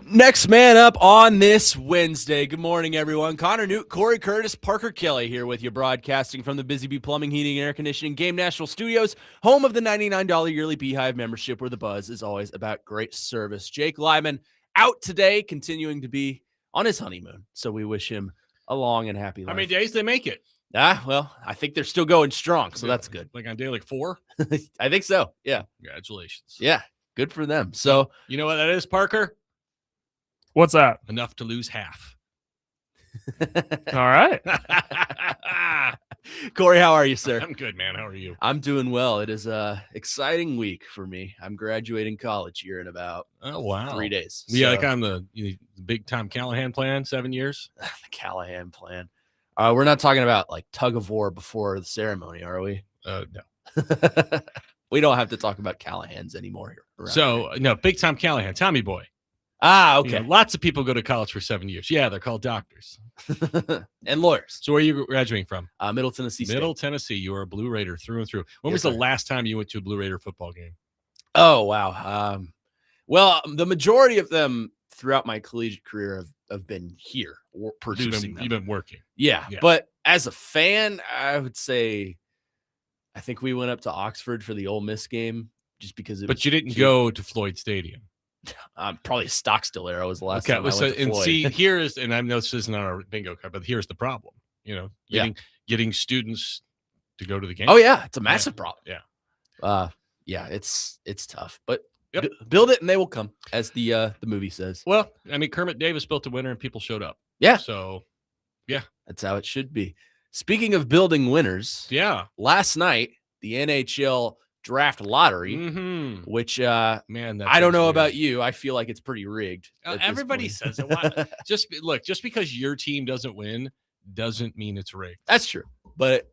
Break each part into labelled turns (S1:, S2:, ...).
S1: Next man up on this Wednesday. Good morning, everyone. Connor Nute, Cory Curtis, Parker Kelly here with you, broadcasting from the Busy Bee Plumbing, Heating, and Air Conditioning Game National Studios, home of the $99 yearly Beehive membership, where the buzz is always about great service. Jake Lyman out today, continuing to be on his honeymoon, so we wish him a long and happy life.
S2: How many days they make it?
S1: Well, I think they're still going strong, so that's good.
S2: Like on day 4?
S1: I think so, yeah.
S2: Congratulations.
S1: Yeah, good for them. So,
S2: you know what that is, Parker?
S3: What's that?
S2: Enough to lose half.
S3: All right.
S1: Cory, how are you, sir?
S2: I'm good, man. How are you?
S1: I'm doing well. It is a exciting week for me. I'm graduating college here in about 3 days.
S2: Yeah, like on the big Tom Callahan plan, 7 years.
S1: The Callahan plan. We're not talking about like tug of war before the ceremony, are we?
S2: No.
S1: We don't have to talk about Callahans anymore here.
S2: So, no, big Tom Callahan, Tommy Boy.
S1: Okay.
S2: Lots of people go to college for 7 years. Yeah, they're called doctors.
S1: And lawyers.
S2: So where are you graduating from?
S1: Middle Tennessee State.
S2: Middle Tennessee. You are a Blue Raider through and through. When was
S1: Yes,
S2: the
S1: sir.
S2: last time you went to a Blue Raider football game?
S1: Oh, wow. Well, the majority of them throughout my collegiate career have been here producing them.
S2: You've been working.
S1: Yeah, but as a fan, I would say I think we went up to Oxford for the Ole Miss game just because it was
S2: But you didn't
S1: cute.
S2: go to Floyd Stadium.
S1: Probably Stockstill era was the last time I went to
S2: and
S1: Floyd.
S2: see, here's, and I know this isn't on our bingo card, but here's the problem. Getting students to go to the game.
S1: Oh yeah, it's a massive problem.
S2: Yeah.
S1: It's tough, but
S2: Yep.
S1: build it and they will come, as the movie says.
S2: Well, I mean, Kermit Davis built a winner and people showed up.
S1: Yeah.
S2: So,
S1: That's how it should be. Speaking of building winners,
S2: yeah.
S1: last night the NHL Draft Lottery,
S2: Mm-hmm.
S1: which
S2: Man,
S1: I don't know about you, I feel like it's pretty rigged. at this
S2: Everybody
S1: point.
S2: says it. Why- just because your team doesn't win doesn't mean it's rigged.
S1: That's true, but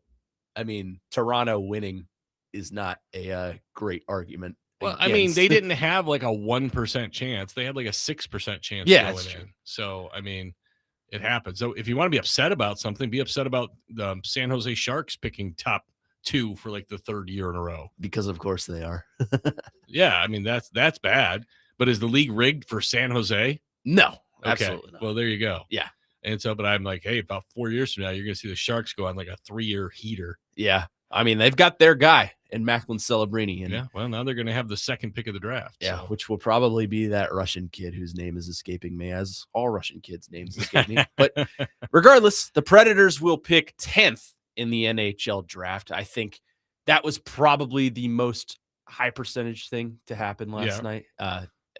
S1: I mean, Toronto winning is not a great argument.
S2: Well, I mean, they
S1: against-
S2: didn't have like a 1% chance. They had like a 6% chance
S1: Yeah,
S2: going
S1: that's true.
S2: in. So, I mean, it happens. So if you want to be upset about something, be upset about the San Jose Sharks picking top 2 for like the 3rd year in a row.
S1: because of course they are.
S2: Yeah, I mean, that's bad. But is the league rigged for San Jose?
S1: No,
S2: Okay.
S1: absolutely not.
S2: Well, there you go.
S1: Yeah.
S2: And so, but I'm like, hey, about 4 years from now, you're going to see the Sharks go on like a 3-year heater.
S1: Yeah, I mean, they've got their guy in Macklin Celebrini, and
S2: Yeah. Well, now they're going to have the 2nd pick of the draft.
S1: yeah,
S2: so.
S1: which will probably be that Russian kid whose name is escaping me, as all Russian kids' names escape me. But regardless, the Predators will pick 10th in the NHL draft. I think that was probably the most high percentage thing to happen last night.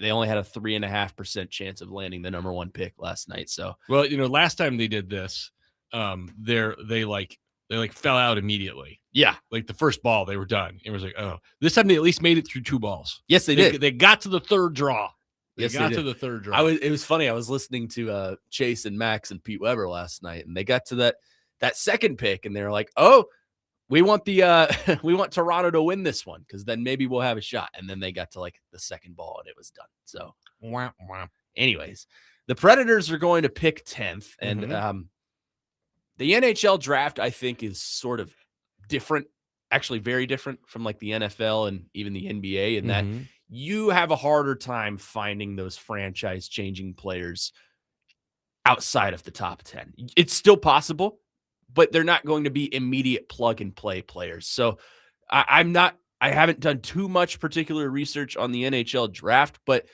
S1: They only had a 3.5% chance of landing the number 1 pick last night. So,
S2: Well, last time they did this, they fell out immediately.
S1: yeah,
S2: Like the first ball, they were done. It was like, oh, this time they at least made it through 2 balls.
S1: yes, they did.
S2: They got to the 3rd draw.
S1: Yes, they
S2: got
S1: did.
S2: to the 3rd draw.
S1: It was funny. I was listening to Chase and Max and Pete Weber last night, and they got to that 2nd pick, and they were like, "Oh, we want the we want Toronto to win this one because then maybe we'll have a shot." And then they got to like the 2nd ball, and it was done. So,
S2: Wah, wah.
S1: anyways, the Predators are going to pick 10th, and the NHL draft I think is sort of different, actually very different from like the NFL and even the NBA, in that
S2: Mhm.
S1: you have a harder time finding those franchise-changing players outside of the top 10. It's still possible, but they're not going to be immediate plug-and-play players. So I haven't done too much particular research on the NHL draft, but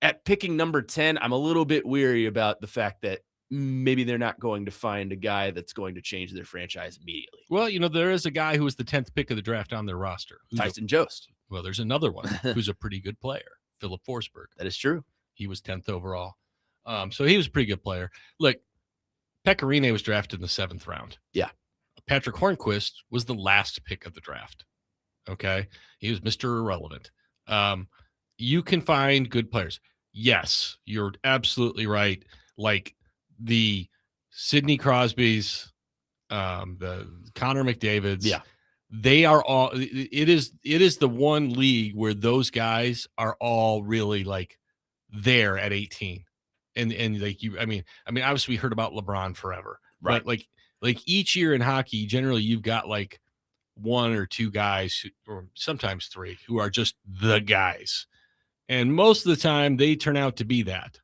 S1: at picking number 10, I'm a little bit weary about the fact that maybe they're not going to find a guy that's going to change their franchise immediately.
S2: Well, there is a guy who was the 10th pick of the draft on their roster.
S1: Tyson Jost.
S2: Well, there's another one who's a pretty good player, Philip Forsberg.
S1: That is true.
S2: He was 10th overall. So he was a pretty good player. Look, Pecorine was drafted in the 7th round.
S1: Yeah.
S2: Patrick Hornquist was the last pick of the draft. Okay. He was Mr. Irrelevant. You can find good players. Yes, you're absolutely right. Like the Sidney Crosbys, the Connor McDavids.
S1: Yeah.
S2: They are all, it is the one league where those guys are all really like there at 18. And like I mean, obviously we heard about LeBron forever,
S1: Right.
S2: But like each year in hockey, generally you've got like 1 or 2 guys or sometimes 3 who are just the guys. And most of the time they turn out to be that.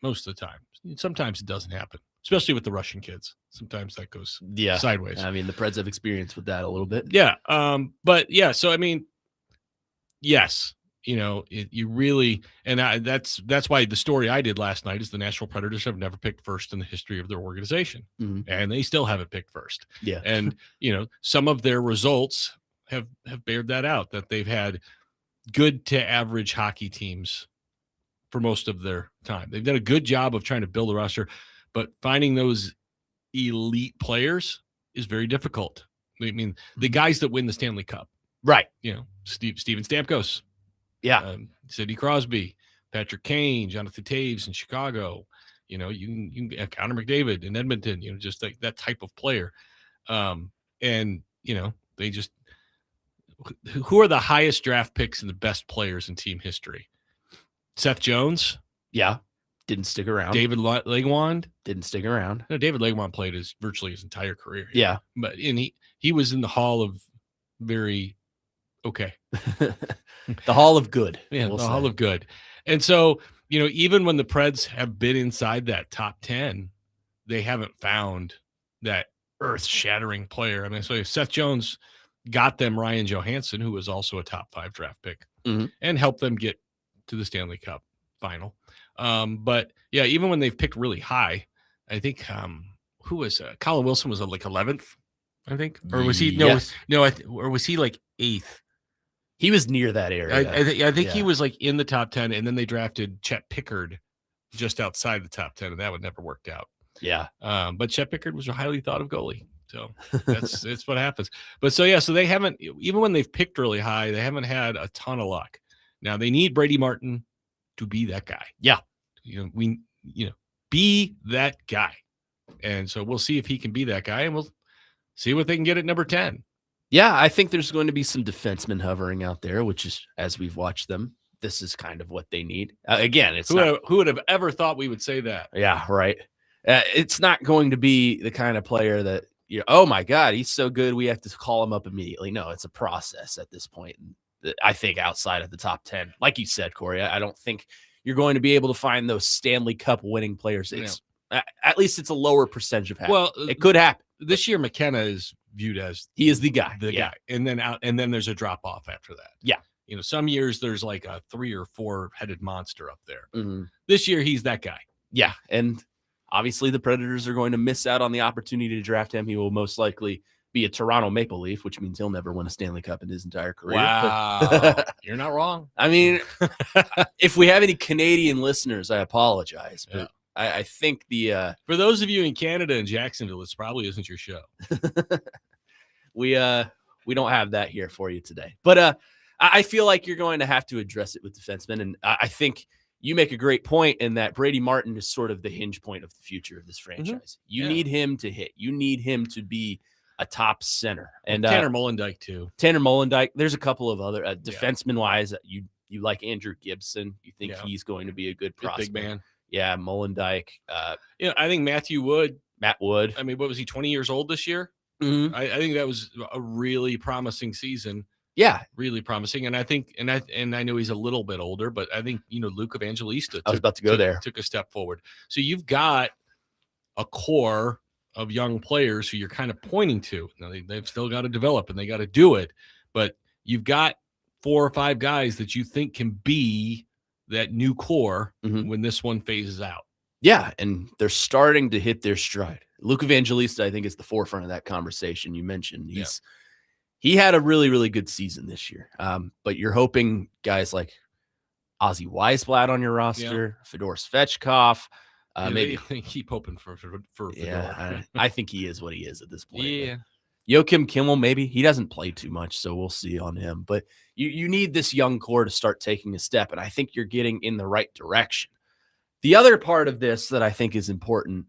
S2: most of the time. Sometimes it doesn't happen, especially with the Russian kids. Sometimes that goes sideways.
S1: I mean, the Preds have experience with that a little bit.
S2: Yeah. But yeah, so I mean, yes, you really, and that's why the story I did last night is the Nashville Predators have never picked first in the history of their organization, and they still haven't picked first.
S1: Yeah,
S2: and some of their results have bared that out, that they've had good to average hockey teams for most of their time. They've done a good job of trying to build a roster, but finding those elite players is very difficult. I mean, the guys that win the Stanley Cup,
S1: right?
S2: Steven Stamkos.
S1: Yeah.
S2: Sidney Crosby, Patrick Kane, Jonathan Taves in Chicago, you can Connor McDavid in Edmonton, just like that type of player. And they just, who are the highest draft picks and the best players in team history? Seth Jones.
S1: Yeah. Didn't stick around.
S2: David Legwand.
S1: Didn't stick around.
S2: No, David Legwand played virtually his entire career.
S1: Yeah.
S2: But he was in the Hall of very okay.
S1: The Hall of Good.
S2: Yeah, the Hall of Good. And so, even when the Preds have been inside that top 10, they haven't found that earth-shattering player. I mean, so Seth Jones got them Ryan Johansson, who was also a top 5 draft pick, and helped them get to the Stanley Cup final. But yeah, even when they've picked really high, I think who was Colin Wilson was like 11th, I think, or was he?
S1: Yes.
S2: Or was he like 8th?
S1: He was near that area.
S2: I think he was like in the top 10, and then they drafted Chet Pickard just outside the top 10, and that would never worked out.
S1: Yeah.
S2: But Chet Pickard was a highly thought of goalie. So it's what happens. But so they haven't, even when they've picked really high, they haven't had a ton of luck. Now they need Brady Martin to be that guy.
S1: Yeah.
S2: Be that guy. And so we'll see if he can be that guy, and we'll see what they can get at number 10.
S1: Yeah, I think there's going to be some defensemen hovering out there, which is, as we've watched them, this is kind of what they need. Again, it's
S2: who would have ever thought we would say that?
S1: Yeah, right. It's not going to be the kind of player that, oh my God, he's so good, we have to call him up immediately. No, it's a process at this point. And I think outside of the top 10, like you said, Corey, I don't think you're going to be able to find those Stanley Cup winning players. At least it's a lower percentage of happening. Well, it could happen.
S2: This year, McKenna is viewed as
S1: he is the guy,
S2: guy, and then there's a drop off after that.
S1: Yeah,
S2: some years there's like a 3 or 4 headed monster up there. This year he's that guy.
S1: Yeah, and obviously the Predators are going to miss out on the opportunity to draft him. He will most likely be a Toronto Maple Leaf, which means he'll never win a Stanley Cup in his entire career.
S2: Wow, you're not wrong.
S1: I mean, if we have any Canadian listeners, I apologize, but. Yeah. I think
S2: for those of you in Canada and Jacksonville, this probably isn't your show.
S1: We don't have that here for you today, but I feel like you're going to have to address it with defensemen, and I think you make a great point in that Brady Martin is sort of the hinge point of the future of this franchise. You need him to hit. You need him to be a top center, and
S2: Tanner Molendyke too.
S1: Tanner Molendyke. There's a couple of other defenseman wise. You like Andrew Gibson. You think he's going to be a good prospect,
S2: big man.
S1: Yeah, Molendyke.
S2: I think Matt Wood. I mean, what was he, 20 years old this year? I think that was a really promising season.
S1: Yeah,
S2: really promising. And I think, and I know he's a little bit older, but I think Luke Evangelista.
S1: I was about to go there.
S2: Took a step forward. So you've got a core of young players who you're kind of pointing to. Now they've still got to develop and they got to do it, but you've got 4 or 5 guys that you think can be that new core when this one phases out.
S1: Yeah, and they're starting to hit their stride. Luke Evangelista, I think, is the forefront of that conversation you mentioned. He had a really, really good season this year. But you're hoping guys like Ozzy Weisblatt on your roster, Fedor Svechkov. Maybe
S2: keep hoping for Fedor.
S1: Yeah, I think he is what he is at this point.
S2: Yeah.
S1: Joachim Kimmel, maybe. He doesn't play too much, so we'll see on him. But you need this young core to start taking a step, and I think you're getting in the right direction. The other part of this that I think is important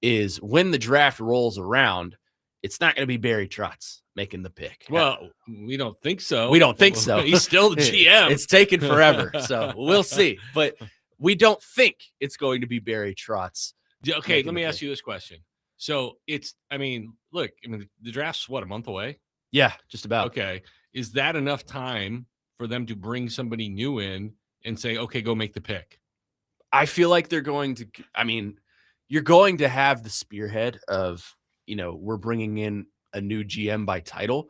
S1: is when the draft rolls around, it's not going to be Barry Trotz making the pick.
S2: Well, we don't think so.
S1: We don't think so.
S2: He's still the GM.
S1: It's taken forever, so we'll see. But we don't think it's going to be Barry Trotz.
S2: Okay, let me ask you this question. So look, the draft's a month away?
S1: Yeah, just about.
S2: Okay. Is that enough time for them to bring somebody new in and say, okay, go make the pick?
S1: I feel like they're going to, I mean, you're going to have the spearhead of, we're bringing in a new GM by title,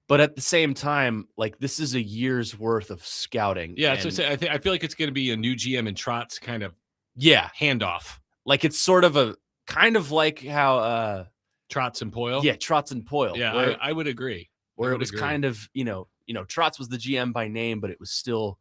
S1: but at the same time, like this is a year's worth of scouting.
S2: Yeah, so
S1: and
S2: I feel like it's going to be a new GM and Trotz kind of
S1: yeah,
S2: handoff.
S1: like it's sort of a kind of like how,
S2: Trotz and Poyle.
S1: yeah, Trotz and Poyle.
S2: Yeah,
S1: where,
S2: I would agree.
S1: where
S2: I
S1: it
S2: would
S1: was
S2: agree.
S1: kind of, Trotz was the GM by name, but it was still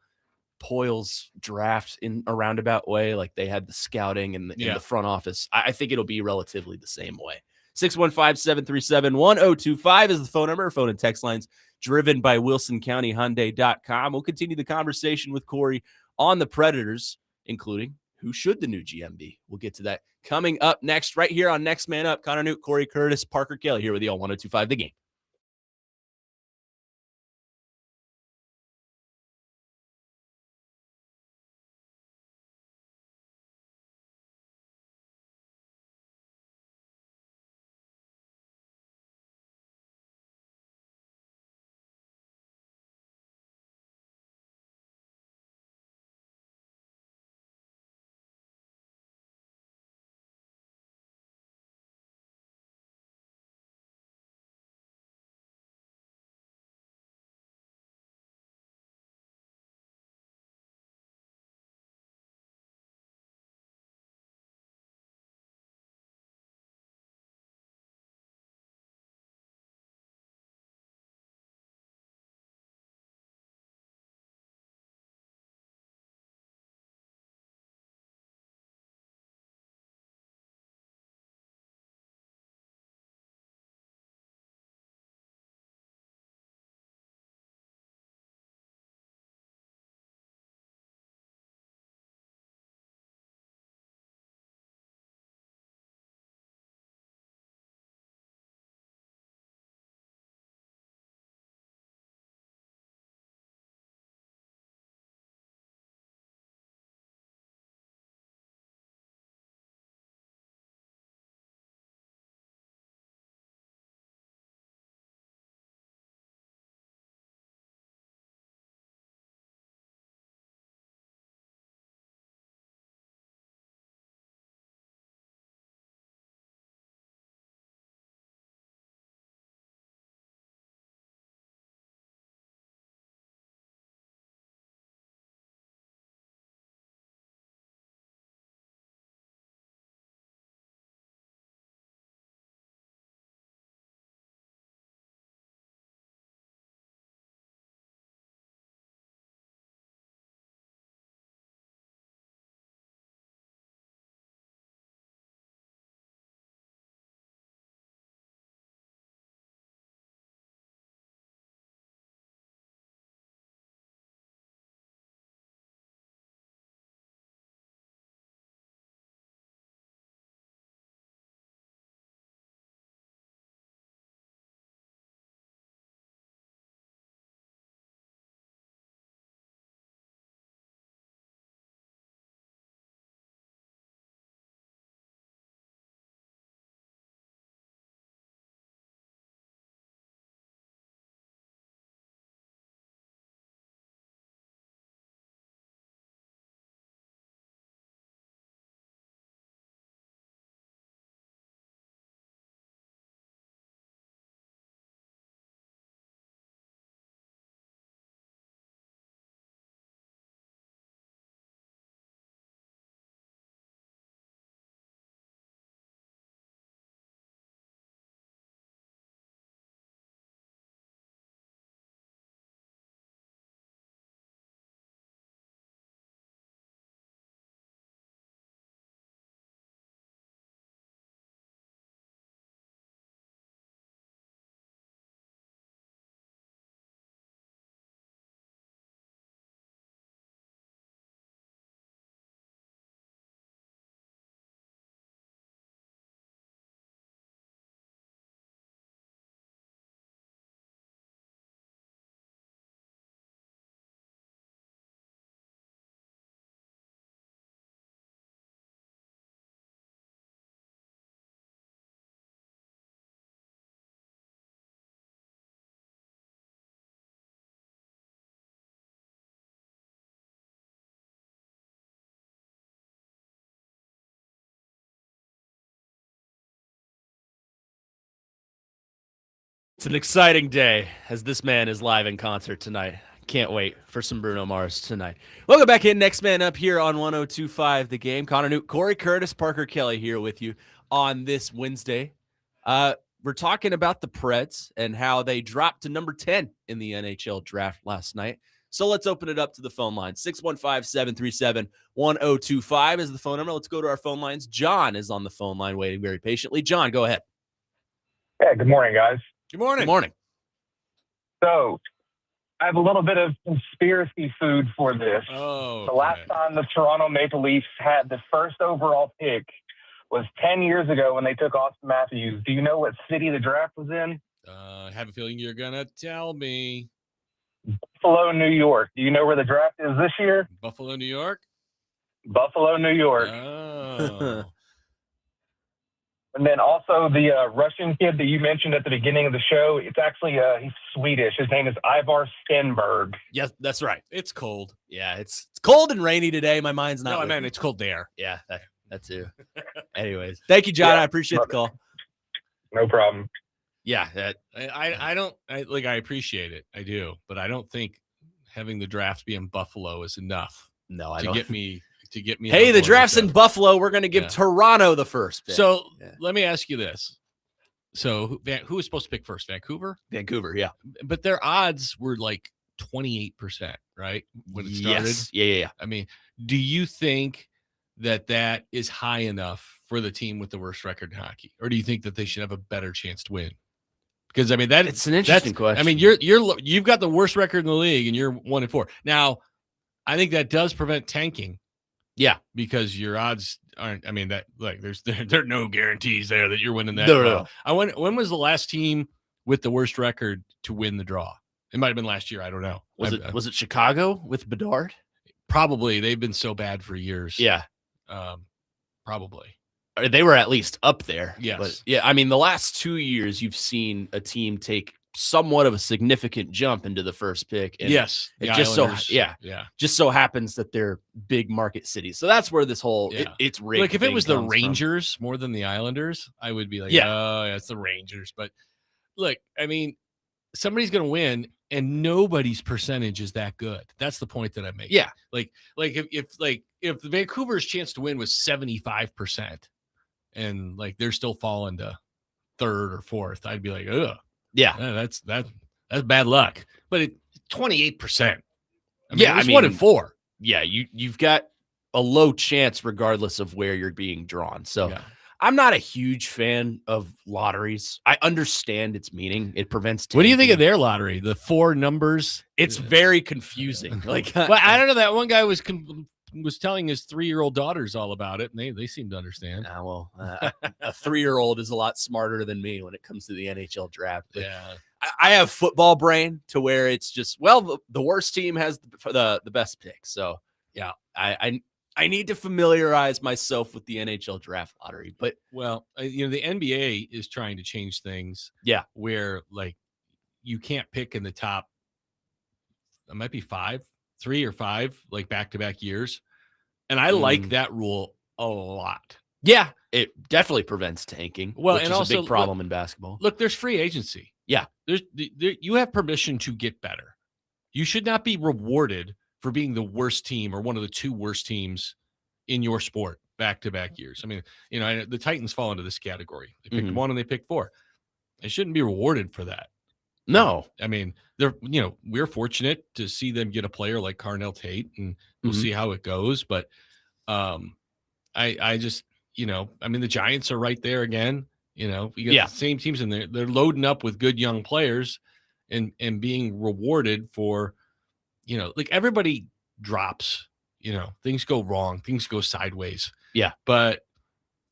S1: Poyle's draft in a roundabout way. Like they had the scouting and in the front office. I think it'll be relatively the same way. 615-737-1025 is the phone number. Phone and text lines driven by WilsonCountyHyundai.com. We'll continue the conversation with Cory on the Predators, including who should the new GM be. We'll get to that coming up next, right here on Next Man Up. Connor Nute, Cory Curtis, Parker Kelly here with you on 1025 The Game. It's an exciting day as this man is live in concert tonight. Can't wait for some Bruno Mars tonight. Welcome back in. Next man up here on 102.5 The Game. Connor Nute, Cory Curtis, Parker Kelly here with you on this Wednesday. We're talking about the Preds and how they dropped to number 10 in the NHL draft last night. So let's open it up to the phone line. 615-737-1025 is the phone number. Let's go to our phone lines. John is on the phone line waiting very patiently. John, go ahead.
S4: Yeah, good morning, guys.
S2: Good morning.
S1: Good morning.
S4: So, I have a little bit of conspiracy food for this.
S2: Oh,
S4: The last time the Toronto Maple Leafs had the first overall pick was 10 years ago when they took Austin Matthews. Do you know what city the draft was in?
S2: I have a feeling you're gonna tell me.
S4: Buffalo, New York. Do you know where the draft is this year?
S2: Buffalo, New York.
S4: Buffalo, New York.
S2: Oh,
S4: And then also the Russian kid that you mentioned at the beginning of the show, it's actually he's Swedish. His name is Ivar Stenberg.
S1: Yes, that's right.
S2: it's cold.
S1: Yeah, it's cold and rainy today. My mind's not.
S2: No, I
S1: with
S2: mean
S1: me.
S2: it's cold there.
S1: Yeah, that too. Anyways, thank you, John.
S4: Yeah.
S1: I appreciate the call.
S4: No problem.
S1: Yeah, that,
S2: I don't I appreciate it. I do, but I don't think having the draft be in Buffalo is enough
S1: no, I
S2: to
S1: don't.
S2: get me.
S1: Hey,
S2: on
S1: the
S2: board
S1: draft's
S2: with
S1: in
S2: that.
S1: Buffalo. We're going to give
S2: Yeah.
S1: Toronto the first pick.
S2: So
S1: Yeah.
S2: let me ask you this: so who was supposed to pick first? Vancouver,
S1: Vancouver, yeah.
S2: but their odds were like 28%, right? When it started.
S1: Yes. Yeah.
S2: I mean, do you think that is high enough for the team with the worst record in hockey, or do you think that they should have a better chance to win? Because I mean,
S1: It's an interesting question.
S2: I mean, you've got the worst record in the league, and you're 1-4. Now, I think that does prevent tanking.
S1: Yeah.
S2: Because your odds aren't. I mean, that like there are no guarantees there that you're winning that
S1: No,
S2: draw.
S1: no.
S2: When was the last team with the worst record to win the draw? It might have been last year. I don't know.
S1: Was it Chicago with Bedard?
S2: Probably. They've been so bad for years.
S1: Yeah.
S2: Probably.
S1: Or they were at least up there.
S2: Yes.
S1: But yeah, I mean, the last 2 years, you've seen a team take somewhat of a significant jump into the first pick. And
S2: Yes.
S1: it
S2: the
S1: just so
S2: Islanders.
S1: yeah.
S2: Yeah.
S1: just so happens that they're big market cities. So that's where this whole
S2: Yeah.
S1: it's rigged.
S2: Like if it
S1: thing
S2: was the
S1: comes from.
S2: Rangers more than the Islanders, I would be like,
S1: Yeah.
S2: oh, yeah, it's the Rangers. But look, I mean, somebody's going to win, and nobody's percentage is that good. That's the point that I make.
S1: Yeah.
S2: Like if the Vancouver's chance to win was 75%, and like they're still falling to third or fourth, I'd be like, ugh,
S1: Yeah.
S2: that's bad luck. But 28%. I mean,
S1: Yeah,
S2: it was
S1: I
S2: 1-4.
S1: Yeah, you've got a low chance regardless of where you're being drawn. So
S2: Yeah.
S1: I'm not a huge fan of lotteries. I understand its meaning. It prevents
S2: What do you think of
S1: tanking.
S2: their lottery? The 4 numbers.
S1: It's very confusing. Like
S2: Well, I don't know. That one guy was telling his 3-year-old daughters all about it, and they seem to understand.
S1: a 3-year-old is a lot smarter than me when it comes to the NHL draft. But
S2: Yeah.
S1: I have football brain to where it's just, well, the worst team has the best pick. So yeah, I need to familiarize myself with the NHL draft lottery. But
S2: Well, the NBA is trying to change things.
S1: Yeah.
S2: Where like you can't pick in the top. It might be 3 or 5, like back-to-back years, and I like that rule a lot.
S1: yeah, it definitely prevents tanking.
S2: Well,
S1: which
S2: and
S1: is
S2: also,
S1: a big problem in basketball.
S2: Look, there's free agency.
S1: Yeah.
S2: You have permission to get better. You should not be rewarded for being the worst team or one of the 2 worst teams in your sport back-to-back years. I mean, the Titans fall into this category. They picked 1 and they picked 4. They shouldn't be rewarded for that.
S1: No.
S2: I mean, we're fortunate to see them get a player like Carnell Tate, and we'll
S1: Mhm.
S2: see how it goes. But I just, I mean, the Giants are right there again. You got
S1: Yeah.
S2: the same teams in there. They're loading up with good young players and being rewarded for, like everybody drops, things go wrong, things go sideways.
S1: Yeah.
S2: But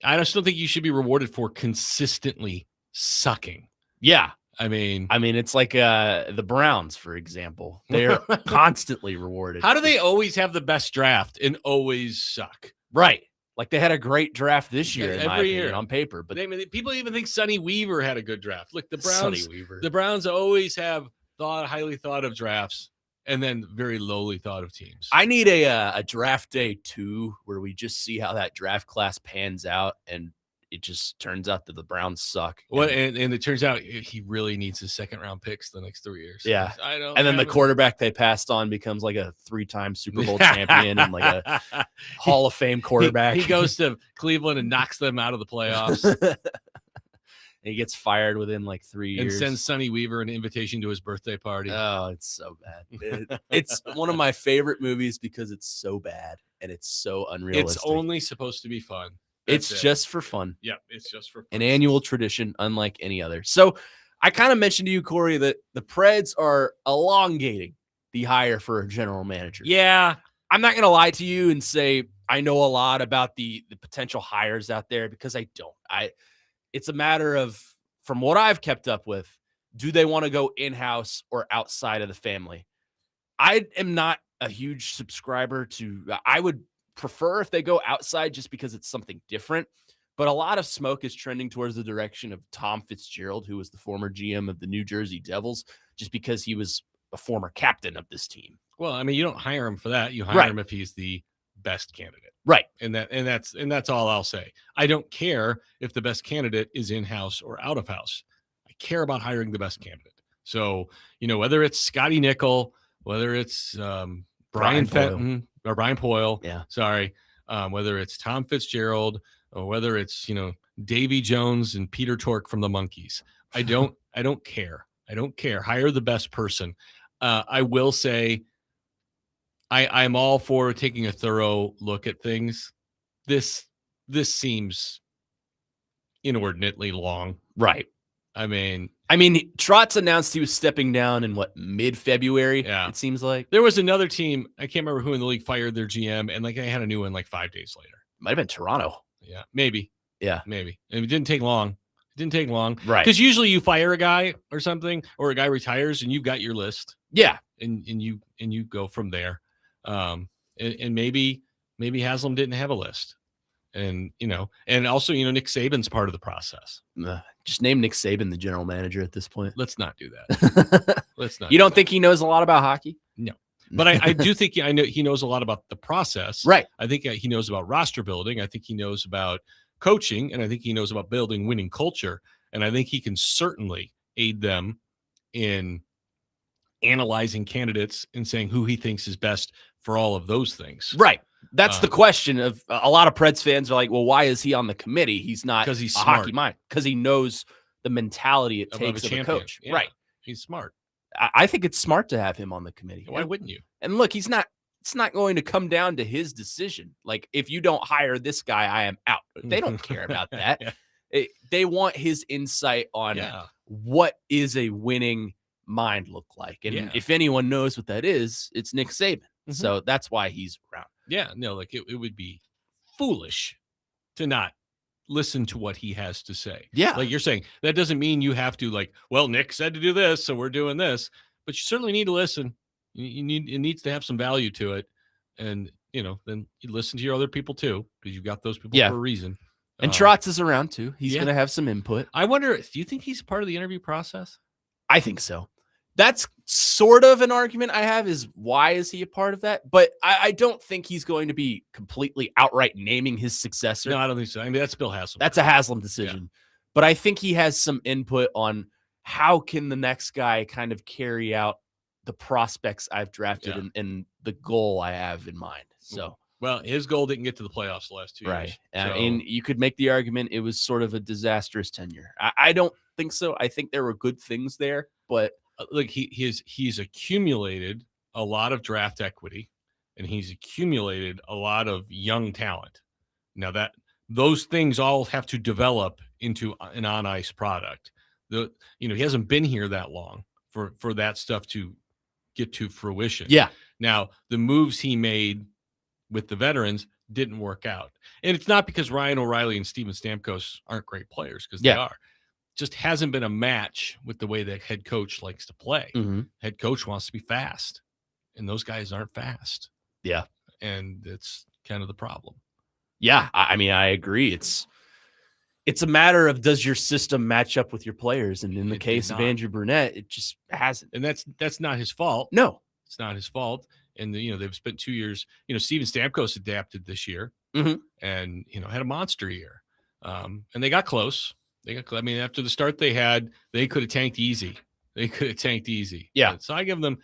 S2: I just don't think you should be rewarded for consistently sucking.
S1: Yeah.
S2: I mean,
S1: It's like the Browns, for example. They're constantly rewarded.
S2: how do they always have the best draft and always suck?
S1: Right. Like they had a great draft this year,
S2: Yeah,
S1: in my
S2: every
S1: opinion,
S2: year.
S1: on paper. But
S2: People even think Sonny Weaver had a good draft. Look, the
S1: Sonny
S2: Browns,
S1: Weaver.
S2: the Browns always have highly thought of drafts and then very lowly thought of teams.
S1: I need a draft day 2 where we just see how that draft class pans out. And it just turns out that the Browns suck.
S2: Well, and it turns out he really needs his second-round picks the next 3 years.
S1: Yeah.
S2: I don't.
S1: And then the quarterback they passed on becomes like a 3-time Super Bowl champion and like a Hall of Fame quarterback.
S2: He goes to Cleveland and knocks them out of the playoffs.
S1: And he gets fired within like 3 years.
S2: And sends Sonny Weaver an invitation to his birthday party.
S1: Oh, it's so bad. It's one of my favorite movies because it's so bad and it's so unrealistic.
S2: It's only supposed to be fun.
S1: It's
S2: That's it.
S1: just for fun.
S2: Yeah, it's just for fun.
S1: An annual tradition, unlike any other. So I kind of mentioned to you, Corey, that the Preds are elongating the hire for a general manager.
S2: Yeah.
S1: I'm not going to lie to you and say I know a lot about the potential hires out there because I don't. It's a matter of, from what I've kept up with, do they want to go in-house or outside of the family? I am not a huge subscriber to, I would prefer if they go outside just because it's something different. But a lot of smoke is trending towards the direction of Tom Fitzgerald, who was the former GM of the New Jersey Devils, just because he was a former captain of this team.
S2: Well, I mean, you don't hire him for that. You hire him if he's the best candidate.
S1: Right.
S2: And that's all I'll say. I don't care if the best candidate is in-house or out of house. I care about hiring the best candidate. So, whether it's Scotty Nickel, whether it's Brian Fenton or Brian Poyle, whether it's Tom Fitzgerald or whether it's, Davy Jones and Peter Tork from the Monkees. I don't care. I don't care. Hire the best person. I will say, I'm all for taking a thorough look at things. This seems inordinately long.
S1: Right.
S2: I mean,
S1: Trotz announced he was stepping down in mid-February.
S2: Yeah.
S1: It seems like
S2: there was another team. I can't remember who in the league fired their GM, and they had a new one 5 days later.
S1: Might have been Toronto.
S2: Yeah, maybe.
S1: Yeah,
S2: maybe. And it didn't take long.
S1: Right?
S2: Because usually you fire a guy or something, or a guy retires, and you've got your list.
S1: Yeah,
S2: and you go from there. And maybe Haslam didn't have a list, and also Nick Saban's part of the process.
S1: Just name Nick Saban the general manager at this point.
S2: Let's not do that. Let's not.
S1: You don't think he knows a lot about hockey?
S2: No, but I do think I know he knows a lot about the process.
S1: Right.
S2: I think he knows about roster building. I think he knows about coaching, and I think he knows about building winning culture. And I think he can certainly aid them in analyzing candidates and saying who he thinks is best for all of those things.
S1: Right. That's the question of a lot of Preds fans are like, well, why is he on the committee? He's not
S2: because he's
S1: a
S2: smart.
S1: Hockey mind, because he knows the mentality it takes of a coach.
S2: Yeah,
S1: right.
S2: He's smart.
S1: I think it's smart to have him on the committee.
S2: Why wouldn't you?
S1: And look, it's not going to come down to his decision. Like, if you don't hire this guy, I am out. They don't care about that.
S2: Yeah.
S1: They want his insight on what is a winning mind look like. And if anyone knows what that is, it's Nick Saban. Mm-hmm. So that's why he's around.
S2: Yeah, no, it would be foolish to not listen to what he has to say.
S1: Yeah.
S2: Like you're saying, that doesn't mean you have to well, Nick said to do this, so we're doing this. But you certainly need to listen. It needs to have some value to it. And, then you listen to your other people too, because you've got those people for a reason.
S1: And Trotz is around too. He's going to have some input.
S2: I wonder, do you think he's part of the interview process?
S1: I think so. That's sort of an argument I have, is why is he a part of that? But I don't think he's going to be completely outright naming his successor.
S2: No, I don't think so. I mean, that's Bill Haslam.
S1: That's a Haslam decision. Yeah. But I think he has some input on how can the next guy kind of carry out the prospects I've drafted and the goal I have in mind. So,
S2: well, his goal didn't get to the playoffs the last 2 years.
S1: Right. And you could make the argument it was sort of a disastrous tenure. I don't think so. I think there were good things there, but
S2: look, he's accumulated a lot of draft equity, and he's accumulated a lot of young talent. Now those things all have to develop into an on ice product. He hasn't been here that long for that stuff to get to fruition.
S1: Yeah.
S2: Now the moves he made with the veterans didn't work out, and it's not because Ryan O'Reilly and Steven Stamkos aren't great players, because they are. Just hasn't been a match with the way the head coach likes to play.
S1: Mm-hmm.
S2: Head coach wants to be fast, and those guys aren't fast.
S1: Yeah.
S2: And it's kind of the problem.
S1: Yeah. I mean, I agree. It's a matter of, does your system match up with your players? And in the case of Andrew Brunette, it just hasn't.
S2: And that's not his fault.
S1: No,
S2: it's not his fault. And they've spent 2 years, Steven Stamkos adapted this year,
S1: mm-hmm.
S2: and, had a monster year. And they got close. I mean, after the start they had, they could have tanked easy.
S1: Yeah.
S2: So I give them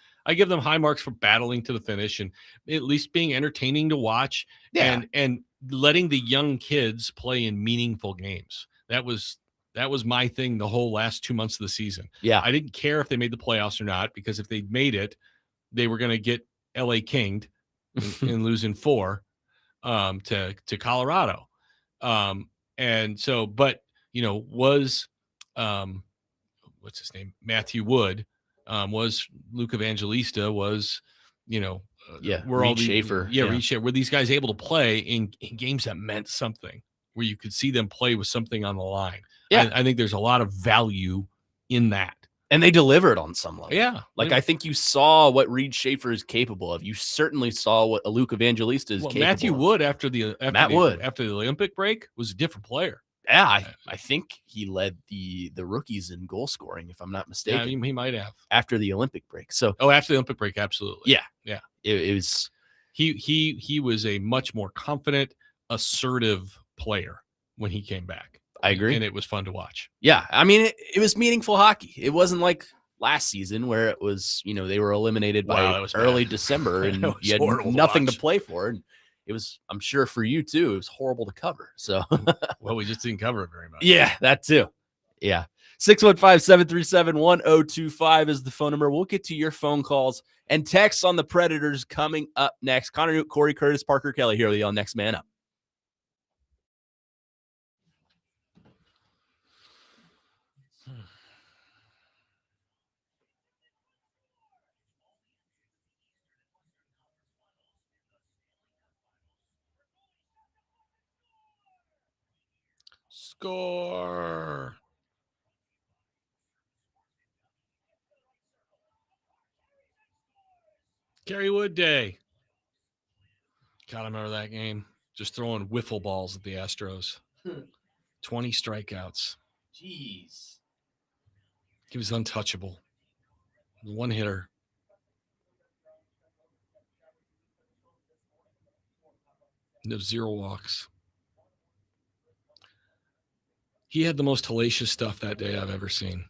S2: high marks for battling to the finish and at least being entertaining to watch and letting the young kids play in meaningful games. That was my thing the whole last 2 months of the season.
S1: Yeah.
S2: I didn't care if they made the playoffs or not, because if they made it, they were going to get LA kinged and losing 4 to Colorado. And so, but was what's his name? Matthew Wood, was Luke Evangelista, was, were all
S1: Reed Schaefer.
S2: Reed Schaefer. Were these guys able to play in games that meant something, where you could see them play with something on the line?
S1: Yeah.
S2: I think there's a lot of value in that.
S1: And they delivered on some level.
S2: Yeah.
S1: Like, I think you saw what Reed Schaefer is capable of. You certainly saw what a Luke Evangelista is capable
S2: Matthew
S1: of.
S2: Wood after the Olympic break was a different player.
S1: Yeah, I think he led the rookies in goal scoring, if I'm not mistaken.
S2: Yeah, he might have
S1: after the Olympic break. So
S2: after the Olympic break, absolutely.
S1: Yeah. It was
S2: he was a much more confident, assertive player when he came back.
S1: I agree.
S2: And it was fun to watch.
S1: Yeah. I mean, it was meaningful hockey. It wasn't like last season where it was, they were eliminated by early December and you had nothing to play for. And it was, I'm sure for you too, it was horrible to cover. So,
S2: well, we just didn't cover it very much.
S1: Yeah, that too. Yeah. 615-737-1025 is the phone number. We'll get to your phone calls and texts on the Predators coming up next. Connor Nute, Cory Curtis, Parker Kelly here with you on Next Man Up.
S2: Score. Gary Wood Day. God, I remember that game. Just throwing wiffle balls at the Astros. 20 strikeouts.
S1: Jeez.
S2: He was untouchable. One hitter. No, 0 walks. He had the most hellacious stuff that day I've ever seen.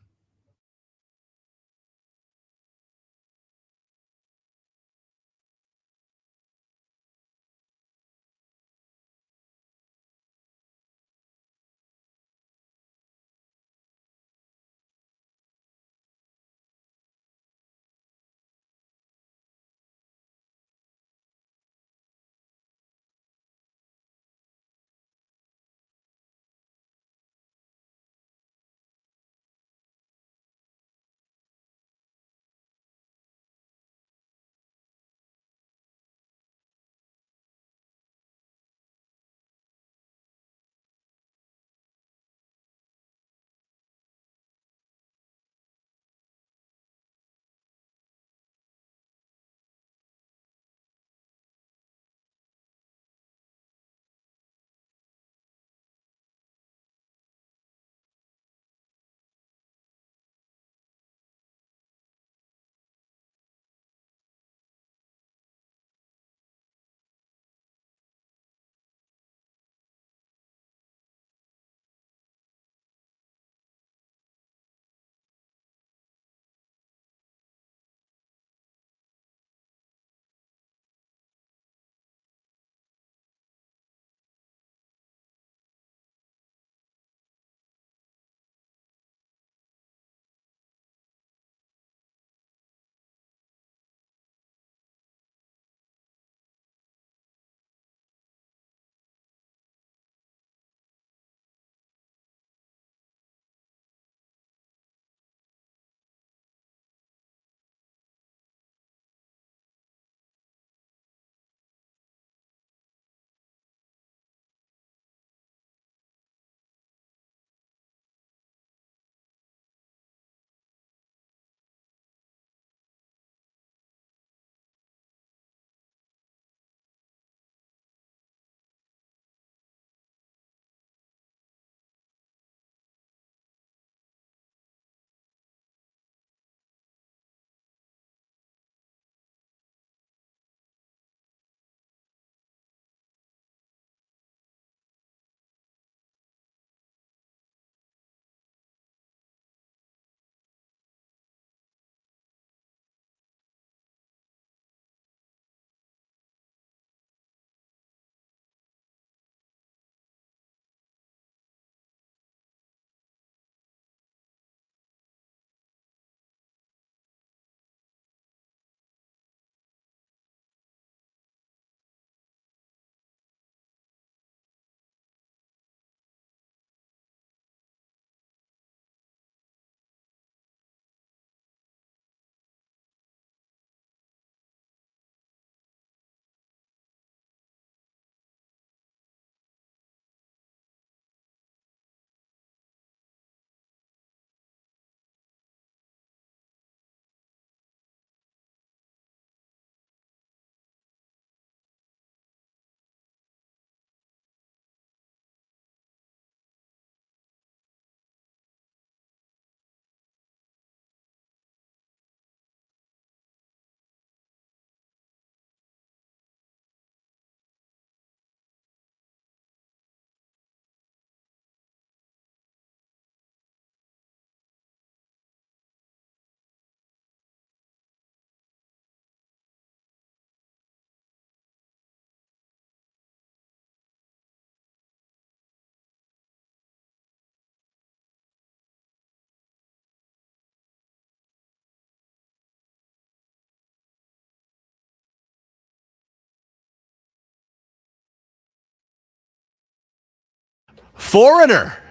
S1: Foreigner.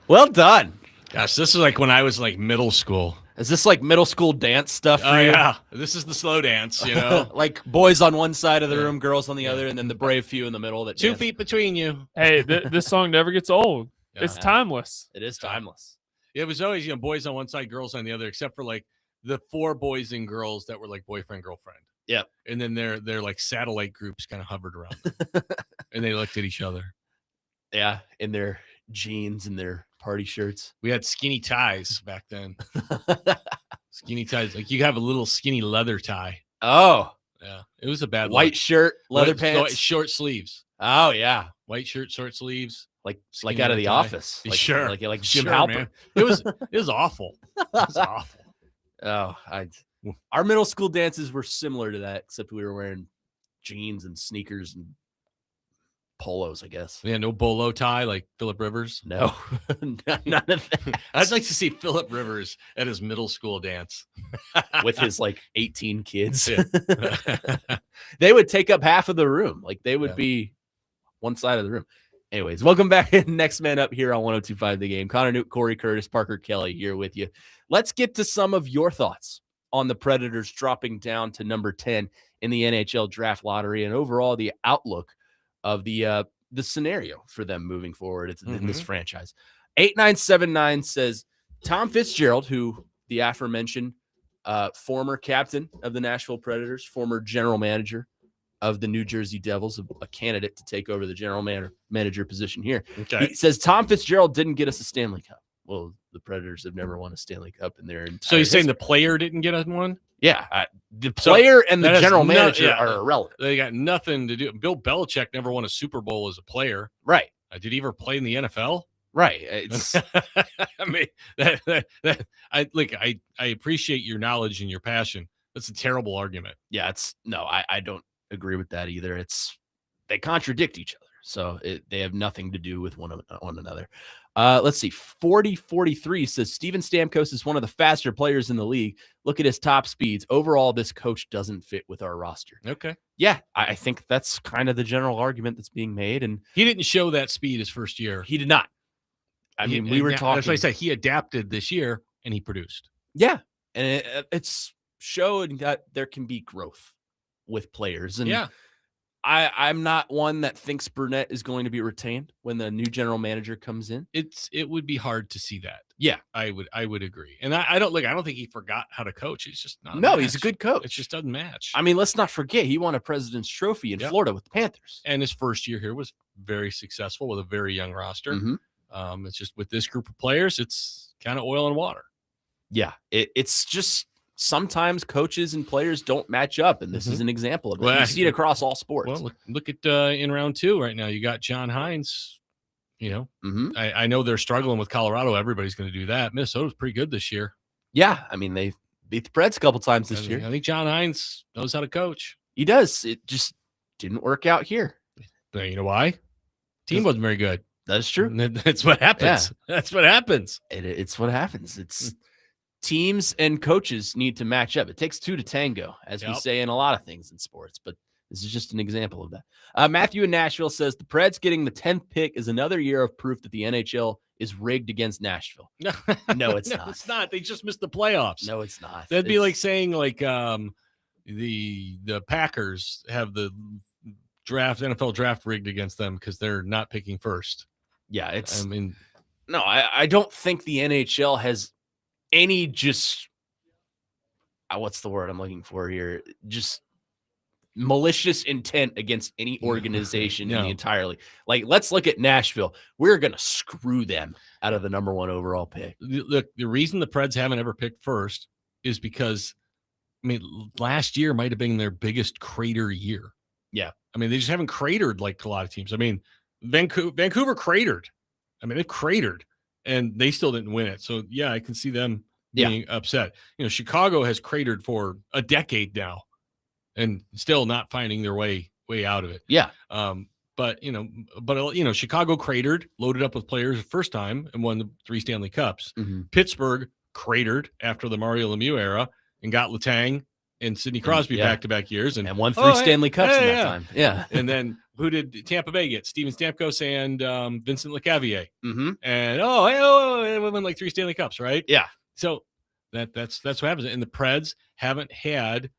S1: Well done.
S2: Gosh, this is like when I was like middle school.
S1: Is this like middle school dance stuff for
S2: Oh
S1: you?
S2: yeah, this is the slow dance. You know,
S1: Like boys on one side of the room, girls on the other, and then the brave few in the middle. That
S2: 2
S1: dance.
S2: feet between you.
S3: Hey, this song never gets old.
S2: Yeah.
S3: It's timeless.
S1: It is timeless.
S2: It was always, boys on one side, girls on the other, except for like the 4 boys and girls that were like boyfriend, girlfriend.
S1: Yeah.
S2: And then they're like satellite groups kind of hovered around them. And they looked at each other.
S1: Yeah, in their jeans and their party shirts.
S2: We had skinny ties back then. Skinny ties. Like you have a little skinny leather tie.
S1: Oh,
S2: Yeah. It was a bad
S1: white
S2: look.
S1: shirt, leather
S2: White-
S1: pants.
S2: short sleeves.
S1: Oh yeah,
S2: White shirt, short sleeves.
S1: like
S2: Skinny
S1: out of the
S2: tie.
S1: office. Like,
S2: Sure.
S1: like Jim
S2: Sure,
S1: Halpert.
S2: man. It was awful. It was awful.
S1: Oh, our middle school dances were similar to that, except we were wearing jeans and sneakers and polos, I guess.
S2: Yeah, no bolo tie like Philip Rivers.
S1: No, none of that.
S2: I'd like to see Philip Rivers at his middle school dance.
S1: With his like 18 kids.
S2: Yeah.
S1: They would take up half of the room. Like they would
S2: Yeah.
S1: be one side of the room. Anyways, welcome back. Next man up here on 102.5 The Game. Connor Nute, Cory Curtis, Parker Kelly here with you. Let's get to some of your thoughts on the Predators dropping down to number 10 in the NHL Draft Lottery and overall the outlook of the scenario for them moving forward in this franchise. 8979 says Tom Fitzgerald, who the aforementioned former captain of the Nashville Predators, former general manager of the New Jersey Devils, a candidate to take over the general manager position here.
S2: Okay.
S1: He says Tom Fitzgerald didn't get us a Stanley Cup. Well, the Predators have never won a Stanley Cup in their entire
S2: So you're saying
S1: history.
S2: the player didn't get us one?
S1: Yeah, the player and the
S2: that has
S1: general
S2: no-
S1: manager
S2: yeah.
S1: are irrelevant.
S2: They got nothing to do. Bill Belichick never won a Super Bowl as a player.
S1: Right,
S2: Did he ever play in the NFL?
S1: right. It's
S2: I mean, I appreciate your knowledge and your passion. That's a terrible argument.
S1: yeah, I don't agree with that either. They contradict each other, so they have nothing to do with one another. Let's see. 4043 says Steven Stamkos is one of the faster players in the league. Look at his top speeds. Overall, this coach doesn't fit with our roster.
S2: Okay.
S1: Yeah, I think that's kind of the general argument that's being made, and
S2: He didn't show that speed his first year.
S1: he did not. I mean, we were talking.
S2: That's why I said he adapted this year and he produced.
S1: Yeah, and it's showed that there can be growth with players, and
S2: Yeah.
S1: I'm not one that thinks Burnett is going to be retained when the new general manager comes in.
S2: It would be hard to see that.
S1: Yeah,
S2: I would agree. And I don't think he forgot how to coach. It's just not
S1: no, he's a
S2: match.
S1: good coach.
S2: It just doesn't match.
S1: I mean, let's not forget he won a President's Trophy in
S2: Yep.
S1: Florida with the Panthers.
S2: And his first year here was very successful with a very young roster.
S1: Mhm.
S2: It's just with this group of players, it's kind of oil and water.
S1: Yeah, it's just sometimes coaches and players don't match up, and this is an example of it.
S2: Well,
S1: You see it across all sports.
S2: Well, look at in round 2 right now. You got John Hines.
S1: Mhm.
S2: I know they're struggling with Colorado. Everybody's going to do that. Minnesota's pretty good this year.
S1: Yeah, I mean they beat the Preds a couple times this year.
S2: I think John Hines knows how to coach.
S1: He does. It just didn't work out here.
S2: But you know why? Team wasn't very good.
S1: That's true.
S2: That's what happens. That's what happens.
S1: It's what happens. It's teams and coaches need to match up. It takes two to tango, as we
S2: Yep.
S1: say in a lot of things in sports, but this is just an example of that. Matthew in Nashville says the Preds getting the 10th pick is another year of proof that the NHL is rigged against Nashville. No, it's not.
S2: It's not. They just missed the playoffs.
S1: No, it's not.
S2: That'd be
S1: It's-
S2: like saying the Packers have the NFL draft rigged against them because they're not picking first.
S1: yeah, it's
S2: I mean,
S1: no, I don't think the NHL has any just what's the word I'm looking for here? Just malicious intent against any organization in
S2: No.
S1: the entire league. Like, let's look at Nashville. We're gonna screw them out of the number 1 overall pick.
S2: look, the reason the Preds haven't ever picked first is because, I mean, last year might have been their biggest crater year.
S1: Yeah.
S2: I mean, they just haven't cratered like a lot of teams. I mean, Vancouver cratered. I mean, they've cratered and they still didn't win it. So, yeah, I can see them being upset. Chicago has cratered for a decade now and still not finding their way out of it.
S1: Yeah.
S2: But Chicago cratered, loaded up with players the first time and won the 3 Stanley Cups.
S1: Mhm.
S2: Pittsburgh cratered after the Mario Lemieux era and got Letang and Sidney Crosby
S1: yeah.
S2: back-to-back years and
S1: And won 3
S2: Oh, hey,
S1: Stanley Cups in
S2: yeah,
S1: that
S2: yeah.
S1: time. Yeah.
S2: and then who did Tampa Bay get? Steven Stamkos and Vincent Lecavalier.
S1: Mm-hmm.
S2: And they won like 3 Stanley Cups, right?
S1: Yeah.
S2: So that's what happens. And the Preds haven't had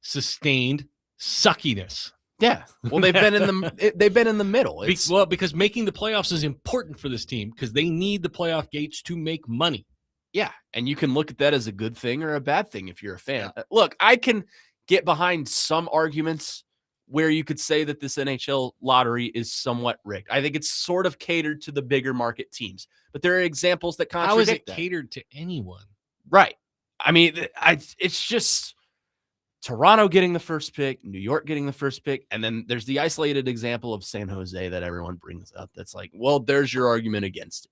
S2: sustained suckiness.
S1: Yeah. Well, they've been in the middle.
S2: Because making the playoffs is important for this team because they need the playoff gates to make money.
S1: Yeah, and you can look at that as a good thing or a bad thing if you're a fan. Yeah. Look, I can get behind some arguments where you could say that this NHL lottery is somewhat rigged. I think it's sort of catered to the bigger market teams, but there are examples that contradict
S2: How is it
S1: that.
S2: Catered to anyone?
S1: Right. I mean, it's just Toronto getting the first pick, New York getting the first pick, and then there's the isolated example of San Jose that everyone brings up. That's like, well, there's your argument against it.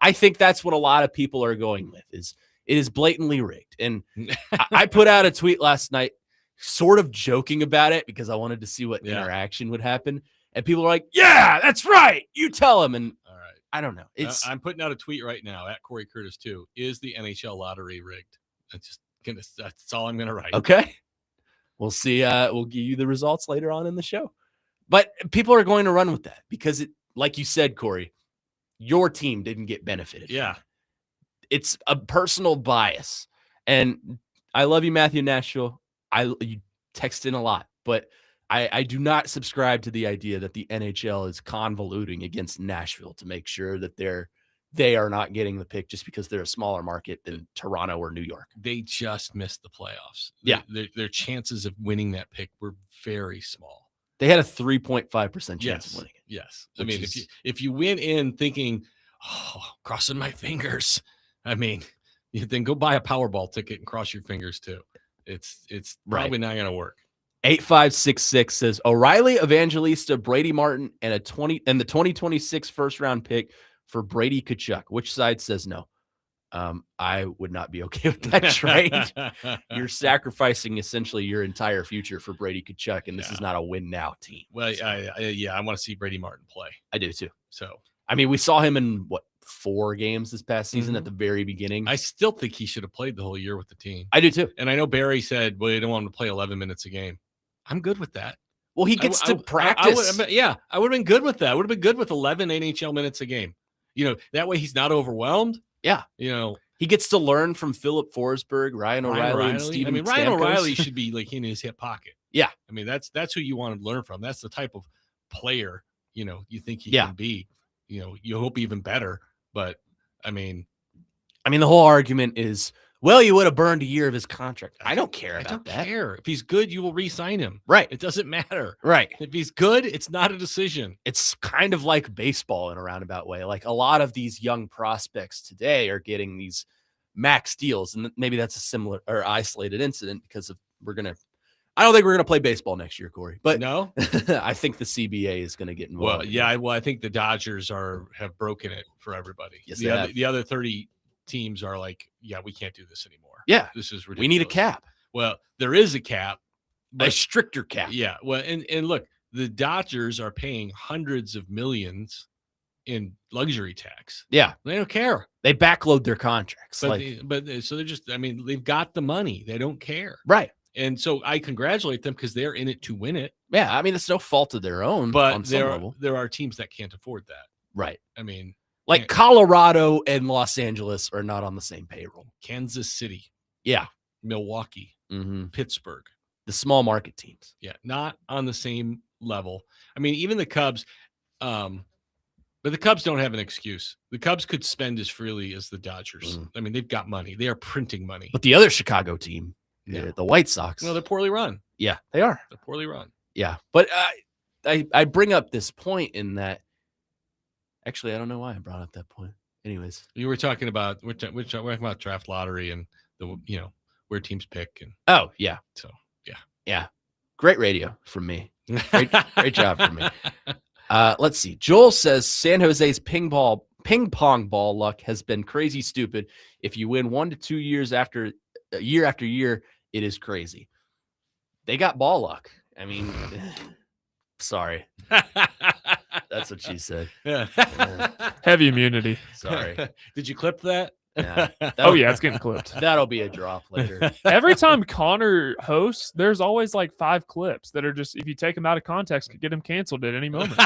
S1: I think that's what a lot of people are going with is it is blatantly rigged. And I put out a tweet last night sort of joking about it because I wanted to see what interaction would happen. And people are like, yeah, that's right. You tell them. And
S2: all right,
S1: I don't know.
S2: I'm putting out a tweet right now at Cory Curtis too. Is the NHL lottery rigged? That's all I'm going to write.
S1: Okay. We'll see. We'll give you the results later on in the show. But people are going to run with that because it, like you said, Cory, your team didn't get benefited.
S2: Yeah.
S1: It's a personal bias. And I love you, Matthew Nashville. You text in a lot, but I do not subscribe to the idea that the NHL is convoluting against Nashville to make sure that they are not getting the pick just because they're a smaller market than Toronto or New York.
S2: They just missed the playoffs.
S1: Yeah.
S2: Their chances of winning that pick were very small.
S1: They had a 3.5% chance of winning it.
S2: Yes. I mean, if you went in thinking, crossing my fingers, I mean, then go buy a Powerball ticket and cross your fingers too. It's probably not going to work.
S1: 8566 says O'Reilly, Evangelista, Brady Martin, and the 2026 first round pick for Brady Tkachuk. Which side says no? I would not be okay with that trade. You're sacrificing essentially your entire future for Brady Tkachuk, and this is not a win now team.
S2: Well, I want to see Brady Martin play.
S1: I do too.
S2: So,
S1: I mean, we saw him in 4 games this past season at the very beginning.
S2: I still think he should have played the whole year with the team.
S1: I do too.
S2: And I know Barry said, well, you don't want him to play 11 minutes a game. I'm good with that.
S1: Well, he gets to practice.
S2: I would have been good with that. I would have been good with 11 NHL minutes a game. That way he's not overwhelmed.
S1: Yeah. He gets to learn from Philip Forsberg, Ryan O'Reilly, and Steven Stamkos.
S2: Ryan O'Reilly should be like in his hip pocket.
S1: Yeah.
S2: I mean, that's who you want to learn from. That's the type of player, you think he can be. You hope even better. But I mean,
S1: the whole argument is, well, you would have burned a year of his contract. I don't care about that.
S2: I don't care. If he's good, you will re-sign him.
S1: Right.
S2: It doesn't matter.
S1: Right.
S2: If he's good, it's not a decision.
S1: It's kind of like baseball in a roundabout way. Like a lot of these young prospects today are getting these max deals. And maybe that's a similar or isolated incident because I don't think we're going to play baseball next year, Cory. But
S2: no,
S1: I think the CBA is going to get involved.
S2: Well, I think the Dodgers have broken it for everybody.
S1: Yes,
S2: the other 30 teams are like, yeah, we can't do this anymore.
S1: Yeah,
S2: this is ridiculous.
S1: We need a cap.
S2: Well, there is a cap,
S1: a stricter cap.
S2: Yeah. Well, and look, the Dodgers are paying hundreds of millions in luxury tax.
S1: Yeah,
S2: they don't care.
S1: They backload their contracts.
S2: So they're just. I mean, they've got the money. They don't care.
S1: Right.
S2: And so I congratulate them because they're in it to win it.
S1: Yeah, I mean, it's no fault of their own.
S2: But
S1: on some level.
S2: There are teams that can't afford that.
S1: Right.
S2: I mean,
S1: like Colorado and Los Angeles are not on the same payroll.
S2: Kansas City.
S1: Yeah.
S2: Milwaukee. Pittsburgh.
S1: The small market teams.
S2: Yeah, not on the same level. I mean, even the Cubs, but the Cubs don't have an excuse. The Cubs could spend as freely as the Dodgers. I mean, they've got money. They are printing money.
S1: But the other Chicago team, the White Sox.
S2: No, they're poorly run.
S1: Yeah, they are.
S2: They're poorly run.
S1: Yeah, but I bring up this point in that. Actually, I don't know why I brought up that point. Anyways,
S2: you were talking about we're talking about draft lottery and the where teams pick and
S1: So yeah, great radio from me. Great job from me. Let's see. Joel says San Jose's ping pong ball luck has been crazy stupid. If you win 1 to 2 years after year, it is crazy. They got ball luck. I mean, sorry. That's what she said.
S3: Heavy immunity.
S1: Sorry.
S2: Did you clip that?
S1: Yeah.
S3: Oh yeah, it's getting clipped.
S1: That'll be a drop later.
S3: Every time Connor hosts, there's always like 5 clips that are just, if you take them out of context, could get him canceled at any moment.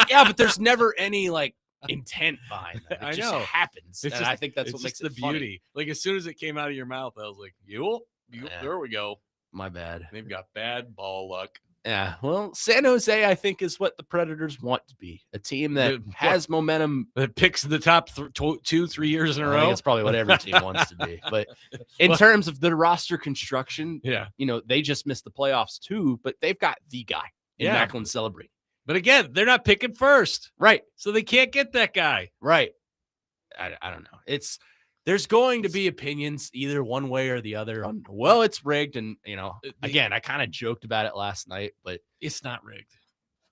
S1: Yeah, but there's never any like intent behind that. It
S2: I
S1: just
S2: know.
S1: happens.
S2: It's
S1: And
S2: just,
S1: I think that's
S2: it's
S1: what
S2: just
S1: makes
S2: the
S1: it funny.
S2: beauty. Like as soon as it came out of your mouth, I was like, you,
S1: Yeah.
S2: there we go.
S1: My bad.
S2: They've got bad ball luck.
S1: Yeah. Well, San Jose, I think, is what the Predators want to be. A team that
S2: The-
S1: has momentum.
S2: That picks the top 2-3 years in a
S1: I think
S2: row.
S1: that's probably what every team wants to be. But in terms of the roster construction,
S2: Yeah.
S1: they just missed the playoffs too, but they've got the guy in
S2: Yeah.
S1: Macklin Celebrate.
S2: But again, they're not picking first.
S1: Right.
S2: So they can't get that guy.
S1: Right. I don't know. There's going to be opinions either one way or the other on, well, it's rigged. And, again, I kind of joked about it last night, but
S2: It's not rigged.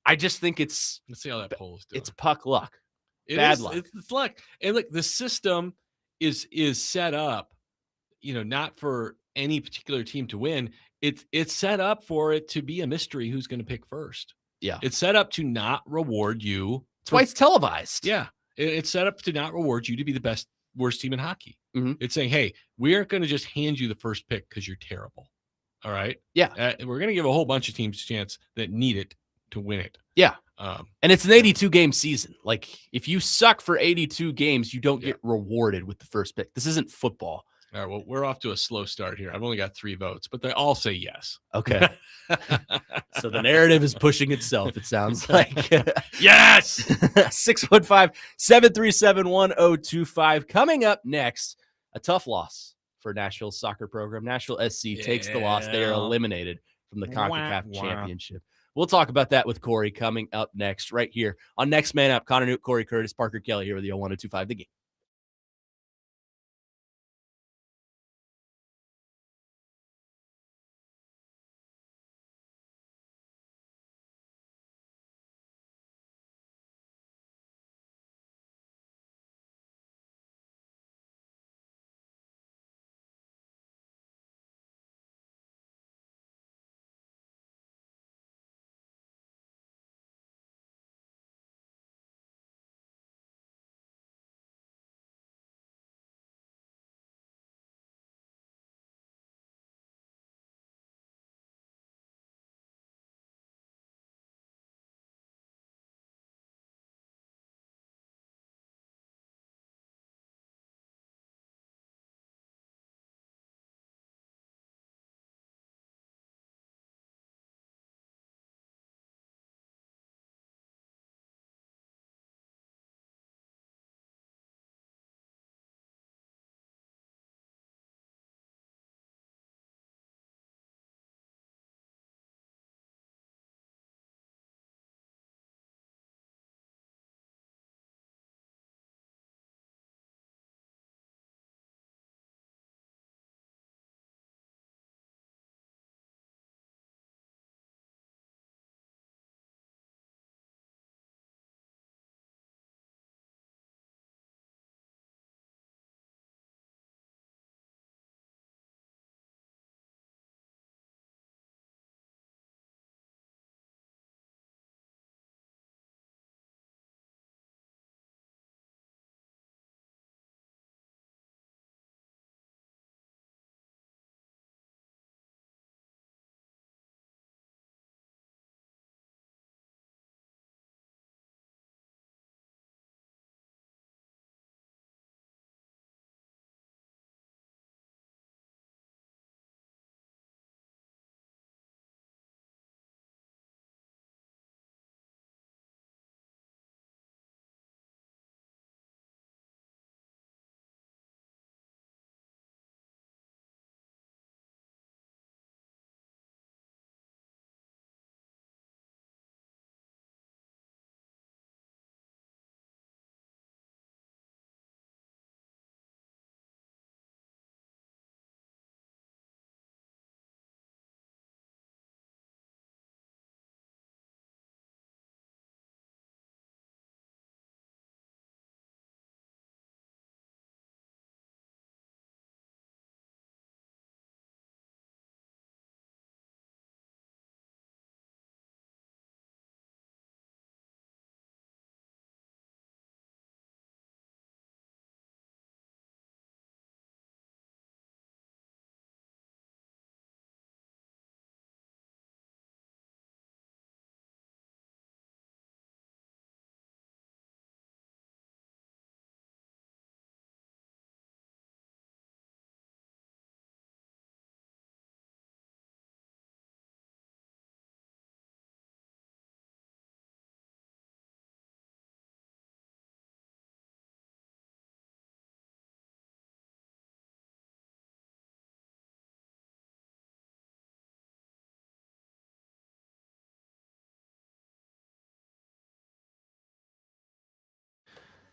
S1: I just think it's
S2: Let's see how that poll is doing.
S1: it's puck luck.
S2: It
S1: bad
S2: is-
S1: luck.
S2: It's luck. And look, the system is set up, not for any particular team to win. It's set up for it to be a mystery who's going to pick first.
S1: Yeah.
S2: It's set up to not reward you.
S1: That's why it's televised.
S2: Yeah. It's set up to not reward you to be the worst team in hockey.
S1: Mhm.
S2: It's saying, hey, we aren't going to just hand you the first pick because you're terrible. All right.
S1: Yeah.
S2: We're going to give a whole bunch of teams a chance that need it to win it.
S1: Yeah.
S2: Um,
S1: And it's an 82 game season. Like if you suck for 82 games, you don't
S2: Yeah.
S1: get rewarded with the first pick. This isn't football.
S2: all right. Well, we're off to a slow start here. I've only got 3 votes, but they all say yes.
S1: Okay. So the narrative is pushing itself, it sounds like.
S2: Yes.
S1: 615-737-1025. Coming up next, a tough loss for Nashville's soccer program. Nashville SC takes the loss. They are
S2: Yeah.
S1: eliminated from the CONCACAF
S2: Wah, wah.
S1: Championship. We'll talk about that with Cory coming up next, right here on Next Man Up. Connor Nute, Cory Curtis, Parker Kelly here with the 1025 The Game.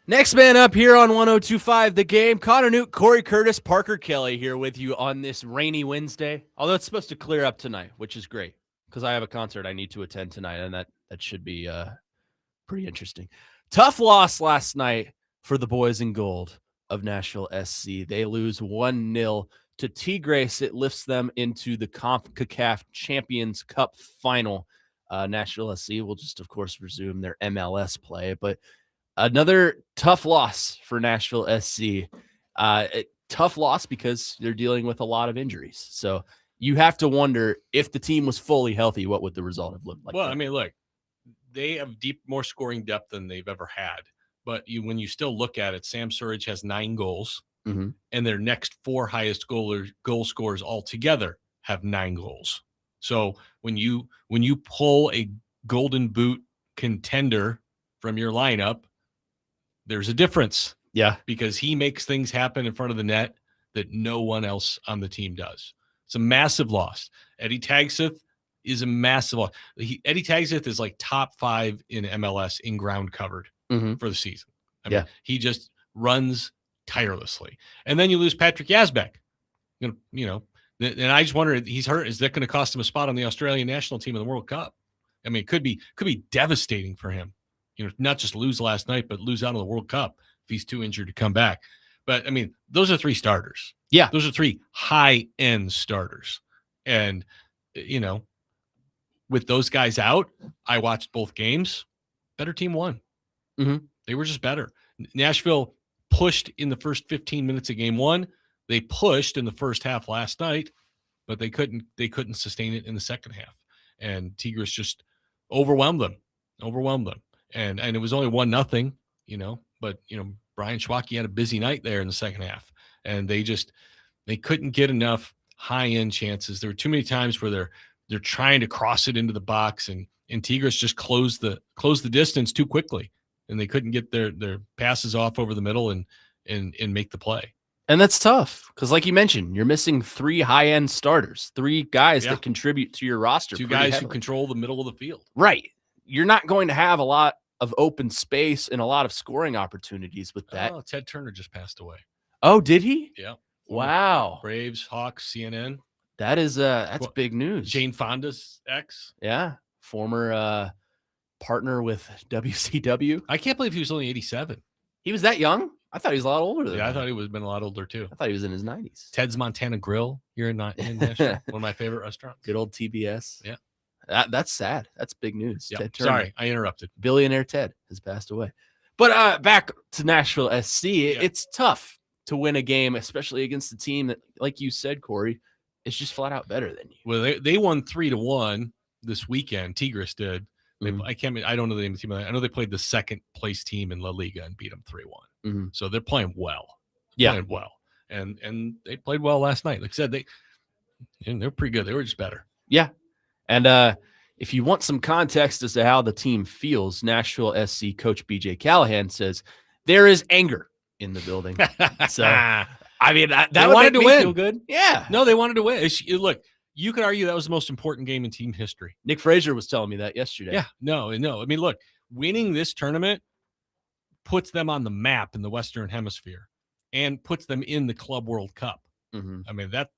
S1: Next man up here on 102.5 The Game, Connor Nute, Cory Curtis, Parker Kelly here with you on this rainy Wednesday. Although it's supposed to clear up tonight, which is great because I have a concert I need to attend tonight, and that should be pretty interesting. Tough loss last night for the boys in gold of Nashville SC. They lose 1-0 to Tigres. It lifts them into the CONCACAF Champions Cup final. Nashville SC will just, of course, resume their MLS play, but another tough loss for Nashville SC. Tough loss because they're dealing with a lot of injuries. So you have to wonder if the team was fully healthy, what would the result have looked like?
S2: Well, I mean, look, they have more scoring depth than they've ever had. But when you still look at it, Sam Surridge has 9 goals, and their next 4 highest goal scorers altogether have 9 goals. So when you pull a Golden Boot contender from your lineup, there's a difference.
S1: Yeah.
S2: Because he makes things happen in front of the net that no one else on the team does. It's a massive loss. Eddie Tagseth is a massive loss. Eddie Tagseth is like top 5 in MLS in ground covered for the season. I mean, he just runs tirelessly. And then you lose Patrick Yazbek. And I just wonder, he's hurt. Is that going to cost him a spot on the Australian national team in the World Cup? I mean, it could be devastating for him. Not just lose last night, but lose out on the World Cup if he's too injured to come back. But, I mean, those are 3 starters.
S1: Yeah.
S2: Those are 3 high-end starters. And, with those guys out, I watched both games. Better team won. They were just better. Nashville pushed in the first 15 minutes of game 1. They pushed in the first half last night, but they couldn't sustain it in the second half. And Tigres just overwhelmed them. And it was only 1-0, but Brian Schwacke had a busy night there in the second half, and they couldn't get enough high-end chances. There were too many times where they're trying to cross it into the box, and Tigres just closed the distance too quickly, and they couldn't get their passes off over the middle and make the play.
S1: And that's tough because, like you mentioned, you're missing 3 high-end starters, 3 guys that contribute to your roster.
S2: 2 guys who control the middle of the field.
S1: Right. You're not going to have a lot of open space and a lot of scoring opportunities with that.
S2: Oh, Ted Turner just passed away.
S1: Oh, did he?
S2: Yeah.
S1: Wow.
S2: Braves, Hawks, CNN.
S1: That is that's big news.
S2: Jane Fonda's ex.
S1: Yeah. Former partner with WCW.
S2: I can't believe he was only 87.
S1: He was that young? I thought he was a lot older than that.
S2: I thought he would have been a lot older too.
S1: I thought he was in his 90s.
S2: Ted's Montana Grill here in Nashville. One of my favorite restaurants.
S1: Good old TBS.
S2: Yeah.
S1: That's sad. That's big news.
S2: Yep.
S1: Ted Turner.
S2: Sorry, I interrupted.
S1: Billionaire Ted has passed away. But back to Nashville SC, it's tough to win a game, especially against a team that, like you said, Cory, is just flat out better than you.
S2: Well, they won 3-1 this weekend. Tigres did. I don't know the name of the team. I know they played the second place team in La Liga and beat them 3-1. So they're playing well. Playing well. And they played well last night. Like I said, they're pretty good. They were just better.
S1: Yeah. And if you want some context as to how the team feels, Nashville SC coach BJ Callahan says there is anger in the building. So, I mean, that
S2: wanted to win.
S1: Feel good. Yeah.
S2: No, they wanted to win. Look, you could argue that was the most important game in team history.
S1: Nick Frazier was telling me that yesterday.
S2: Yeah. No. I mean, look, winning this tournament puts them on the map in the Western Hemisphere and puts them in the Club World Cup. I mean, that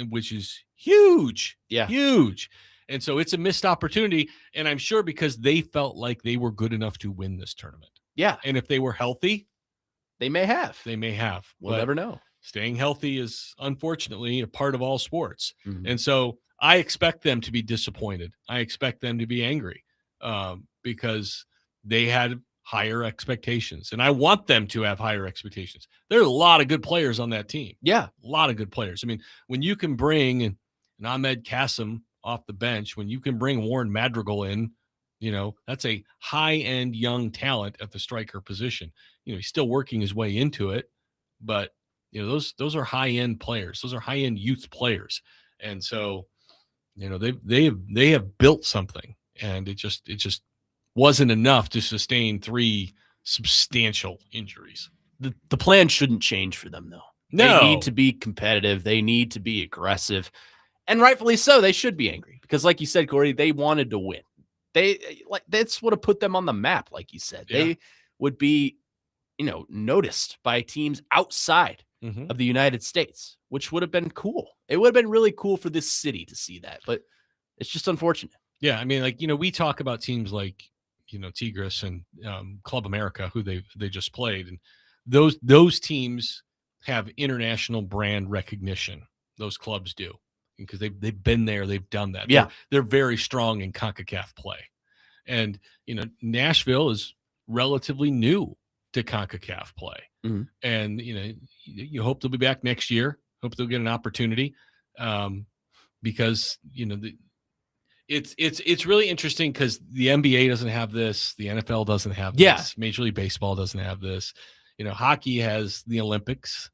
S2: which is huge. Yeah. Huge. And so it's a missed opportunity. And I'm sure because they felt like they were good enough to win this tournament.
S1: Yeah.
S2: And if they were healthy,
S1: they may have.
S2: We'll
S1: never know.
S2: Staying healthy is unfortunately a part of all sports. And so I expect them to be disappointed. I expect them to be angry because they had higher expectations. And I want them to have higher expectations. There are a lot of good players on that team.
S1: Yeah.
S2: A lot of good players. I mean, when you can bring an Ahmed Kassim off the bench, when you can bring Warren Madrigal in, that's a high-end young talent at the striker position. He's still working his way into it, but those are high-end players. Those are high-end youth players. And so, they have built something, and it just wasn't enough to sustain 3 substantial injuries.
S1: The plan shouldn't change for them, though.
S2: No.
S1: They need to be competitive. They need to be aggressive. And rightfully so. They should be angry because, like you said, Cory, they wanted to win. That's what would have put them on the map, like you said.
S2: Yeah.
S1: They would be noticed by teams outside
S2: Mhm.
S1: of the United States, which would have been cool. It would have been really cool for this city to see that, but it's just unfortunate.
S2: Yeah, I mean, like, we talk about teams like, Tigres and Club America, who they just played, and those teams have international brand recognition. Those clubs do, because they've been there, they've done that.
S1: Yeah.
S2: They're very strong in CONCACAF play, and Nashville is relatively new to CONCACAF play,
S1: Mhm.
S2: and you hope they'll be back next year. Hope they'll get an opportunity, because it's really interesting because the NBA doesn't have this, the NFL doesn't have
S1: Yeah.
S2: this, Major League Baseball doesn't have this. Hockey has the Olympics,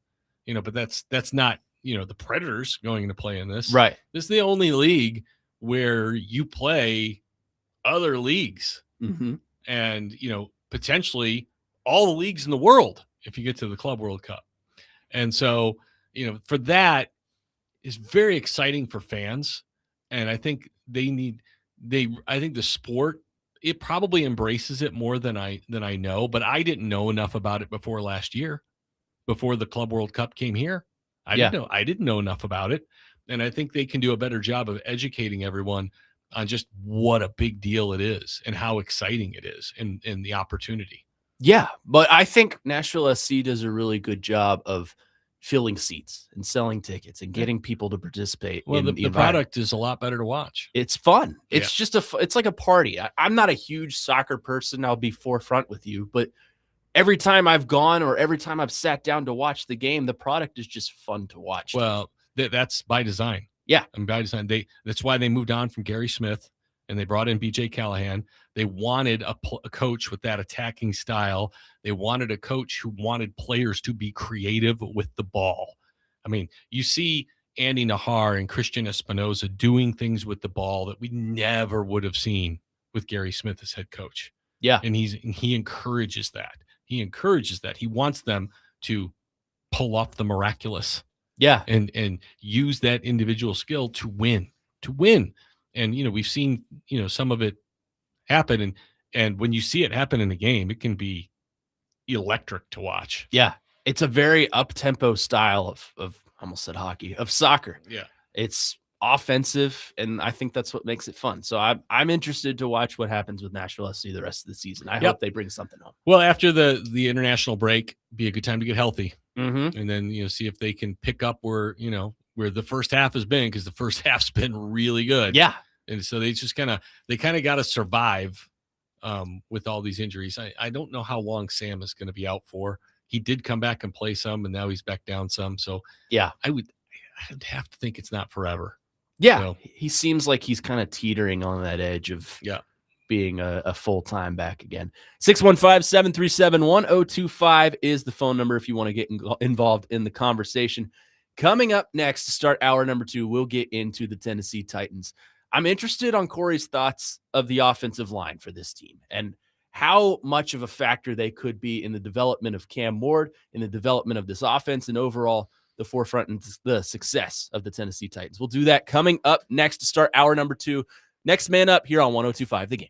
S2: but that's not the Predators going to play in this.
S1: Right.
S2: This is the only league where you play other leagues,
S1: Mm-hmm.
S2: and potentially all the leagues in the world if you get to the Club World Cup. And so for that is very exciting for fans, and I think I think the sport, it probably embraces it more than I know, but I didn't know enough about it before last year, before the Club World Cup came here. I didn't know enough about it, and I think they can do a better job of educating everyone on just what a big deal it is and how exciting it is, and the opportunity.
S1: Yeah, but I think Nashville SC does a really good job of filling seats and selling tickets and getting people to participate
S2: Well,
S1: in the
S2: the
S1: environment.
S2: product is a lot better to watch.
S1: It's fun.
S2: Yeah.
S1: It's just it's like a party. I'm not a huge soccer person. I'll be forefront with you, but every time I've gone or every time I've sat down to watch the game, the product is just fun to watch.
S2: Well, that's by design.
S1: Yeah.
S2: And by design, that's why they moved on from Gary Smith and they brought in BJ Callahan. They wanted a coach with that attacking style. They wanted a coach who wanted players to be creative with the ball. I mean, you see Andy Nahar and Christian Espinoza doing things with the ball that we never would have seen with Gary Smith as head coach.
S1: Yeah.
S2: And he encourages that. He encourages that. He wants them to pull off the miraculous.
S1: Yeah.
S2: And use that individual skill to win. And we've seen some of it happen, and when you see it happen in a game, it can be electric to watch.
S1: Yeah. It's a very up-tempo style of I almost said hockey, of soccer.
S2: Yeah.
S1: It's offensive, and I think that's what makes it fun. So I'm interested to watch what happens with Nashville SC the rest of the season. I hope they bring something home.
S2: Well, after the international break, be a good time to get healthy.
S1: Mm-hmm.
S2: And then see if they can pick up where the first half has been, because the first half's been really good.
S1: Yeah.
S2: And so they kind of got to survive with all these injuries. I don't know how long Sam is going to be out for. He did come back and play some, and now he's back down some. So
S1: yeah,
S2: I'd have to think it's not forever.
S1: Yeah.
S2: So,
S1: he seems like he's kind of teetering on that edge of being a full-time back again. 615-737-1025 is the phone number if you want to get involved in the conversation. Coming up next to start hour number 2, we'll get into the Tennessee Titans. I'm interested on Cory's thoughts of the offensive line for this team and how much of a factor they could be in the development of Cam Ward, in the development of this offense, and overall the forefront and the success of the Tennessee Titans. We'll do that coming up next to start hour number 2. Next man up here on 102.5 The Game.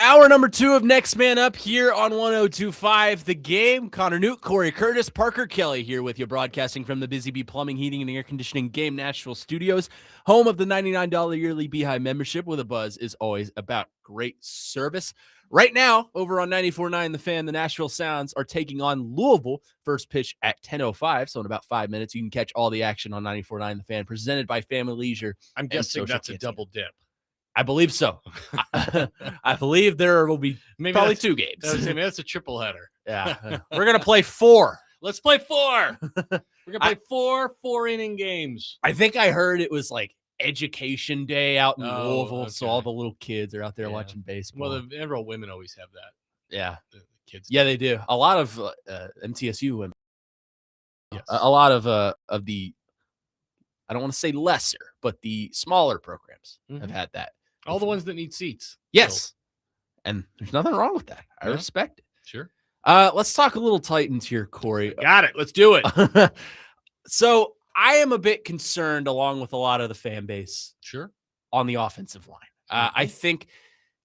S1: Hour number 2 of Next Man Up here on 102.5 The Game. Connor Nute, Cory Curtis, Parker Kelly here with you, broadcasting from the Busy Bee Plumbing, Heating, and Air Conditioning Game Nashville Studios, home of the $99 yearly Beehive membership, where the buzz is always about great service. Right now, over on 94.9 The Fan, the Nashville Sounds are taking on Louisville. First pitch at 10:05, so in about 5 minutes, you can catch all the action on 94.9 The Fan, presented by Family Leisure.
S2: I'm guessing that's a double dip.
S1: I believe so. I believe there will be probably 2 games.
S2: That's a triple header.
S1: Yeah. We're going to play 4.
S2: Let's play 4. We're going to play 4 4-inning games.
S1: I think I heard it was like Education Day out in Louisville,
S2: okay.
S1: so all the little kids are out there watching baseball.
S2: Well, the Emerald women always have that.
S1: Yeah.
S2: The kids.
S1: Yeah, they do. A lot of MTSU women.
S2: Yes.
S1: A lot of the, I don't want to say lesser, but the smaller programs have had that.
S2: All the ones that need seats.
S1: Yes.
S2: So.
S1: And there's nothing wrong with that. I respect it.
S2: Sure.
S1: Let's talk a little Titans here, Cory.
S2: Got it. Let's do it.
S1: So I am a bit concerned, along with a lot of the fan base, on the offensive line. I think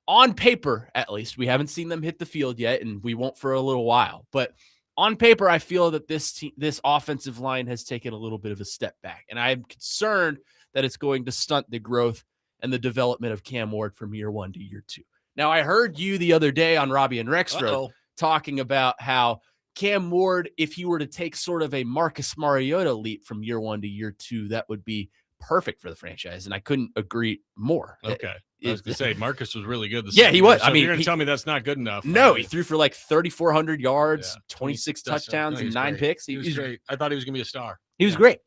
S1: on paper, at least, we haven't seen them hit the field yet, and we won't for a little while. But on paper, I feel that this offensive line has taken a little bit of a step back, and I'm concerned that it's going to stunt the growth and the development of Cam Ward from year 1 to year 2. Now, I heard you the other day on Robbie and Rexroad talking about how Cam Ward, if he were to take sort of a Marcus Mariota leap from year 1 to year 2, that would be perfect for the franchise. And I couldn't agree more.
S2: Okay. I was going to say, Marcus was really good.
S1: Yeah, he was.
S2: So you're going to tell me that's not good enough.
S1: No, he threw for like 3,400 yards, 26 touchdowns, and 9 picks.
S2: He was great. I thought he was going to be a star.
S1: He was great.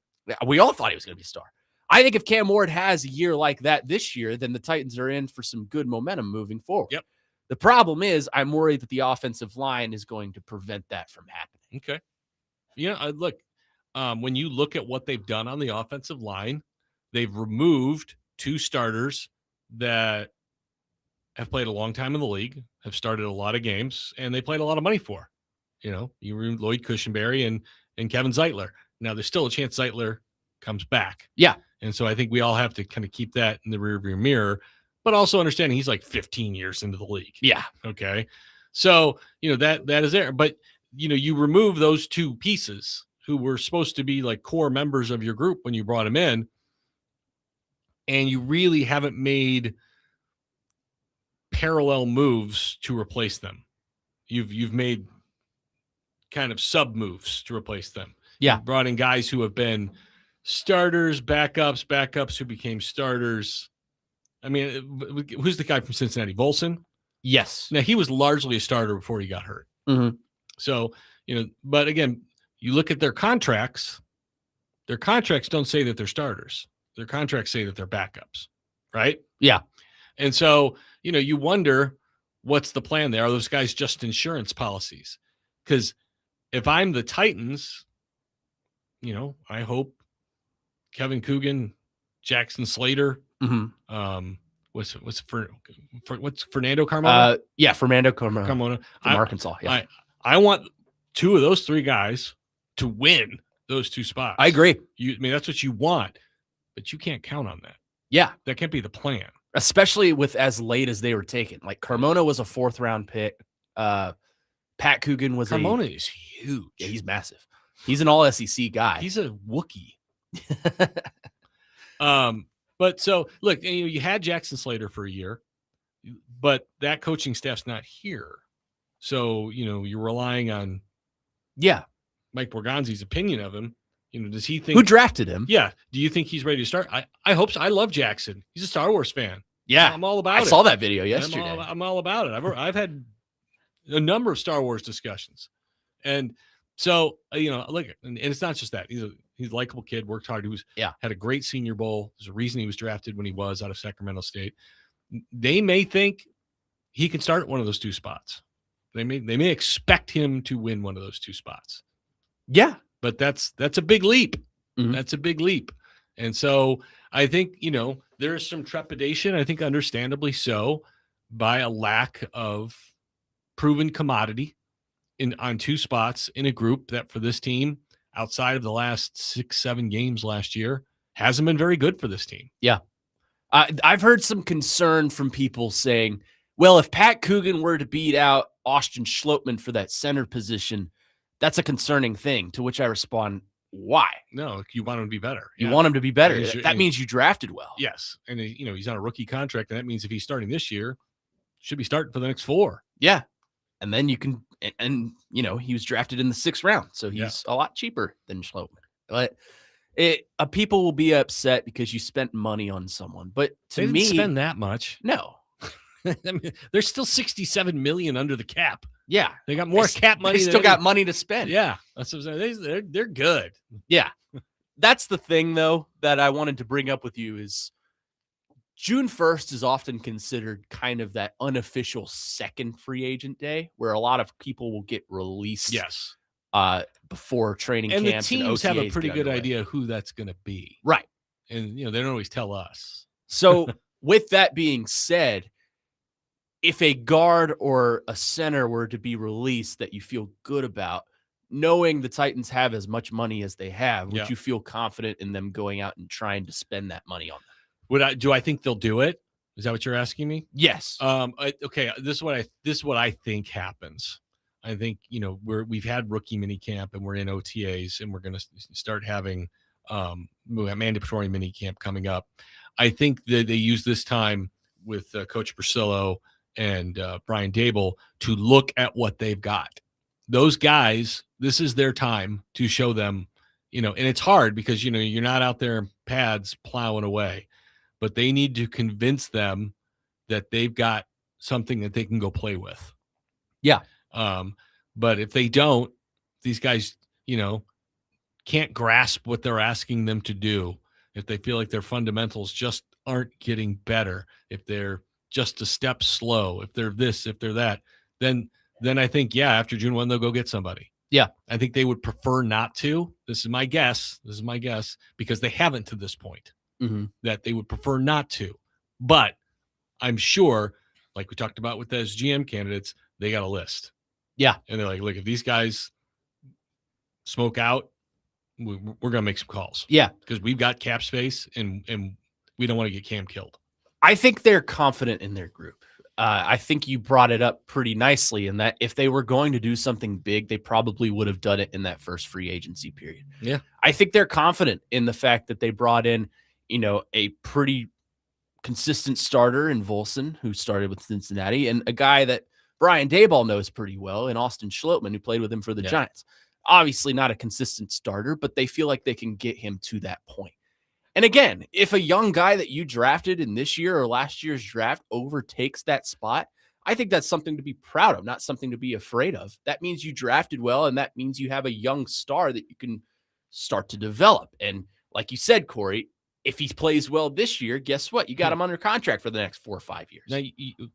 S1: We all thought he was going to be a star. I think if Cam Ward has a year like that this year, then the Titans are in for some good momentum moving forward.
S2: Yep.
S1: The problem is I'm worried that the offensive line is going to prevent that from happening.
S2: Okay. Yeah, look, when you look at what they've done on the offensive line, they've removed 2 starters that have played a long time in the league, have started a lot of games, and they played a lot of money for. You removed Lloyd Cushenberry and Kevin Zeitler. Now, there's still a chance Zeitler comes back.
S1: Yeah.
S2: And so I think we all have to kind of keep that in the rearview mirror, but also understanding he's like 15 years into the league.
S1: Yeah.
S2: Okay. So, that is there. But, you remove those 2 pieces who were supposed to be like core members of your group when you brought them in, and you really haven't made parallel moves to replace them. You've made kind of sub moves to replace them.
S1: Yeah.
S2: You brought in guys who have been starters, backups who became starters. I mean, who's the guy from Cincinnati? Volson?
S1: Yes.
S2: Now, he was largely a starter before he got hurt.
S1: Mm-hmm.
S2: So, but again, you look at their contracts don't say that they're starters. Their contracts say that they're backups, right?
S1: Yeah.
S2: And so, you wonder what's the plan there. Are those guys just insurance policies? Because if I'm the Titans, I hope Kevin Coogan, Jackson Slater, what's Fernando Carmona?
S1: Yeah, Fernando Carmona
S2: from
S1: Arkansas. Yeah,
S2: I want 2 of those 3 guys to win those 2 spots.
S1: I agree.
S2: That's what you want, but you can't count on that.
S1: Yeah,
S2: that can't be the plan,
S1: especially with as late as they were taken. Like Carmona was a 4th round pick. Pat Coogan was
S2: Carmona is huge.
S1: Yeah, he's massive. He's an all SEC guy.
S2: He's a Wookiee. But so look, you had Jackson Slater for a year, but that coaching staff's not here. So, you're relying on Mike Borgonzi's opinion of him. Does he think
S1: who drafted him?
S2: Yeah. Do you think he's ready to start? I hope so. I love Jackson. He's a Star Wars fan.
S1: Yeah.
S2: I'm all about it.
S1: I saw that video yesterday.
S2: I'm all about it. I've had a number of Star Wars discussions. And so, look, and it's not just that. He's a likable kid, worked hard. He had a great Senior Bowl. There's a reason he was drafted when he was out of Sacramento State. They may think he can start at one of those 2 spots. They may expect him to win one of those 2 spots.
S1: Yeah.
S2: But that's a big leap.
S1: Mm-hmm.
S2: That's a big leap. And so I think, there is some trepidation, I think understandably so, by a lack of proven commodity on 2 spots in a group that for this team, outside of the last 6-7 games last year, hasn't been very good for this team.
S1: Yeah. I've heard some concern from people saying, well, if Pat Coogan were to beat out Austin Schlottmann for that center position, that's a concerning thing, to which I respond, why?
S2: No, you want him to be better.
S1: You want him to be better.
S2: And
S1: That means you drafted well.
S2: Yes. And, he's on a rookie contract, and that means if he's starting this year, should be starting for the next 4.
S1: Yeah. And then you can, and he was drafted in the 6th round, so he's a lot cheaper than Schlottmann. But people will be upset because you spent money on someone. But to me,
S2: didn't spend that much.
S1: No.
S2: I mean, they're still $67 million under the cap.
S1: Yeah.
S2: They got more cap money.
S1: They still got money to spend.
S2: Yeah. That's what I'm saying. They're good.
S1: Yeah. That's the thing, though, that I wanted to bring up with you is June 1st is often considered kind of that unofficial second free agent day where a lot of people will get released.
S2: Yes.
S1: Before training
S2: and
S1: camps.
S2: The teams
S1: and
S2: have a pretty good idea who that's going to be.
S1: Right.
S2: And, they don't always tell us.
S1: So with that being said, if a guard or a center were to be released that you feel good about, knowing the Titans have as much money as they have, would you feel confident in them going out and trying to spend that money on them?
S2: Do I think they'll do it? Is that what you're asking me?
S1: Yes.
S2: Okay. This is what I think happens. I think, we've had rookie mini camp and we're in OTAs and we're going to start having mandatory mini camp coming up. I think that they use this time with Coach Priscillo and Brian Dable to look at what they've got. Those guys, this is their time to show them, and it's hard because, you're not out there in pads plowing away, but they need to convince them that they've got something that they can go play with.
S1: Yeah.
S2: But if they don't, these guys, can't grasp what they're asking them to do. If they feel like their fundamentals just aren't getting better, if they're just a step slow, if they're this, if they're that, then I think, after June 1, they'll go get somebody.
S1: Yeah.
S2: I think they would prefer not to. This is my guess, because they haven't to this point, that they would prefer not to. But I'm sure, like we talked about with those GM candidates, they got a list. Yeah. And they're like, look, if these guys smoke out, we're going to make some calls. Yeah. Because we've got cap space and we don't want to get Cam killed.
S1: I think they're confident in their group. I think you brought it up pretty nicely in that if they were going to do something big, they probably would have done it in that first free agency period.
S2: Yeah.
S1: I think they're confident in the fact that they brought in, a pretty consistent starter in Volson, who started with Cincinnati, and a guy that Brian Daboll knows pretty well, and Austin Schlottmann, who played with him for the Giants. Obviously not a consistent starter, but they feel like they can get him to that point. And again, if a young guy that you drafted in this year or last year's draft overtakes that spot, I think that's something to be proud of, not something to be afraid of. That means you drafted well, and that means you have a young star that you can start to develop. And like you said, Corey, if he plays well this year, guess what? You got him under contract for the next 4 or 5 years.
S2: Now,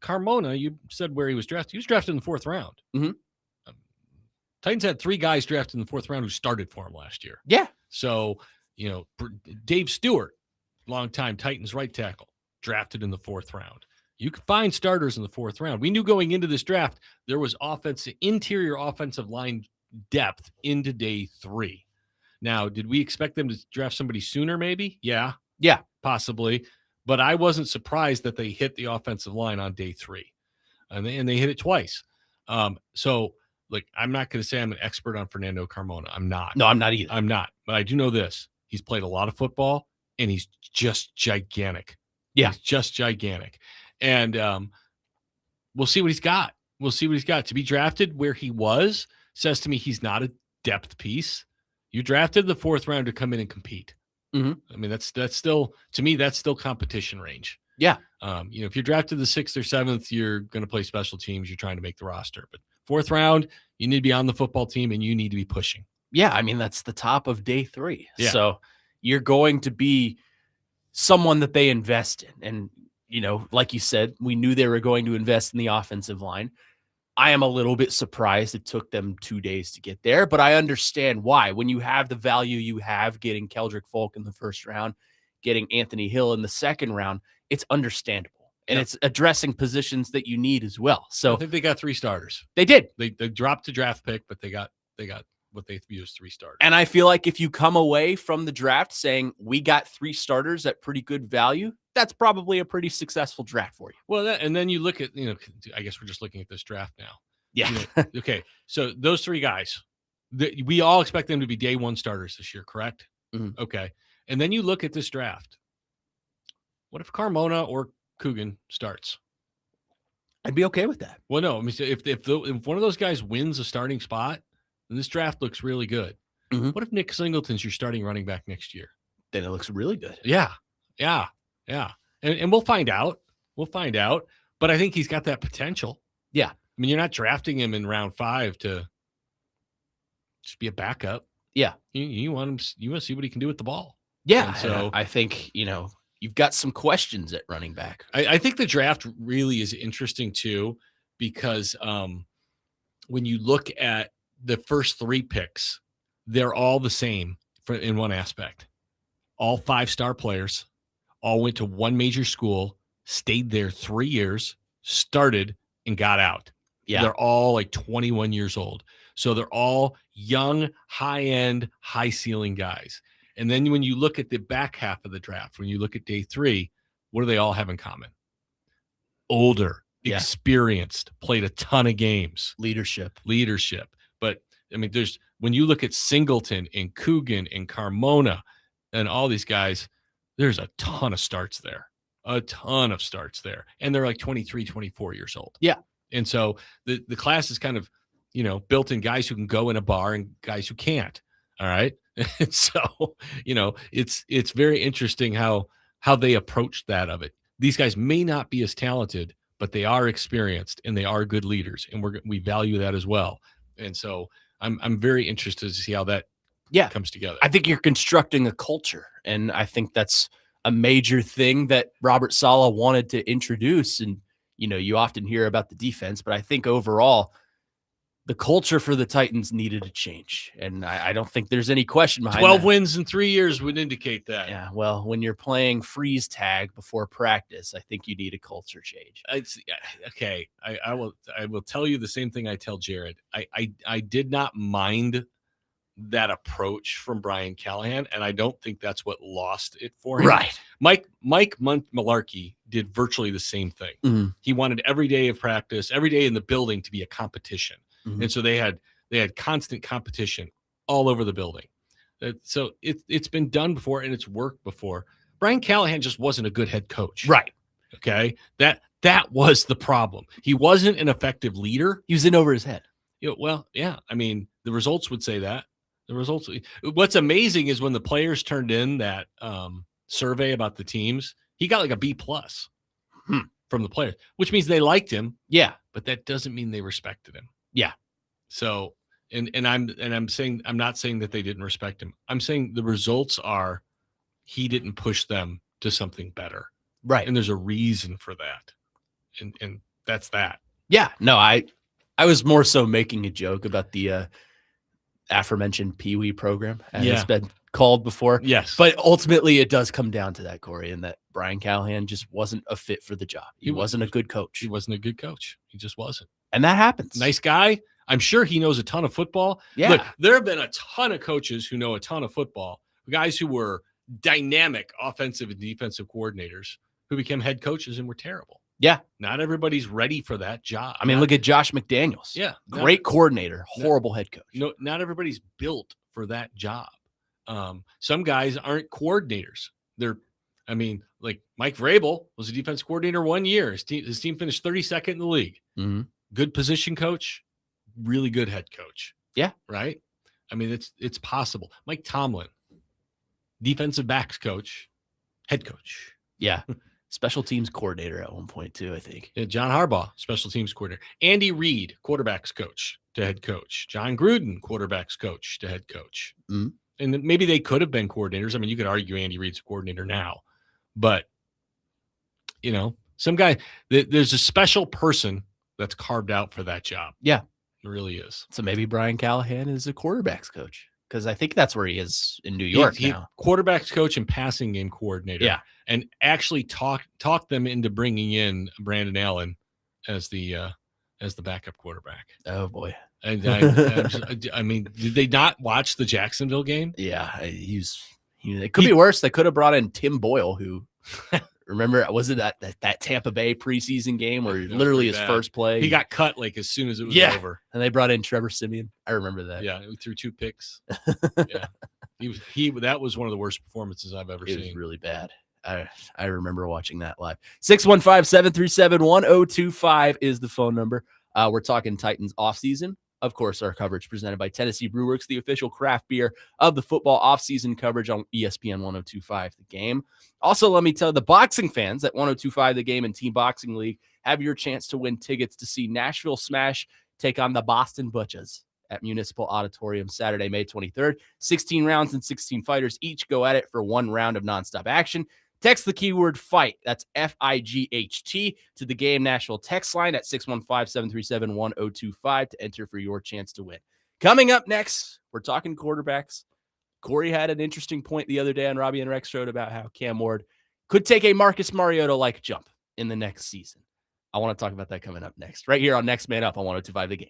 S2: Carmona, you said where he was drafted. He was drafted in the 4th round.
S1: Mm-hmm.
S2: Titans had 3 guys drafted in the 4th round who started for him last year.
S1: Yeah.
S2: So, Dave Stewart, longtime Titans right tackle, drafted in the 4th round. You can find starters in the 4th round. We knew going into this draft, there was interior offensive line depth into day 3. Now, did we expect them to draft somebody sooner, maybe? Yeah, possibly. But I wasn't surprised that they hit the offensive line on day 3. And they hit it twice. So, look, I'm not going to say I'm an expert on Fernando Carmona. I'm not.
S1: No, I'm not either.
S2: I'm not. But I do know this. He's played a lot of football, and he's just gigantic.
S1: Yeah.
S2: He's just gigantic. And we'll see what he's got. To be drafted where he was says to me he's not a depth piece. You drafted the 4th round to come in and compete.
S1: Mm-hmm.
S2: I mean, that's still, to me, that's still competition range.
S1: Yeah.
S2: If you're drafted the 6th or 7th, you're going to play special teams. You're trying to make the roster. But 4th round, you need to be on the football team and you need to be pushing.
S1: Yeah. I mean, that's the top of day 3.
S2: Yeah.
S1: So you're going to be someone that they invest in. And, like you said, we knew they were going to invest in the offensive line. I am a little bit surprised it took them 2 days to get there, but I understand why. When you have the value you have, getting Keldrick Folk in the 1st round, getting Anthony Hill in the 2nd round, it's understandable. And it's addressing positions that you need as well. So
S2: I think they got 3 starters.
S1: They did.
S2: They dropped a draft pick, but they got what they view as 3 starters.
S1: And I feel like if you come away from the draft saying we got 3 starters at pretty good value, that's probably a pretty successful draft for you.
S2: Well, and then you look at, I guess we're just looking at this draft now.
S1: Yeah.
S2: Okay. So those three guys, we all expect them to be day one starters this year, correct?
S1: Mhm.
S2: Okay. And then you look at this draft. What if Carmona or Coogan starts?
S1: I'd be okay with that.
S2: Well, no. I mean, if one of those guys wins a starting spot, then this draft looks really good.
S1: Mhm.
S2: What if Nick Singleton's your starting running back next year?
S1: Then it looks really good.
S2: Yeah. And we'll find out. But I think he's got that potential.
S1: Yeah.
S2: I mean, you're not drafting him in round 5 to just be a backup.
S1: Yeah.
S2: You want him. You want to see what he can do with the ball.
S1: Yeah.
S2: And so
S1: I think, you've got some questions at running back.
S2: I think the draft really is interesting too, because when you look at the first 3 picks, they're all the same in one aspect. All 5-star players, all went to one major school, stayed there 3 years, started and got out.
S1: Yeah.
S2: They're all like 21 years old. So they're all young, high-end, high-ceiling guys. And then when you look at the back half of the draft, when you look at day 3, what do they all have in common? Older, experienced, played a ton of games.
S1: Leadership.
S2: But I mean, when you look at Singleton and Coogan and Carmona and all these guys, there's a ton of starts there. And they're like 23, 24 years old.
S1: Yeah.
S2: And so the class is kind of, built in guys who can go in a bar and guys who can't. All right. And so, it's very interesting how they approach that of it. These guys may not be as talented, but they are experienced and they are good leaders. And we value that as well. And so I'm very interested to see how that comes together.
S1: I think you're constructing a culture. And I think that's a major thing that Robert Saleh wanted to introduce. And, you often hear about the defense, but I think overall, the culture for the Titans needed a change. And I don't think there's any question behind
S2: 12
S1: that.
S2: wins in 3 years would indicate that.
S1: Yeah. Well, when you're playing freeze tag before practice, I think you need a culture change.
S2: Okay. I will tell you the same thing I tell Jared. I did not mind that approach from Brian Callahan, and I don't think that's what lost it for him.
S1: Right.
S2: Mike Malarkey did virtually the same thing.
S1: Mm-hmm.
S2: He wanted every day of practice, every day in the building to be a competition.
S1: Mm-hmm.
S2: And so they had constant competition all over the building. So it's been done before and it's worked before. Brian Callahan just wasn't a good head coach.
S1: Right.
S2: Okay. That was the problem. He wasn't an effective leader.
S1: He was in over his head.
S2: Well, yeah. I mean, the results would say that. What's amazing is when the players turned in that survey about the teams, he got like a B+ from the players, which means they liked him.
S1: Yeah.
S2: But that doesn't mean they respected him.
S1: Yeah.
S2: So, I'm not saying that they didn't respect him. I'm saying the results are he didn't push them to something better.
S1: Right.
S2: And there's a reason for that. And that's that.
S1: Yeah. No, I was more so making a joke about the aforementioned Pee Wee program, as it's been called before.
S2: Yes.
S1: But ultimately it does come down to that, Corey, and that Brian Callahan just wasn't a fit for the job. He wasn't a good coach.
S2: He wasn't a good coach. He just wasn't.
S1: And that happens.
S2: Nice guy. I'm sure he knows a ton of football.
S1: Yeah.
S2: Look, there have been a ton of coaches who know a ton of football, guys who were dynamic offensive and defensive coordinators who became head coaches and were terrible.
S1: Yeah.
S2: Not everybody's ready for that job.
S1: I mean, look at Josh McDaniels.
S2: Yeah.
S1: Great coordinator, horrible head coach.
S2: No, not everybody's built for that job. Some guys aren't coordinators. Like Mike Vrabel was a defense coordinator 1 year. His team finished 32nd in the league.
S1: Mm-hmm.
S2: Good position coach, really good head coach.
S1: Yeah.
S2: Right. I mean, it's possible. Mike Tomlin, defensive backs coach, head coach.
S1: Yeah. Special teams coordinator at one point too, I think.
S2: Yeah, John Harbaugh, special teams coordinator. Andy Reid, quarterbacks coach to head coach. John Gruden, quarterbacks coach to head coach.
S1: Mm-hmm.
S2: And maybe they could have been coordinators. I mean, you could argue Andy Reid's a coordinator now, but some guy, there's a special person that's carved out for that job.
S1: Yeah.
S2: It really is.
S1: So maybe Brian Callahan is a quarterbacks coach, because I think that's where he is in New York now.
S2: Quarterbacks coach and passing game coordinator.
S1: Yeah.
S2: And actually talk them into bringing in Brandon Allen as the backup quarterback.
S1: Oh boy.
S2: And I mean, did they not watch the Jacksonville game?
S1: Yeah, it could be worse. They could have brought in Tim Boyle, who Remember, was it that Tampa Bay preseason game where
S2: That was
S1: literally
S2: pretty
S1: his
S2: bad.
S1: first play
S2: He got cut like as soon as it was
S1: Yeah.
S2: over.
S1: and they brought in Trevor Simeon? I remember that.
S2: Yeah, he threw 2 picks. Yeah, that was one of the worst performances I've ever
S1: It
S2: seen.
S1: was really bad. I remember watching that live. 615-737-1025 is the phone number. We're talking Titans offseason. Of course, our coverage presented by Tennessee Brewworks, the official craft beer of the football offseason coverage on ESPN 1025 The Game. Also, let me tell the boxing fans at 1025 The Game and Team Boxing League have your chance to win tickets to see Nashville Smash take on the Boston Butchers at Municipal Auditorium Saturday, May 23rd. 16 rounds and 16 fighters each go at it for 1 round of nonstop action. Text the keyword FIGHT, that's FIGHT, to the Game Nashville text line at 615-737-1025 to enter for your chance to win. Coming up next, we're talking quarterbacks. Cory had an interesting point the other day on Robbie and Rex Road about how Cam Ward could take a Marcus Mariota-like jump in the next season. I want to talk about that coming up next, right here on Next Man Up on 1025 The Game.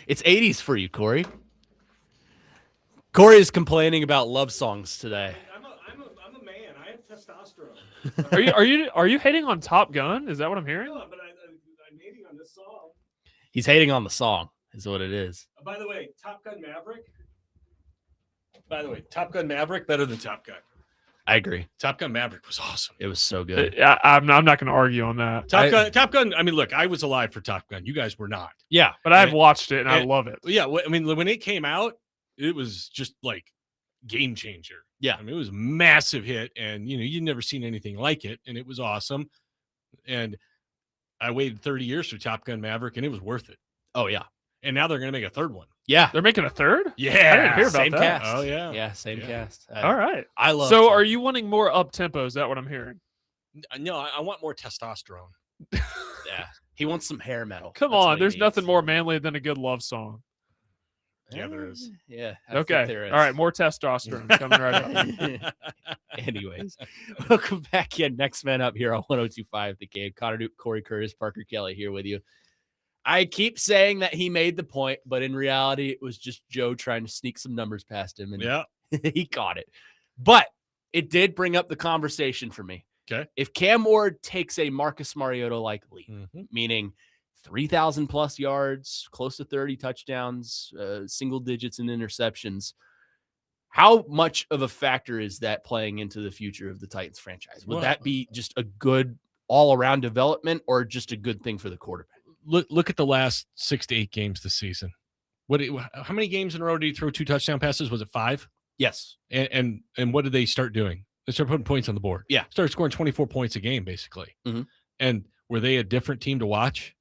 S1: It's 80s for you, Corey. Corey is complaining about love songs today.
S2: I'm a man. I have testosterone.
S3: Are you hating on Top Gun? Is that what I'm hearing?
S2: No, but I'm hating on this song.
S1: He's hating on the song, is what it is.
S2: By the way, Top Gun Maverick. Better than Top Gun.
S1: I agree.
S2: Top Gun Maverick was awesome.
S1: It was so good.
S3: I'm not going to argue on that.
S2: Top Gun. I mean, look, I was alive for Top Gun. You guys were not.
S1: Yeah,
S3: But I've watched it and I love it.
S2: Yeah, I mean, when it came out, it was just like game changer.
S1: Yeah,
S2: I mean, it was a massive hit, and you'd never seen anything like it, and it was awesome. And I waited 30 years for Top Gun Maverick, and it was worth it.
S1: Oh yeah.
S2: And now they're going to make a third one.
S3: Yeah, they're making a third.
S2: Yeah,
S3: I didn't hear about
S1: same
S3: that.
S1: cast.
S2: Oh yeah,
S1: yeah, same cast.
S3: All right.
S1: I love.
S3: So, are you wanting more up tempo? Is that what I'm hearing?
S2: No, I want more testosterone.
S1: Yeah, he wants some hair metal.
S3: Come
S1: That's what
S3: on,
S1: he
S3: there's
S1: needs.
S3: nothing more manly than a good love song.
S2: Yeah, there is.
S1: Yeah. I think
S3: Okay.
S1: there is.
S3: All right, more testosterone coming right up.
S1: Anyways, welcome back in. Next man up here on 102.5 The Game. Connor Nute, Cory Curtis, Parker Kelly here with you. I keep saying that he made the point, but in reality, it was just Joe trying to sneak some numbers past him, and
S2: Yeah.
S1: he caught it. But it did bring up the conversation for me.
S2: Okay.
S1: If Cam Ward takes a Marcus Mariota-like leap,
S2: Mm-hmm.
S1: meaning 3,000 plus yards, close to 30 touchdowns, single digits in interceptions, how much of a factor is that playing into the future of the Titans franchise? Would that be just a good all-around development or just a good thing for the quarterback?
S2: Look at the last 6 to 8 games this season. How many games in a row did he throw 2 touchdown passes? Was it 5?
S1: Yes.
S2: And what did they start doing? They started putting points on the board.
S1: Yeah.
S2: Started scoring 24 points a game, basically.
S1: Mhm.
S2: And were they a different team to watch?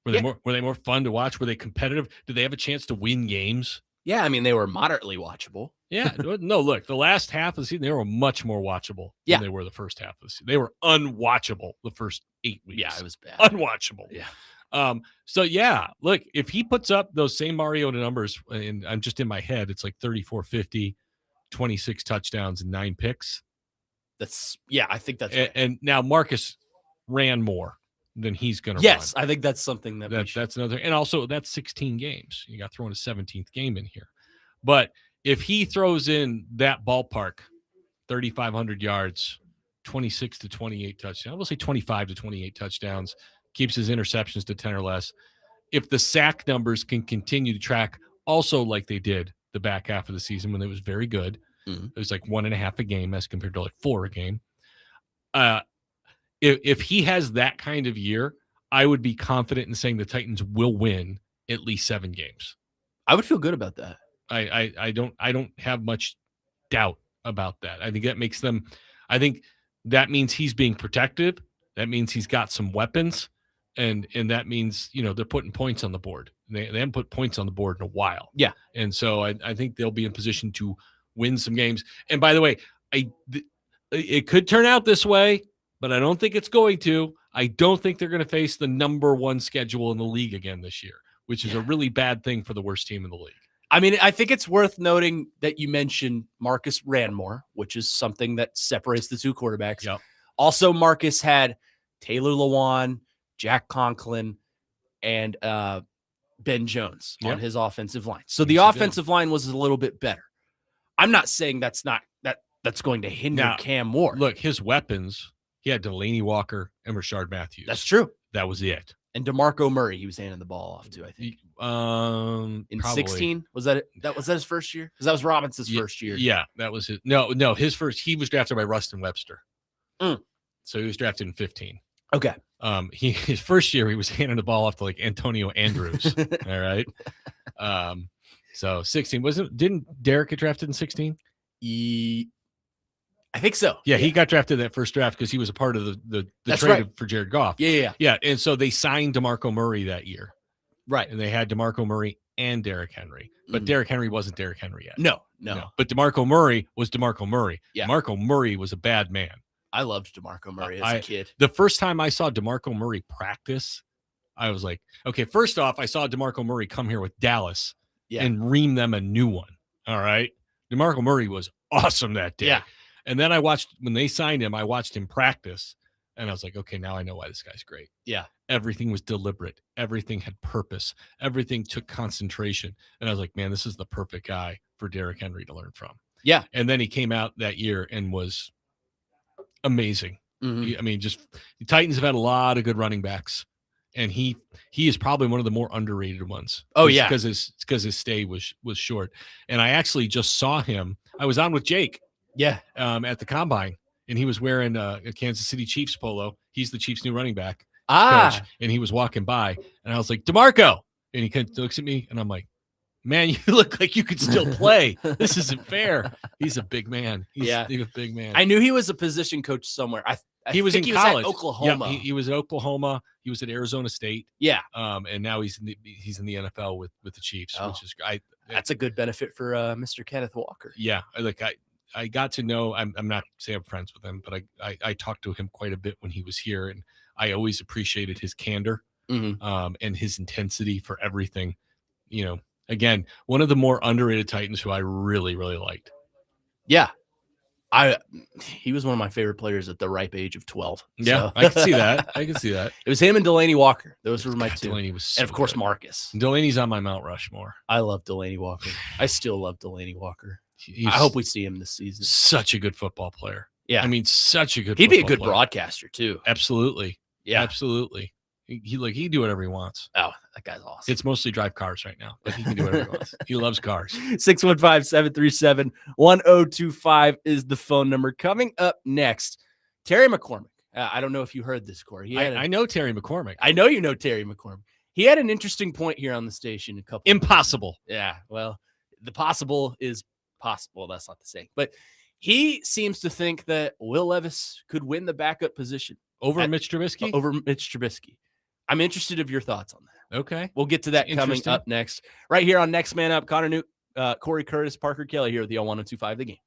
S2: Were they more fun to watch? Were they competitive? Did they have a chance to win games?
S1: Yeah, I mean, they were moderately watchable.
S2: Yeah. No, look, the last half of the season, they were much more watchable than they were the first half of the season. They were unwatchable the first 8 weeks.
S1: Yeah, it was bad.
S2: Unwatchable.
S1: Yeah.
S2: So yeah, look, if he puts up those same Mariota numbers, and I'm just in my head, it's like 34-50, 26 touchdowns and 9 picks.
S1: I think that's right.
S2: And now Marcus ran more than he's going to
S1: Yes,
S2: run.
S1: I think that's something
S2: That's another, and also that's 16 games. You got thrown a 17th game in here. But if he throws in that ballpark, 3,500 yards, 26 to 28 touchdowns, we'll say 25 to 28 touchdowns, keeps his interceptions to 10 or less. If the sack numbers can continue to track also like they did the back half of the season when it was very good, it was like 1.5 a game as compared to like 4 a game. If he has that kind of year, I would be confident in saying the Titans will win at least 7 games.
S1: I would feel good about that.
S2: I don't have much doubt about that. I think that makes them. I think that means he's being protective. That means he's got some weapons, and that means they're putting points on the board. They haven't put points on the board in a while.
S1: Yeah,
S2: and so I think they'll be in position to win some games. And by the way, it could turn out this way, but I don't think it's going to. I don't think they're going to face the number 1 schedule in the league again this year, which is a really bad thing for the worst team in the league.
S1: I mean, I think it's worth noting that you mentioned Marcus ran more, which is something that separates the two quarterbacks.
S2: Yep.
S1: Also, Marcus had Taylor Lewan, Jack Conklin, and Ben Jones on his offensive line. So the offensive line was a little bit better. I'm not saying that's going to hinder Cam Ward.
S2: Look, his weapons, he had Delaney Walker and Rashard Matthews.
S1: That's true.
S2: That was it.
S1: And DeMarco Murray, he was handing the ball off to, I think.
S2: In
S1: 16, was that it? Was that his first year? Because that was Robinson's first year.
S2: Yeah, that was it. No, his first. He was drafted by Rustin Webster. So he was drafted in 15.
S1: Okay.
S2: His first year he was handing the ball off to like Antonio Andrews. All right. So 16 didn't Derek get drafted in 16?
S1: I think so.
S2: Yeah, he got drafted in that first draft because he was a part of the trade for Jared Goff.
S1: Yeah.
S2: And so they signed DeMarco Murray that year.
S1: Right.
S2: And they had DeMarco Murray and Derrick Henry. But Derrick Henry wasn't Derrick Henry yet.
S1: No.
S2: But DeMarco Murray was DeMarco Murray.
S1: Yeah.
S2: DeMarco Murray was a bad man.
S1: I loved DeMarco Murray as a kid.
S2: The first time I saw DeMarco Murray practice, I was like, okay, first off, I saw DeMarco Murray come here with Dallas and ream them a new one. All right. DeMarco Murray was awesome that day.
S1: Yeah.
S2: And then when they signed him, I watched him practice. And I was like, okay, now I know why this guy's great.
S1: Yeah.
S2: Everything was deliberate. Everything had purpose. Everything took concentration. And I was like, man, this is the perfect guy for Derrick Henry to learn from.
S1: Yeah.
S2: And then he came out that year and was amazing.
S1: Mhm.
S2: I mean, just the Titans have had a lot of good running backs, and he is probably one of the more underrated ones.
S1: Oh, yeah.
S2: because his stay was short. And I actually just saw him. I was on with Jake
S1: Yeah.
S2: at the combine, and he was wearing a Kansas City Chiefs polo. He's the Chiefs' new running back coach, and he was walking by, and I was like, DeMarco, and he kind of looks at me, and I'm like, man, you look like you could still play. This isn't fair. He's a big man. He's a big man.
S1: I knew he was a position coach somewhere.
S2: He was in
S1: he
S2: college.
S1: Was at Oklahoma.
S2: Yeah, he was at Oklahoma. He was at Arizona State.
S1: Yeah.
S2: And now he's in the NFL with the Chiefs, which is great.
S1: That's a good benefit for Mr. Kenneth Walker.
S2: Yeah, I got to know. I'm not saying I'm friends with him, but I talked to him quite a bit when he was here, and I always appreciated his candor and his intensity for everything. You know, again, one of the more underrated Titans who I really, really liked.
S1: Yeah. He was one of my favorite players at the ripe age of 12.
S2: Yeah,
S1: so.
S2: I can see that.
S1: It was him and Delaney Walker. Those were my two.
S2: Delaney was so
S1: and of course,
S2: good.
S1: Marcus.
S2: Delaney's on my Mount Rushmore.
S1: I love Delaney Walker. I still love Delaney Walker. I hope we see him this season.
S2: Such a good football player.
S1: Yeah.
S2: I mean, such a good
S1: He'd be a good
S2: player.
S1: broadcaster too.
S2: Absolutely.
S1: Yeah.
S2: Absolutely. He do whatever he wants.
S1: Oh, that guy's awesome.
S2: It's mostly drive cars right now, but he can do whatever he wants. He loves cars.
S1: 615-737-1025 is the phone number. Coming up next, Terry McCormick. I don't know if you heard this, Corey.
S2: I know Terry McCormick.
S1: I know you know Terry McCormick. He had an interesting point here on the station.
S2: Impossible.
S1: Yeah, well, the possible is possible. That's not the saying. But he seems to think that Will Levis could win the backup position.
S2: Over Mitch Trubisky?
S1: Over Mitch Trubisky. I'm interested of your thoughts on that.
S2: Okay.
S1: We'll get to that coming up next. Right here on Next Man Up, Connor Nute, Cory Curtis, Parker Kelly here with the L1025 The Game.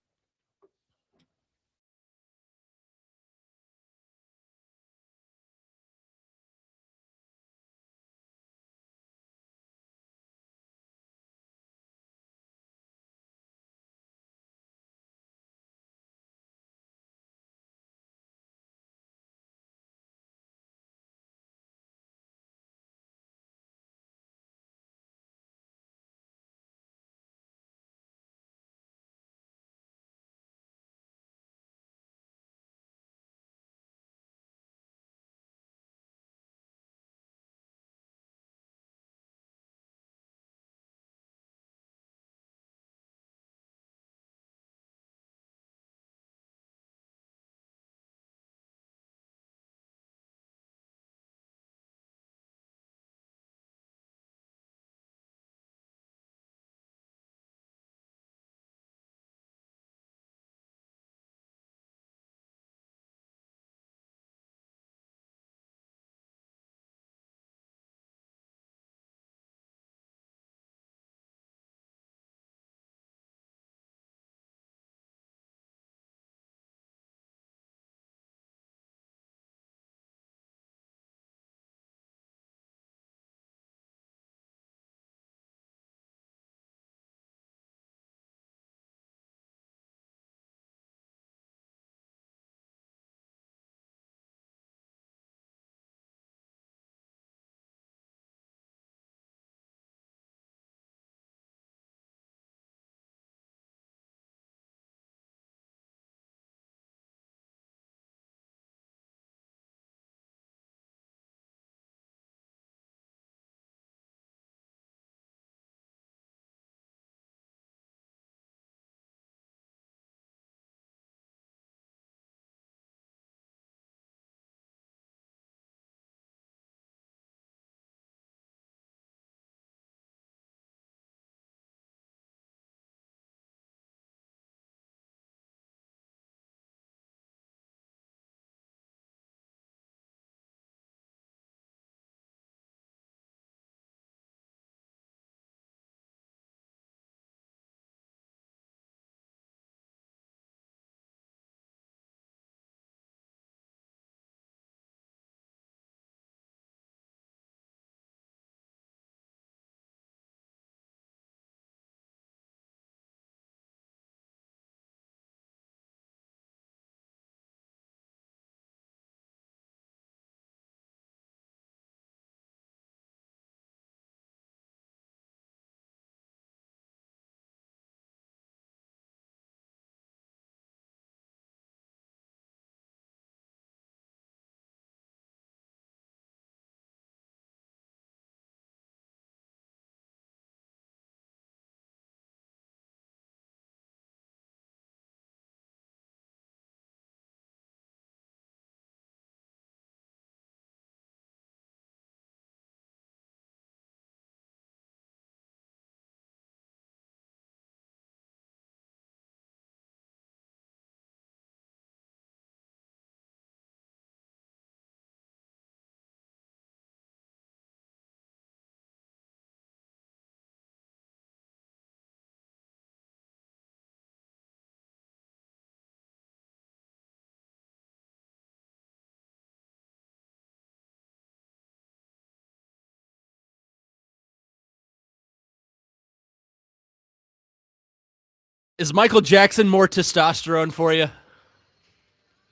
S1: Is Michael Jackson more testosterone for you?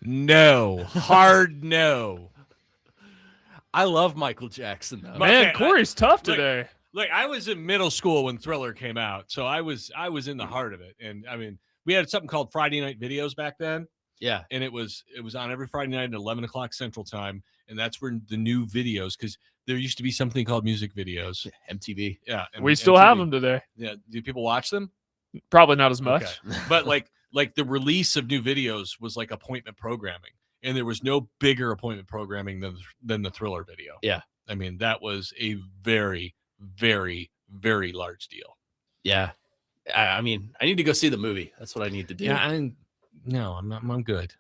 S2: No. Hard no.
S1: I love Michael Jackson, though.
S3: Man,
S2: Okay,
S3: Corey's tough
S2: look,
S3: today.
S2: Look, I was in middle school when Thriller came out, so I was in the heart of it. And I mean, we had something called Friday Night Videos back then,
S1: Yeah.
S2: and it was on every Friday night at 11 o'clock Central Time, and that's where the new videos, because there used to be something called music videos.
S1: MTV.
S2: Yeah,
S3: We still have them today.
S2: Yeah, do people watch them?
S3: Probably not as much.
S2: Okay. But like the release of new videos was like appointment programming, and there was no bigger appointment programming than the Thriller video.
S1: Yeah.
S2: I mean, that was a very, very, very large deal.
S1: Yeah. I mean, I need to go see the movie. That's what I need to do.
S2: Yeah, I'm good.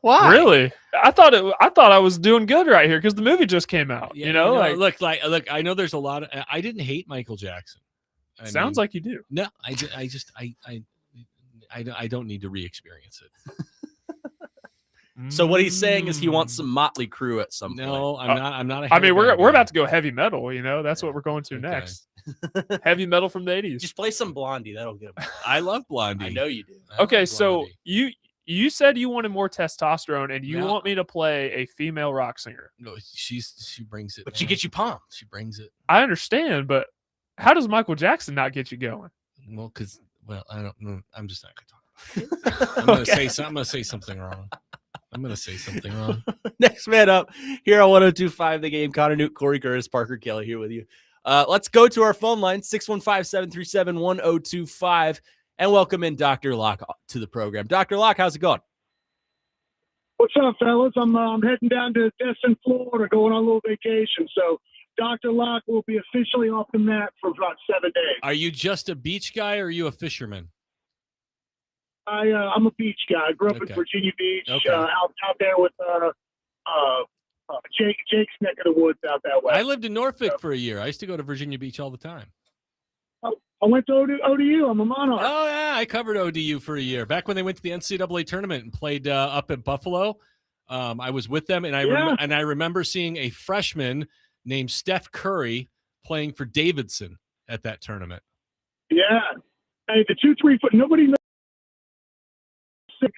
S1: Why?
S3: Really? I thought I was doing good right here because the movie just came out.
S2: Yeah,
S3: you know, like
S2: look, I know there's a lot of. I didn't hate Michael Jackson.
S3: sounds like you do.
S2: No, I don't need to re-experience it.
S1: So what he's saying is he wants some Motley Crue at some point.
S2: No, I'm not.
S3: I mean, we're about to go heavy metal. You know, that's what we're going to
S2: Okay.
S3: next. Heavy metal from the 80s.
S1: Just play some Blondie. That'll get him.
S2: I love Blondie.
S1: I know you do.
S2: I
S3: Okay,
S2: love
S3: so
S2: Blondie.
S3: you said you wanted more testosterone, and you
S2: No.
S3: want me to play a female rock singer.
S2: No, she brings it.
S1: But she
S2: man.
S1: gets you pumped.
S2: She brings it.
S3: I understand, but how does Michael Jackson not get you going?
S2: Well, I don't know. I'm just not going to talk. I'm going to
S1: Okay.
S2: say I'm going to say something wrong. I'm going to say something wrong.
S1: Next man up here on 102.5 The Game. Connor Nute, Cory Curtis, Parker Kelly here with you. Let's go to our phone line, 615-737-1025, and welcome in Dr. Locke to the program. Dr. Locke, how's it going?
S5: What's up, fellas? I'm heading down to Destin, Florida, going on a little vacation. So Dr. Locke will be officially off the map for about 7 days.
S2: Are you just a beach guy or are you a fisherman?
S5: I'm a beach guy. I grew up
S2: Okay.
S5: in Virginia Beach,
S2: Okay.
S5: out there with Jake's neck of the woods out that way.
S2: I lived in Norfolk for a year. I used to go to Virginia Beach all the time.
S5: I went to ODU. I'm a Monarch.
S2: Oh, yeah. I covered ODU for a year. Back when they went to the NCAA tournament and played up at Buffalo. I was with them, and I remember seeing a freshman named Steph Curry playing for Davidson at that tournament.
S5: Yeah. Hey, the 2-3 foot, nobody knows 6.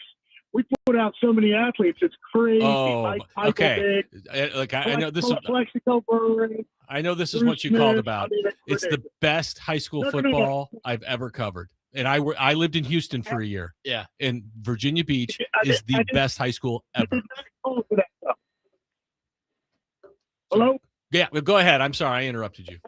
S5: We put out so many athletes. It's crazy.
S2: Oh,
S5: Michael
S2: okay.
S5: Vick,
S2: I know this is.
S5: Plexico Burry,
S2: I know this is
S5: Bruce
S2: what you called
S5: Smith.
S2: about.
S5: I mean,
S2: It's the
S5: ridiculous.
S2: best high school
S5: No.
S2: football I've ever covered. And I lived in Houston for a year.
S1: Yeah.
S2: And Virginia Beach
S5: I
S2: is
S5: did-
S2: the
S5: I did-
S2: best high school
S5: I
S2: ever.
S5: did not call for that stuff. Hello?
S2: Yeah, well, go ahead. I'm sorry, I interrupted you.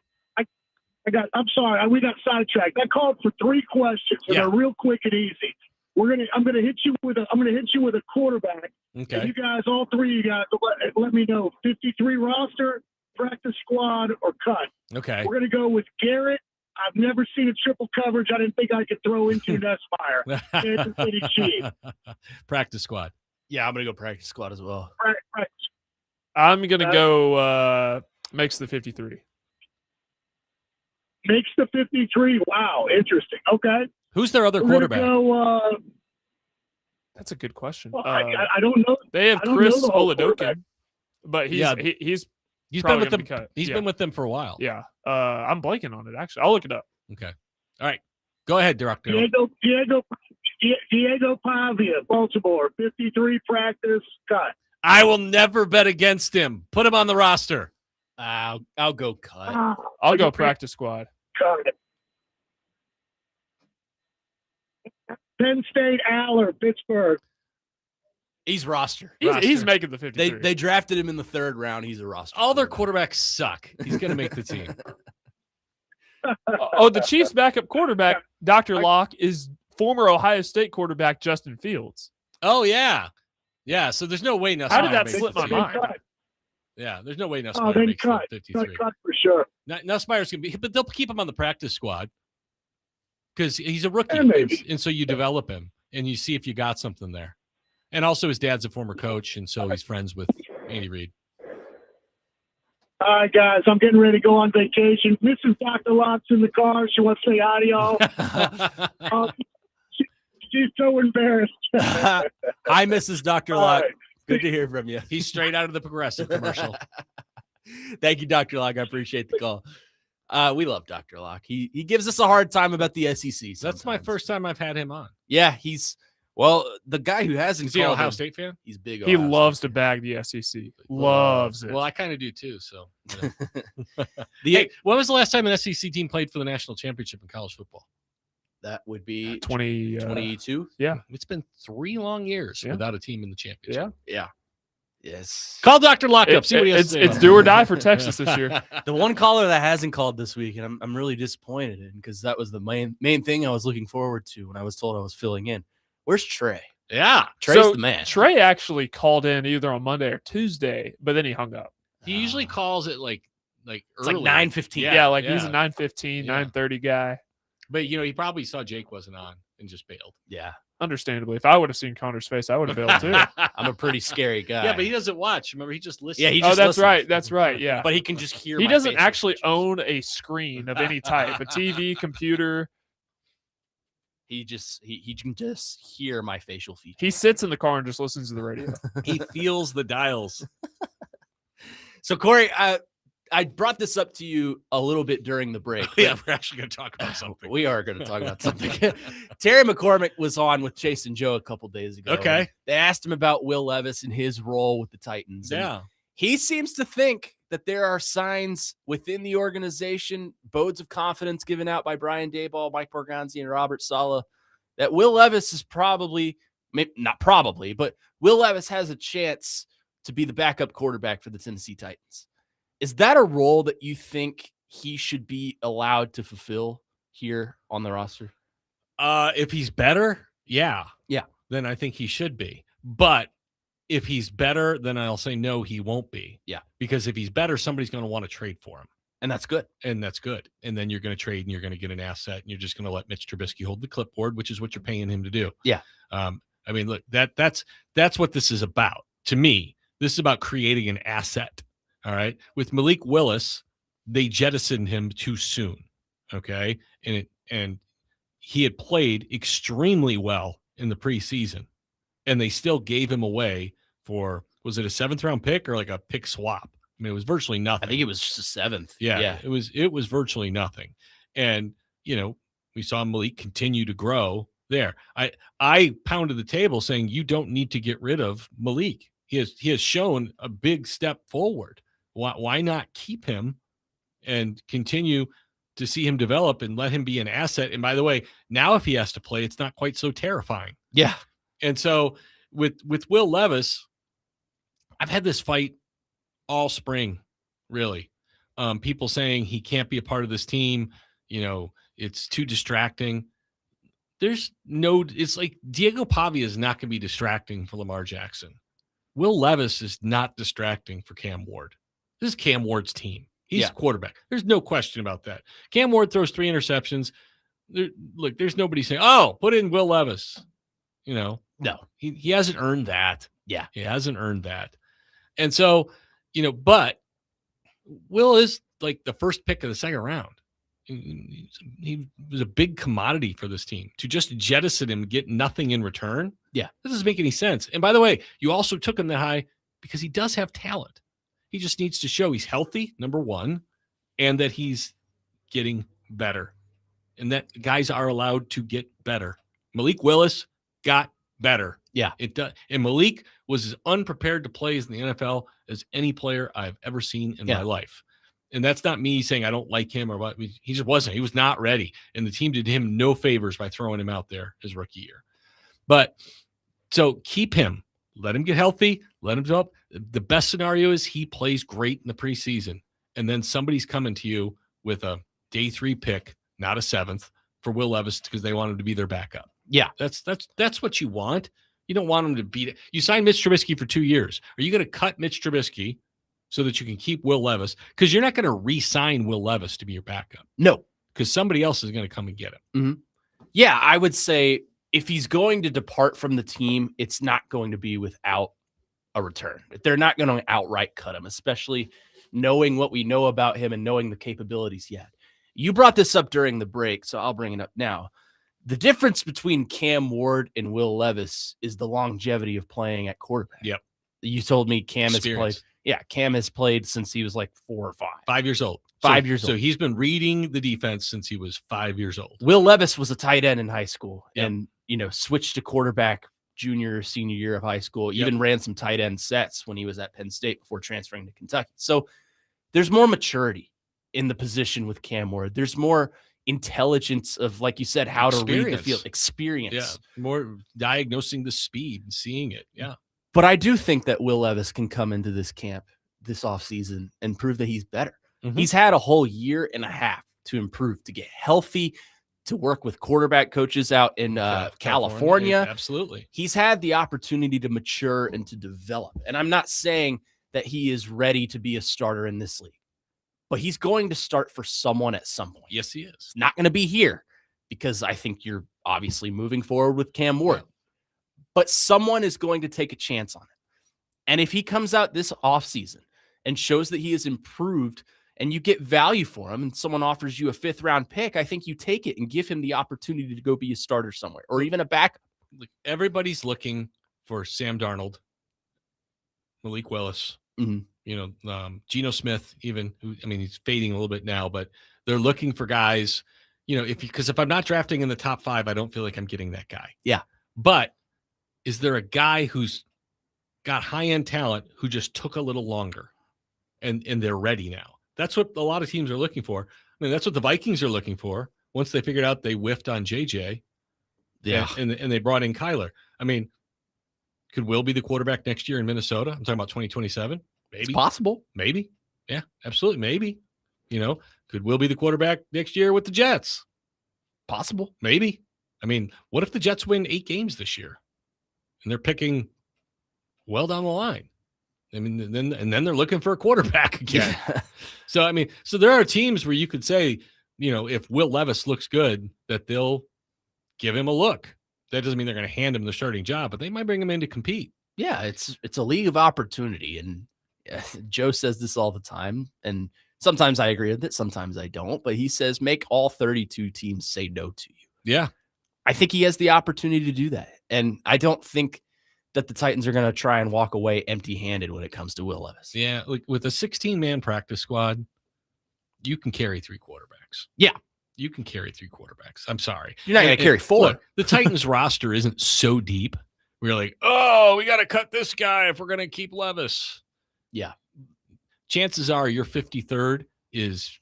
S5: I'm sorry. We got sidetracked. I called for 3 questions, and
S2: Yeah.
S5: they're real quick and easy. I'm gonna hit you with a quarterback.
S2: Okay.
S5: And you guys, all 3 of you guys, let me know 53 roster, practice squad, or cut.
S2: Okay.
S5: We're gonna go with Garrett. I've never seen a triple coverage. I didn't think I could throw into Nessmeyer. Kansas City Chiefs.
S2: Practice squad.
S1: Yeah, I'm going to go practice squad as well.
S5: Right.
S3: I'm gonna go makes the 53.
S5: Makes the 53. Wow, interesting. Okay.
S2: Who's their other
S5: We're
S2: quarterback?
S5: gonna go,
S3: That's a good question.
S5: well, I don't know.
S3: They have
S5: I don't
S3: Chris
S5: know the whole quarterback.
S3: Oladokin, but he's
S2: Yeah.
S3: he's
S2: He's
S3: probably
S2: been with
S3: gonna
S2: them.
S3: be cut.
S2: He's
S3: Yeah.
S2: been with them for a while.
S3: Yeah. I'm blanking on it actually. I'll look it up.
S2: Okay. All right. Go ahead, Director.
S5: Diego Pavia, Baltimore, 53 practice cut.
S2: I will never bet against him. Put him on the roster.
S1: I'll go cut.
S3: I'll go practice squad.
S5: Cut. Penn State, Aller, Pittsburgh.
S1: He's roster.
S3: He's making the 53.
S1: They drafted him in the 3rd round. He's a roster.
S2: All their
S1: quarterback.
S2: quarterbacks suck. He's going to make the team.
S3: Oh, the Chiefs' backup quarterback, Dr. Locke, is former Ohio State quarterback Justin Fields.
S2: Oh, yeah. Yeah, so there's no way Nussmeier
S3: How did that
S2: makes
S3: slip
S2: the
S3: my
S2: team.
S3: mind?
S2: Yeah, there's no way
S5: Oh,
S2: Nussmeier
S5: then
S2: makes the
S5: cut.
S2: 53.
S5: Cut for sure.
S2: Nussmeier's going to be, but they'll keep him on the practice squad because he's a rookie.
S5: Yeah, maybe.
S2: And so you develop him and you see if you got something there. And also his dad's a former coach, and so he's friends with Andy Reid.
S5: All right, guys, I'm getting ready to go on vacation. Mrs. Dr. Locke's in the car. She wants to say hi to y'all. She's so embarrassed.
S1: Hi, Mrs. Dr.
S5: All
S1: Locke.
S5: right.
S1: Good to hear from you.
S2: He's straight out of the Progressive commercial.
S1: Thank you, Dr. Locke. I appreciate the call. We love Dr. Locke. He gives us a hard time about the SEC.
S2: That's my
S1: sometimes.
S2: first time I've had him on.
S1: Yeah, the guy who hasn't
S2: Is he an
S1: called
S2: Ohio
S1: him,
S2: State fan?
S1: he's big.
S3: He
S1: Ohio
S3: loves
S1: State
S3: to bag the SEC. Loves it.
S2: Well, I kind of do too. So, you know.
S1: The-
S2: Hey, when was the last time an SEC team played for the national championship in college football?
S1: that would be
S3: 22.
S2: It's been 3 long years
S3: Yeah.
S2: without a team in the championship.
S3: Yeah.
S1: Yes.
S2: Call Dr. Locke up. See what he has
S3: It's
S2: to say. about
S3: do or
S2: that.
S3: die for Texas this year.
S1: The one caller that hasn't called this week, and I'm really disappointed in, because that was the main thing I was looking forward to when I was told I was filling in. Where's Trey?
S2: Yeah.
S1: Trey's
S3: So
S1: the man.
S3: Trey actually called in either on Monday or Tuesday, but then he hung up.
S2: He usually calls it like
S1: It's
S2: early.
S1: like 9:15.
S3: Yeah, he's a 9:15,
S2: Yeah.
S3: 9:30 guy.
S2: But you know, he probably saw Jake wasn't on and just bailed.
S1: Yeah.
S3: Understandably, if I would have seen Connor's face, I would have bailed too.
S1: I'm a pretty scary guy.
S2: Yeah, but he doesn't watch. Remember, he just listens.
S1: Yeah, he
S3: Oh,
S1: just
S3: that's
S1: listens.
S3: right. That's right. Yeah.
S1: But he can just hear.
S3: He
S1: my
S3: doesn't
S1: facial
S3: actually
S1: features.
S3: own a screen of any type, a TV, computer.
S1: He can just hear my facial features.
S3: He sits in the car and just listens to the radio.
S2: he feels the dials.
S1: So Corey, I brought this up to you a little bit during the break.
S2: Yeah, we're actually going to talk about something.
S1: We are going to talk about something. Terry McCormick was on with Chase and Joe a couple days ago.
S2: Okay.
S1: and They asked him about Will Levis and his role with the Titans. and
S2: Yeah.
S1: He seems to think that there are signs within the organization, bodes of confidence given out by Brian Daboll, Mike Borgonzi, and Robert Saleh, that Will Levis is not probably, but Will Levis has a chance to be the backup quarterback for the Tennessee Titans. Is that a role that you think he should be allowed to fulfill here on the roster?
S2: If he's better, yeah, then I think he should be. But if he's better, then I'll say no, he won't be.
S1: Yeah.
S2: Because if he's better, somebody's going to want to trade for him.
S1: And that's good.
S2: And that's good. And then you're going to trade and you're going to get an asset and you're just going to let Mitch Trubisky hold the clipboard, which is what you're paying him to do.
S1: Yeah.
S2: I mean, look, that's what this is about. To me, this is about creating an asset. All right. With Malik Willis, they jettisoned him too soon. Okay. And he had played extremely well in the preseason. And they still gave him away for, was it a 7th round pick or like a pick swap? I mean, it was virtually nothing.
S1: I think it was just the 7th.
S2: Yeah. It was virtually nothing. And, you know, we saw Malik continue to grow there. I pounded the table saying you don't need to get rid of Malik. He has shown a big step forward. Why not keep him and continue to see him develop and let him be an asset? And by the way, now if he has to play, it's not quite so terrifying.
S1: Yeah.
S2: And so with Will Levis, I've had this fight all spring, really. People saying he can't be a part of this team. You know, it's too distracting. It's like Diego Pavia is not going to be distracting for Lamar Jackson. Will Levis is not distracting for Cam Ward. This is Cam Ward's team. He's quarterback. There's no question about that. Cam Ward throws 3 interceptions. There's nobody saying, oh, put in Will Levis. You know,
S1: No.
S2: He hasn't earned that.
S1: Yeah.
S2: He hasn't earned that. And so, you know, but Will is like the first pick of the 2nd round. He was a big commodity for this team. To just jettison him and get nothing in return.
S1: Yeah.
S2: That doesn't make any sense. And by the way, you also took him that high because he does have talent. He just needs to show he's healthy, number one, and that he's getting better. And that guys are allowed to get better. Malik Willis got better.
S1: Yeah.
S2: It does. And Malik was as unprepared to play in the NFL as any player I've ever seen in my life. And that's not me saying I don't like him or what. He just wasn't. He was not ready. And the team did him no favors by throwing him out there his rookie year. But so keep him. Let him get healthy. Let him develop. The best scenario is he plays great in the preseason. And then somebody's coming to you with a day 3 pick, not a 7th, for Will Levis because they want him to be their backup.
S1: Yeah.
S2: That's what you want. You don't want him to beat it. You signed Mitch Trubisky for 2 years. Are you going to cut Mitch Trubisky so that you can keep Will Levis? Because you're not going to re-sign Will Levis to be your backup.
S1: No.
S2: Because somebody else is going to come and get him.
S1: Mm-hmm. Yeah, I would say if he's going to depart from the team, it's not going to be without a return. They're not going to outright cut him, especially knowing what we know about him and knowing the capabilities he had. You brought this up during the break, so I'll bring it up now. The difference between Cam Ward and Will Levis is the longevity of playing at quarterback.
S2: Yep.
S1: You told me Cam has played.
S2: Experience.
S1: Yeah, Cam has played since he was like 4 or 5.
S2: 5 years old.
S1: 5 years
S2: So
S1: old.
S2: he's been reading the defense since he was 5 years old.
S1: Will Levis was a tight end in high school
S2: Yep.
S1: and, switched to quarterback junior or senior year of high school,
S2: Yep.
S1: even ran some tight end sets when he was at Penn State before transferring to Kentucky. So there's more maturity in the position with Cam Ward. There's more intelligence of, like you said, how to read the field, experience.
S2: Yeah, more diagnosing the speed and seeing it. Yeah.
S1: But I do think that Will Levis can come into this camp this offseason and prove that he's better.
S2: Mhm.
S1: He's had a whole year and a half to improve, to get healthy, to work with quarterback coaches out in California.
S2: Absolutely.
S1: He's had the opportunity to mature and to develop. And I'm not saying that he is ready to be a starter in this league, but he's going to start for someone at some point.
S2: Yes, he is.
S1: It's not going to be here because I think you're obviously moving forward with Cam Ward.
S2: Yeah.
S1: But someone is going to take a chance on it. And if he comes out this offseason and shows that he has improved and you get value for him and someone offers you a 5th round pick, I think you take it and give him the opportunity to go be a starter somewhere or even a backup.
S2: Like, everybody's looking for Sam Darnold, Malik Willis,
S1: Mhm.
S2: Geno Smith, even, who, I mean, he's fading a little bit now, but they're looking for guys, because if I'm not drafting in the top 5, I don't feel like I'm getting that guy.
S1: Yeah.
S2: But is there a guy who's got high-end talent who just took a little longer and they're ready now? That's what a lot of teams are looking for. I mean, that's what the Vikings are looking for. Once they figured out they whiffed on JJ, and they brought in Kyler. I mean, could Will be the quarterback next year in Minnesota? I'm talking about 2027. Maybe.
S1: It's possible.
S2: Maybe. Yeah, absolutely. Maybe. Could Will be the quarterback next year with the Jets?
S1: Possible.
S2: Maybe. I mean, what if the Jets win 8 games this year and they're picking well down the line? I mean, then they're looking for a quarterback again.
S1: Yeah.
S2: So there are teams where you could say, if Will Levis looks good, that they'll give him a look. That doesn't mean they're going to hand him the starting job, but they might bring him in to compete.
S1: Yeah, it's a league of opportunity. And Joe says this all the time. And sometimes I agree with it, sometimes I don't. But he says, make all 32 teams say no to you.
S2: Yeah.
S1: I think he has the opportunity to do that. And I don't think that the Titans are going to try and walk away empty-handed when it comes to Will Levis.
S2: Yeah, like with a 16-man practice squad, you can carry 3 quarterbacks.
S1: Yeah.
S2: You can carry 3 quarterbacks. I'm sorry.
S1: You're not going to carry 4.
S2: Look, the Titans roster isn't so deep. We're like, we got to cut this guy if we're going to keep Levis.
S1: Yeah.
S2: Chances are your 53rd is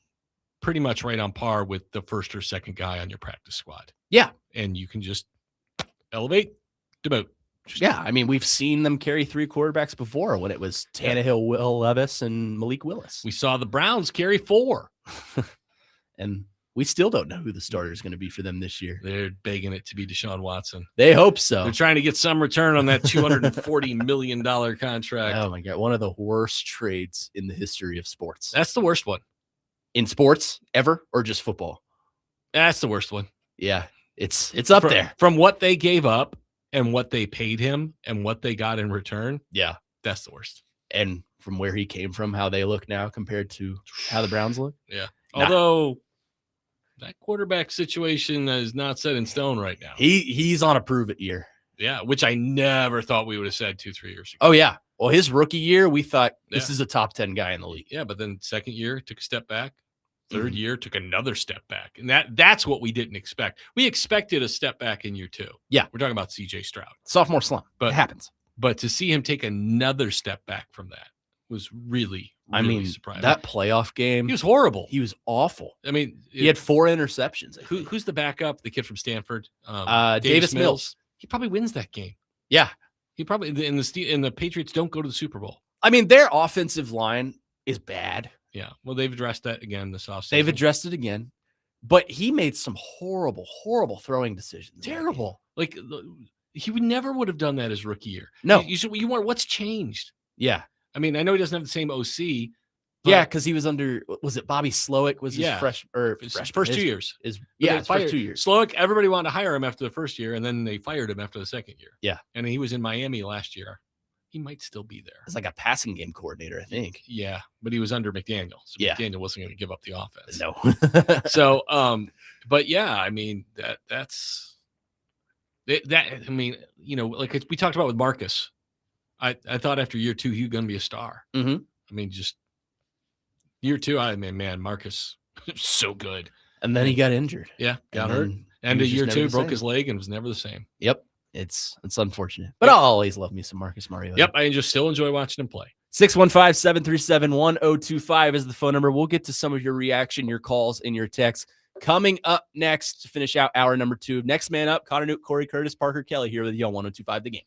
S2: pretty much right on par with the 1st or 2nd guy on your practice squad.
S1: Yeah.
S2: And you can just elevate, demote.
S1: Yeah, I mean, we've seen them carry 3 quarterbacks before when it was Tannehill, Will Levis, and Malik Willis.
S2: We saw the Browns carry 4.
S1: And we still don't know who the starter is going to be for them this year.
S2: They're begging it to be Deshaun Watson.
S1: They hope so.
S2: They're trying to get some return on that $240 million contract.
S1: Oh, my God. One of the worst trades in the history of sports.
S2: That's the worst one.
S1: In sports, ever, or just football?
S2: That's the worst one.
S1: Yeah, it's up there.
S2: From what they gave up and what they paid him and what they got in return.
S1: Yeah.
S2: That's the worst.
S1: And from where he came from, how they look now compared to how the Browns look.
S2: Yeah. Although that quarterback situation is not set in stone right now.
S1: He's on a prove-it year.
S2: Yeah, which I never thought we would have said 2-3 years ago.
S1: Oh, yeah. Well, his rookie year, we thought this is a top 10 guy in the league.
S2: Yeah, but then 2nd year took a step back. 3rd year took another step back. And that's what we didn't expect. We expected a step back in year 2.
S1: Yeah.
S2: We're talking about CJ Stroud.
S1: Sophomore slump. But it happens.
S2: But to see him take another step back from that was really surprising.
S1: That playoff game.
S2: He was horrible.
S1: He was awful.
S2: I mean,
S1: he had 4 interceptions.
S2: Who's the backup? The kid from Stanford?
S1: Davis Mills.
S2: He probably wins that game.
S1: Yeah.
S2: He probably, and the Patriots don't go to the Super Bowl.
S1: I mean, their offensive line is bad.
S2: Yeah. Well, they've addressed that again this offseason.
S1: They've addressed it again. But he made some horrible, horrible throwing decisions.
S2: Terrible. Like, he never would have done that his rookie year.
S1: No.
S2: You want what's changed?
S1: Yeah.
S2: I mean, I know he doesn't have the same OC.
S1: Yeah, because he was under, was it Bobby Slowick? Was his
S2: first 2 years.
S1: His
S2: first
S1: 2 years.
S2: Slowick, everybody wanted to hire him after the first year, and then they fired him after the 2nd year.
S1: Yeah.
S2: And he was in Miami last year. He might still be there.
S1: It's like a passing game coordinator, I think.
S2: Yeah, but he was under McDaniel. So
S1: yeah.
S2: McDaniel wasn't going to give up the offense.
S1: No.
S2: So, but yeah, I mean, that's I mean, like we talked about with Marcus, I thought after year 2, he was going to be a star.
S1: Mm-hmm.
S2: I mean, just Year 2, I mean, man, Marcus, so good.
S1: And then he got injured.
S2: Yeah, got
S1: And
S2: hurt.
S1: then
S2: And
S1: he
S2: a
S1: was
S2: year
S1: just never
S2: 2,
S1: the
S2: broke
S1: same.
S2: his leg and was never the same.
S1: Yep. It's unfortunate. But I'll always love me some Marcus Mariota.
S2: Yep, I just still enjoy watching him play.
S1: 615-737-1025 is the phone number. We'll get to some of your reaction, your calls, and your texts. Coming up next to finish out hour number 2. Next man up, Connor Nute, Cory Curtis, Parker Kelly here with you on 1025 The Game.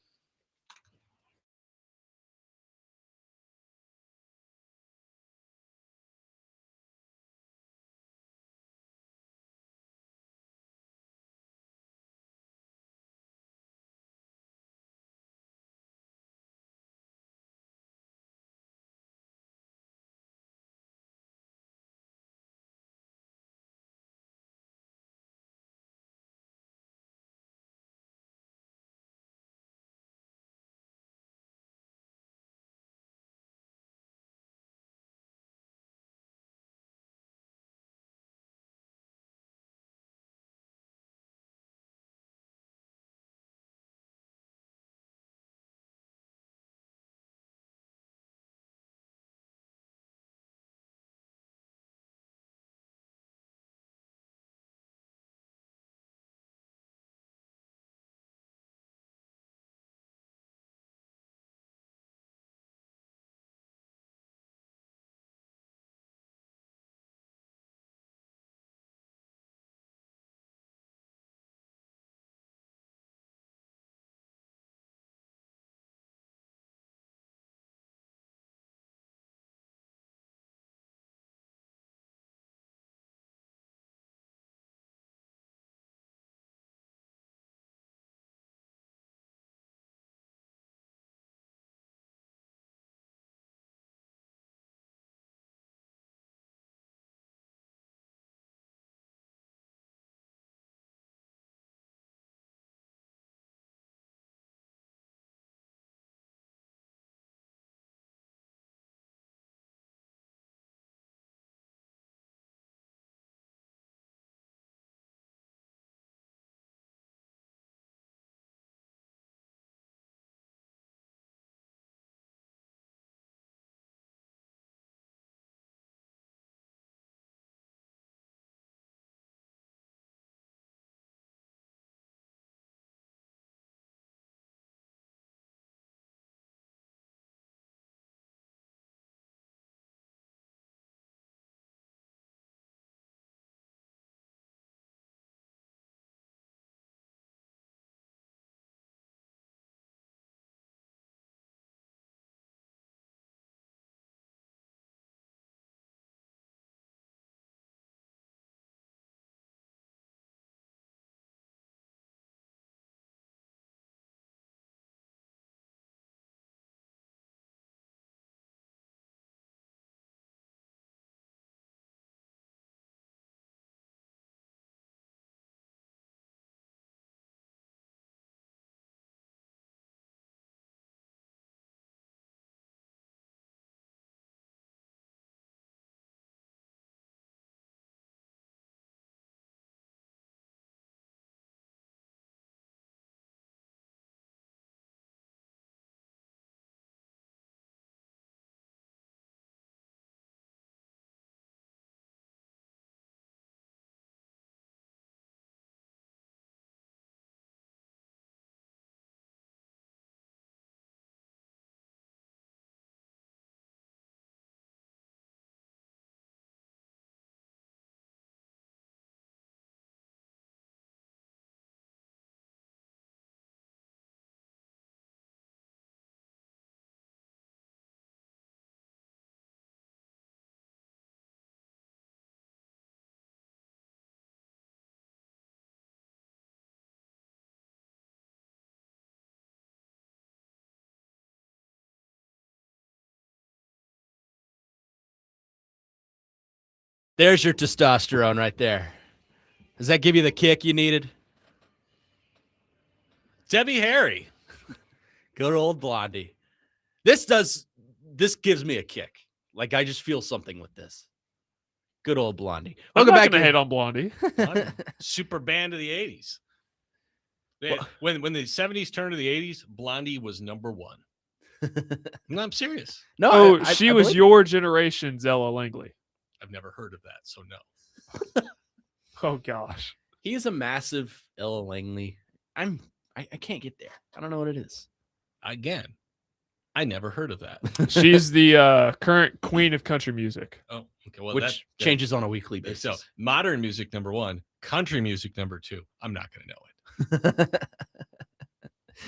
S1: There's your testosterone right there. Does that give you the kick you needed?
S2: Debbie Harry.
S1: Good old Blondie. This gives me a kick. Like, I just feel something with this. Good old Blondie.
S3: I'm
S1: Welcome
S3: not
S1: back
S3: going to
S1: in.
S3: hate on Blondie.
S2: Super band of the 80s. When the 70s turned to the 80s, Blondie was number 1. No, I'm serious.
S1: No,
S3: Oh,
S1: I
S3: she was
S1: believe
S3: your generation's Ella Langley.
S2: I've never heard of that, so no.
S3: Oh gosh.
S1: He is a massive Ella Langley. I can't get there. I don't know what it is.
S2: Again, I never heard of that.
S3: She's the current queen of country music.
S2: Oh, okay. Well,
S1: Which changes on a weekly basis.
S2: So modern music, number 1, country music, number 2. I'm not going to know it.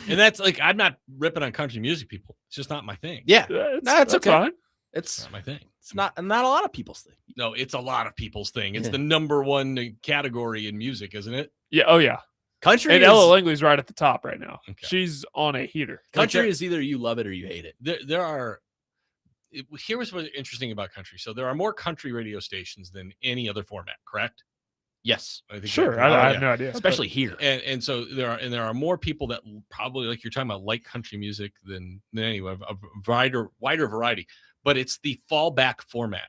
S2: And that's like, I'm not ripping on country music people. It's just not my thing.
S1: Yeah. That's okay.
S3: fine.
S2: It's not my thing.
S1: It's not a lot of people's thing.
S2: No, it's a lot of people's thing. It's the number 1 category in music, isn't it?
S3: Yeah. Oh yeah.
S1: Country
S3: and Ella Langley's right at the top right now.
S2: Okay.
S3: She's on a heater.
S1: Country is either you love it or you hate it.
S2: Here was what's interesting about country. So there are more country radio stations than any other format, correct?
S1: Yes.
S2: I think
S3: Sure. I have no idea.
S1: Especially here.
S2: And so there are more people that probably, like you're talking about, like country music than anyway, a wider variety. But it's the fallback format.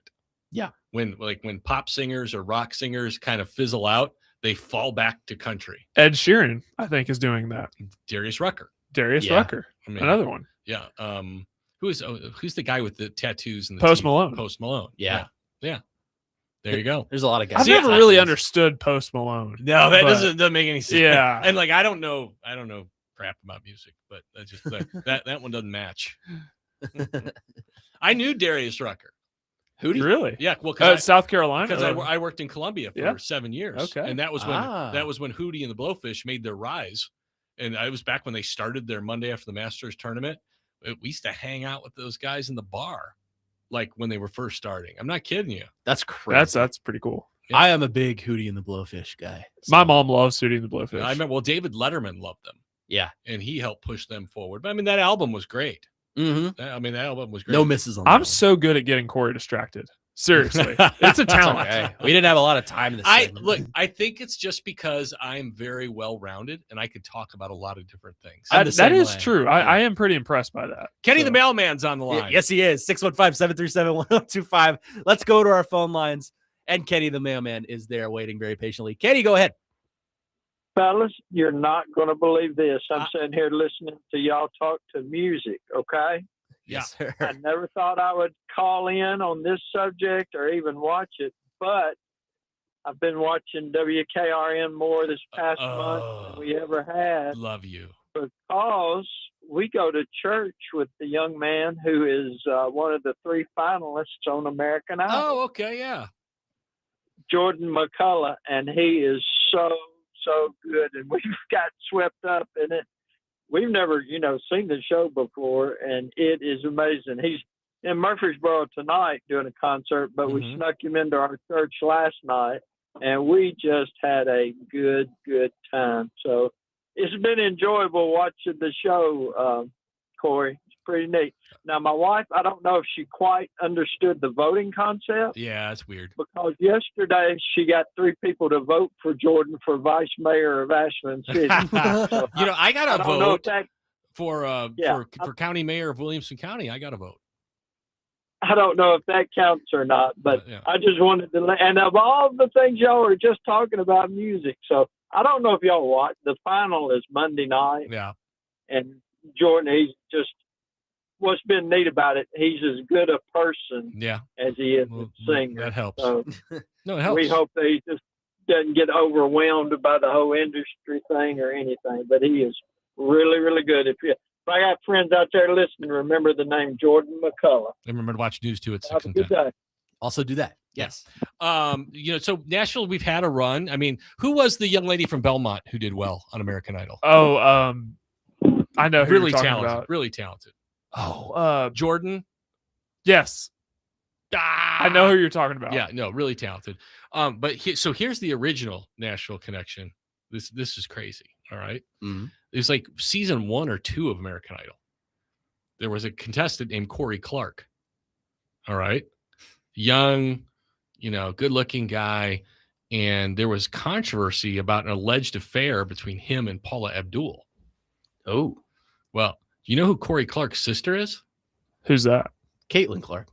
S1: Yeah.
S2: When pop singers or rock singers kind of fizzle out, they fall back to country.
S3: Ed Sheeran, I think, is doing that.
S2: Darius Rucker.
S3: Rucker.
S2: I mean,
S3: Another one.
S2: Yeah. Who's the guy with the tattoos and the
S3: Post
S2: teeth?
S3: Malone.
S2: Post Malone.
S1: Yeah.
S2: There you go.
S1: There's a lot of guys.
S3: I've never really understood Post Malone.
S2: No, that
S3: but-
S2: doesn't make any sense.
S3: Yeah.
S2: And like I don't know crap about music, but that's just that one doesn't match. I knew Darius Rucker.
S1: Hootie?
S3: Really?
S2: Yeah, well,
S3: South Carolina.
S2: because I worked in Columbia for 7 years.
S3: Okay.
S2: And that was when Hootie and the Blowfish made their rise. And I was back when they started their Monday after the Masters tournament. We used to hang out with those guys in the bar, like when they were first starting. I'm not kidding you.
S1: That's crazy.
S3: That's pretty cool.
S2: Yeah.
S1: I am a big Hootie and the Blowfish guy.
S3: My mom loves Hootie and the Blowfish.
S2: I remember. Well, David Letterman loved them.
S1: Yeah.
S2: And he helped push them forward. But I mean, that album was great.
S1: Mm-hmm.
S2: I mean, that album was great.
S1: No misses on that.
S3: I'm so good at getting Cory distracted. Seriously. It's a talent.
S1: Okay. We didn't have a lot of time in this segment.
S2: I think it's just because I'm very well-rounded and I could talk about a lot of different things.
S3: That is true. I am pretty impressed by that.
S2: Kenny the mailman's on the line.
S1: Yes, he is. 615-737-1025. Let's go to our phone lines. And Kenny the mailman is there waiting very patiently. Kenny, go ahead.
S6: Fellas, you're not going to believe this. I'm sitting here listening to y'all talk to music, okay?
S1: Yes, sir.
S6: I never thought I would call in on this subject or even watch it, but I've been watching WKRN more this past month than we ever had.
S2: Love you.
S6: Because we go to church with the young man who is one of the 3 finalists on American Idol.
S2: Oh, okay, yeah.
S6: Jordan McCullough, and he is so good, and we've got swept up in it. We've never, seen the show before, and it is amazing. He's in Murfreesboro tonight doing a concert, but we snuck him into our church last night, and we just had a good time. So it's been enjoyable watching the show, Cory. It's pretty neat. Now, my wife, I don't know if she quite understood the voting concept.
S2: Yeah, that's weird.
S6: Because yesterday she got 3 people to vote for Jordan for vice mayor of Ashland City. So,
S2: I got a vote for county mayor of Williamson County. I got a vote.
S6: I don't know if that counts or not, but I just wanted to. And of all the things y'all are just talking about music, so I don't know if y'all watch. The final is Monday night.
S2: Yeah.
S6: And Jordan, he's just. What's been neat about it, he's as good a person as he is a singer.
S2: That helps.
S6: So
S2: no, it helps.
S6: we hope that he just doesn't get overwhelmed by the whole industry thing or anything, but he is really, really good. If I got friends out there listening, remember the name Jordan McCullough.
S2: And remember to watch News 2 at 6
S6: Have a
S2: and
S6: good
S2: 10.
S6: day.
S1: Also do that. Yes.
S2: So Nashville, we've had a run. I mean, who was the young lady from Belmont who did well on American Idol?
S3: Oh, I know who
S2: really
S3: you're talking
S2: talented.
S3: about.
S2: Really talented.
S3: Oh,
S2: Jordan.
S3: Yes. I know who you're talking about.
S2: Yeah, no, really talented. But here's the original Nashville connection. This is crazy. All right.
S1: Mm-hmm.
S2: It was like season 1 or 2 of American Idol. There was a contestant named Cory Clark. All right. Young, good looking guy. And there was controversy about an alleged affair between him and Paula Abdul.
S1: Oh.
S2: Well, you know who Cory Clark's sister is?
S3: Who's that?
S1: Caitlin Clark.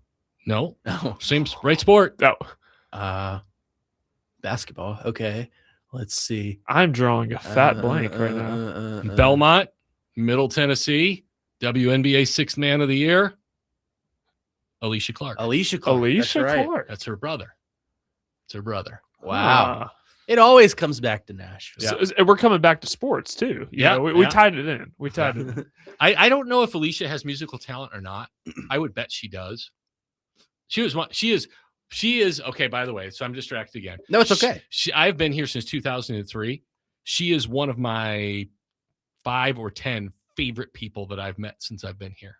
S2: No.
S1: Oh.
S2: Same right sport.
S3: Oh.
S1: Basketball. Okay. Let's see.
S3: I'm drawing a fat blank right now.
S2: Belmont, Middle Tennessee, WNBA 6th Man of the Year, Alicia Clark.
S1: Alicia Clark.
S3: Alicia
S1: That's right.
S3: Clark.
S2: That's her brother. It's her brother.
S1: Wow. It always comes back to Nashville.
S2: Yeah.
S3: So, and we're coming back to sports too. You know, we tied it in. We tied it in.
S2: I don't know if Alicia has musical talent or not. I would bet she does. She is okay, by the way, so I'm distracted again.
S1: No, it's okay.
S2: I've been here since 2003. She is one of my 5 or 10 favorite people that I've met since I've been here.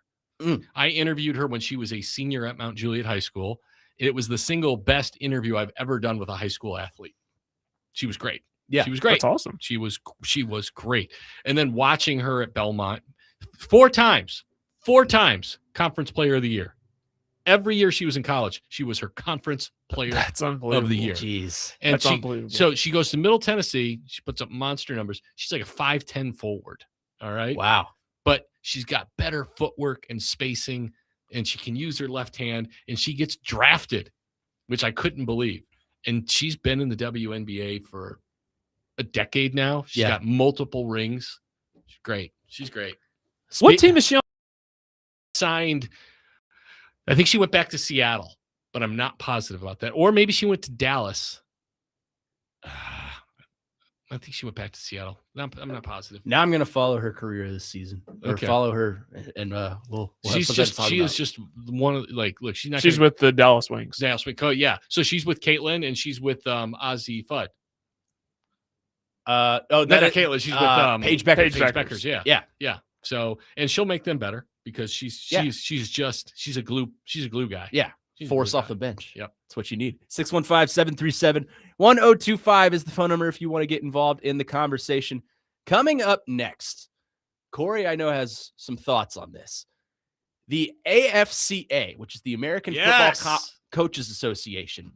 S2: I interviewed her when she was a senior at Mount Juliet High School. It was the single best interview I've ever done with a high school athlete. She was great.
S1: Yeah,
S2: she was great.
S3: That's awesome.
S2: She was great. And then watching her at Belmont 4 times conference player of the year. Every year she was in college, she was her conference player of the year.
S1: Jeez.
S2: And
S3: That's unbelievable.
S2: So she goes to Middle Tennessee. She puts up monster numbers. She's like a 5'10" forward. All right.
S1: Wow.
S2: But she's got better footwork and spacing, and she can use her left hand, and she gets drafted, which I couldn't believe. And she's been in the WNBA for a decade now. She's got multiple rings. She's great. She's great.
S3: What team is she on?
S2: Signed, I think she went back to Seattle, but I'm not positive about that. Or maybe she went to Dallas. I think she went back to Seattle. I'm not positive.
S1: Now I'm going to follow her career this season. Or follow her, and we'll
S2: she is just one of, like, look,
S3: she's with the Dallas Wings.
S2: Dallas Wings. Oh, yeah. So she's with Caitlin, and she's with Ozzy Fudd.
S1: Not
S2: Caitlin. She's with
S1: Paige Beckers.
S2: Paige Beckers. Yeah.
S1: Yeah.
S2: So, and she'll make them better because she's a glue guy.
S1: Yeah.
S2: She's
S1: Force off the bench.
S2: Yep.
S1: That's what you need. 615-737-1025 is the phone number if you want to get involved in the conversation. Coming up next, Corey, I know, has some thoughts on this. The AFCA, which is the American Football Coaches Association,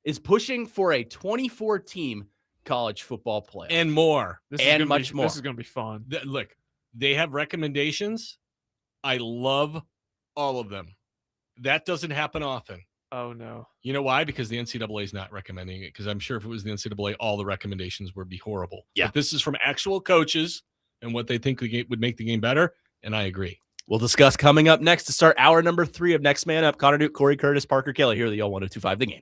S1: is pushing for a 24-team college football playoff.
S2: And more.
S1: Much more.
S3: This is going to be fun.
S2: Look, they have recommendations. I love all of them. That doesn't happen often.
S3: Oh, no.
S2: You know why? Because the NCAA is not recommending it. Because I'm sure if it was the NCAA, all the recommendations would be horrible.
S1: Yeah.
S2: But this is from actual coaches and what they think would make the game better. And I agree.
S1: We'll discuss coming up next to start hour number 3 of Next Man Up. Connor Nute, Cory Curtis, Parker Kelly here at the L1025 The Game.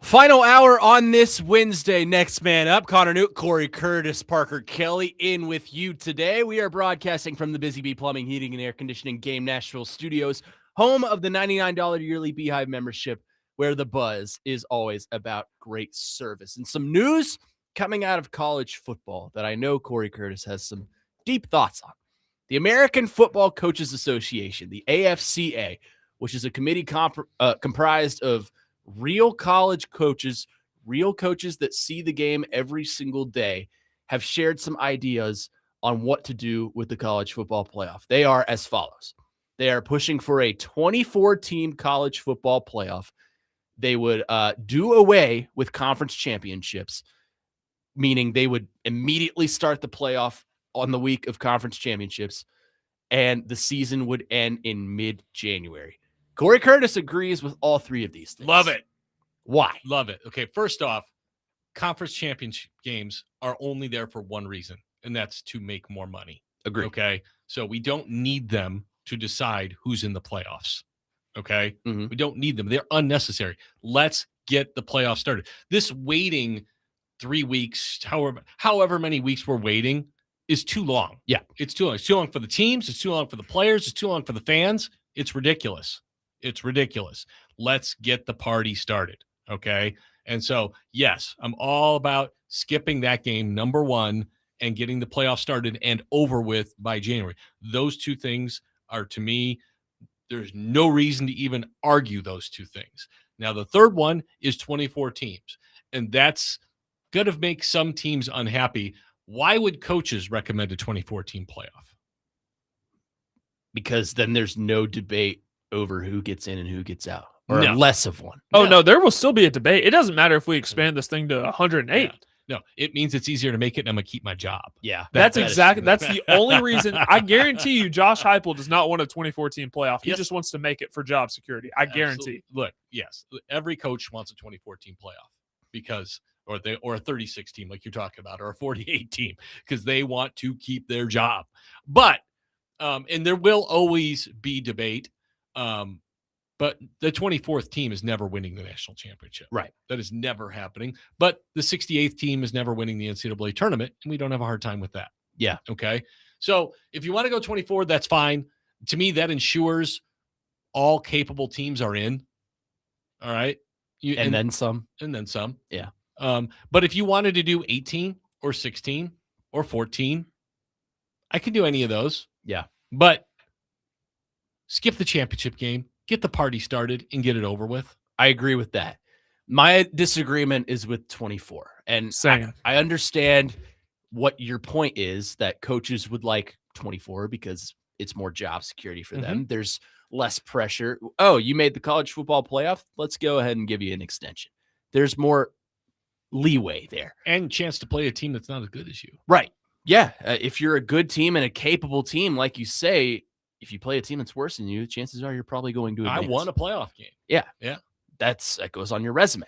S1: Final hour on this Wednesday. Next man up, Connor Nute, Cory Curtis, Parker Kelly in with you today. We are broadcasting from the Busy Bee Plumbing, Heating, and Air Conditioning Game Nashville Studios, home of the $99 yearly Beehive membership, where the buzz is always about great service. And some news coming out of college football that I know Cory Curtis has some deep thoughts on. The American Football Coaches Association, the AFCA, which is a committee comprised of real college coaches, real coaches that see the game every single day, have shared some ideas on what to do with the college football playoff. They are as follows. They are pushing for a 24-team college football playoff. They would do away with conference championships, meaning they would immediately start the playoff on the week of conference championships, and the season would end in mid-January. Cory Curtis agrees with all three of these things.
S2: Love it.
S1: Why?
S2: Love it. Okay, first off, conference championship games are only there for one reason, and that's to make more money.
S1: Agree.
S2: Okay, so we don't need them to decide who's in the playoffs. Okay,
S1: Mhm.
S2: we don't need them. They're unnecessary. Let's get the playoffs started. This waiting 3 weeks, however many weeks we're waiting, is too long.
S1: Yeah.
S2: It's too long. It's too long for the teams. It's too long for the players. It's too long for the fans. It's ridiculous. It's ridiculous. Let's get the party started. Okay. And so, yes, I'm all about skipping that game, number one, and getting the playoff started and over with by January. Those two things are, to me, there's no reason to even argue those two things. Now, the third one is 24 teams, and that's going to make some teams unhappy. Why would coaches recommend a 24-team playoff?
S1: Because then there's no debate over who gets in and who gets out, or
S2: No.
S1: less of one.
S3: Oh, no, there will still be a debate. It doesn't matter if we expand this thing to 108.
S2: Yeah. No, it means it's easier to make it, and I'm going to keep my job.
S1: Yeah.
S3: That's
S1: that is
S3: exactly.
S1: true.
S3: That's the only reason. I guarantee you, Josh Heupel does not want a 24-team playoff. He
S2: Yes.
S3: just wants to make it for job security. I guarantee.
S2: Absolutely. Look, yes, every coach wants a 24-team playoff because, or a 36 team like you're talking about, or a 48 team, because they want to keep their job. But, and there will always be debate. But the 24th team is never winning the national championship.
S1: Right.
S2: That is never happening. But the 68th team is never winning the NCAA tournament, and we don't have a hard time with that.
S1: Yeah.
S2: Okay. So if you want to go 24, that's fine. To me, that ensures all capable teams are in. All right.
S1: And then some.
S2: And then some.
S1: Yeah.
S2: But if you wanted to do 18 or 16 or 14, I could do any of those.
S1: Yeah.
S2: But skip the championship game. Get the party started and get it over with.
S1: I agree with that. My disagreement is with 24. And
S3: Same.
S1: I understand what your point is, that coaches would like 24 because it's more job security for them. There's less pressure. Oh, you made the college football playoff? Let's go ahead and give you an extension. There's more leeway there.
S2: And chance to play a team that's not as good as you.
S1: Right. Yeah. If you're a good team and a capable team, like you say, if you play a team that's worse than you, chances are you're probably going to advance.
S2: I won a playoff game.
S1: Yeah.
S2: Yeah.
S1: That goes on your resume.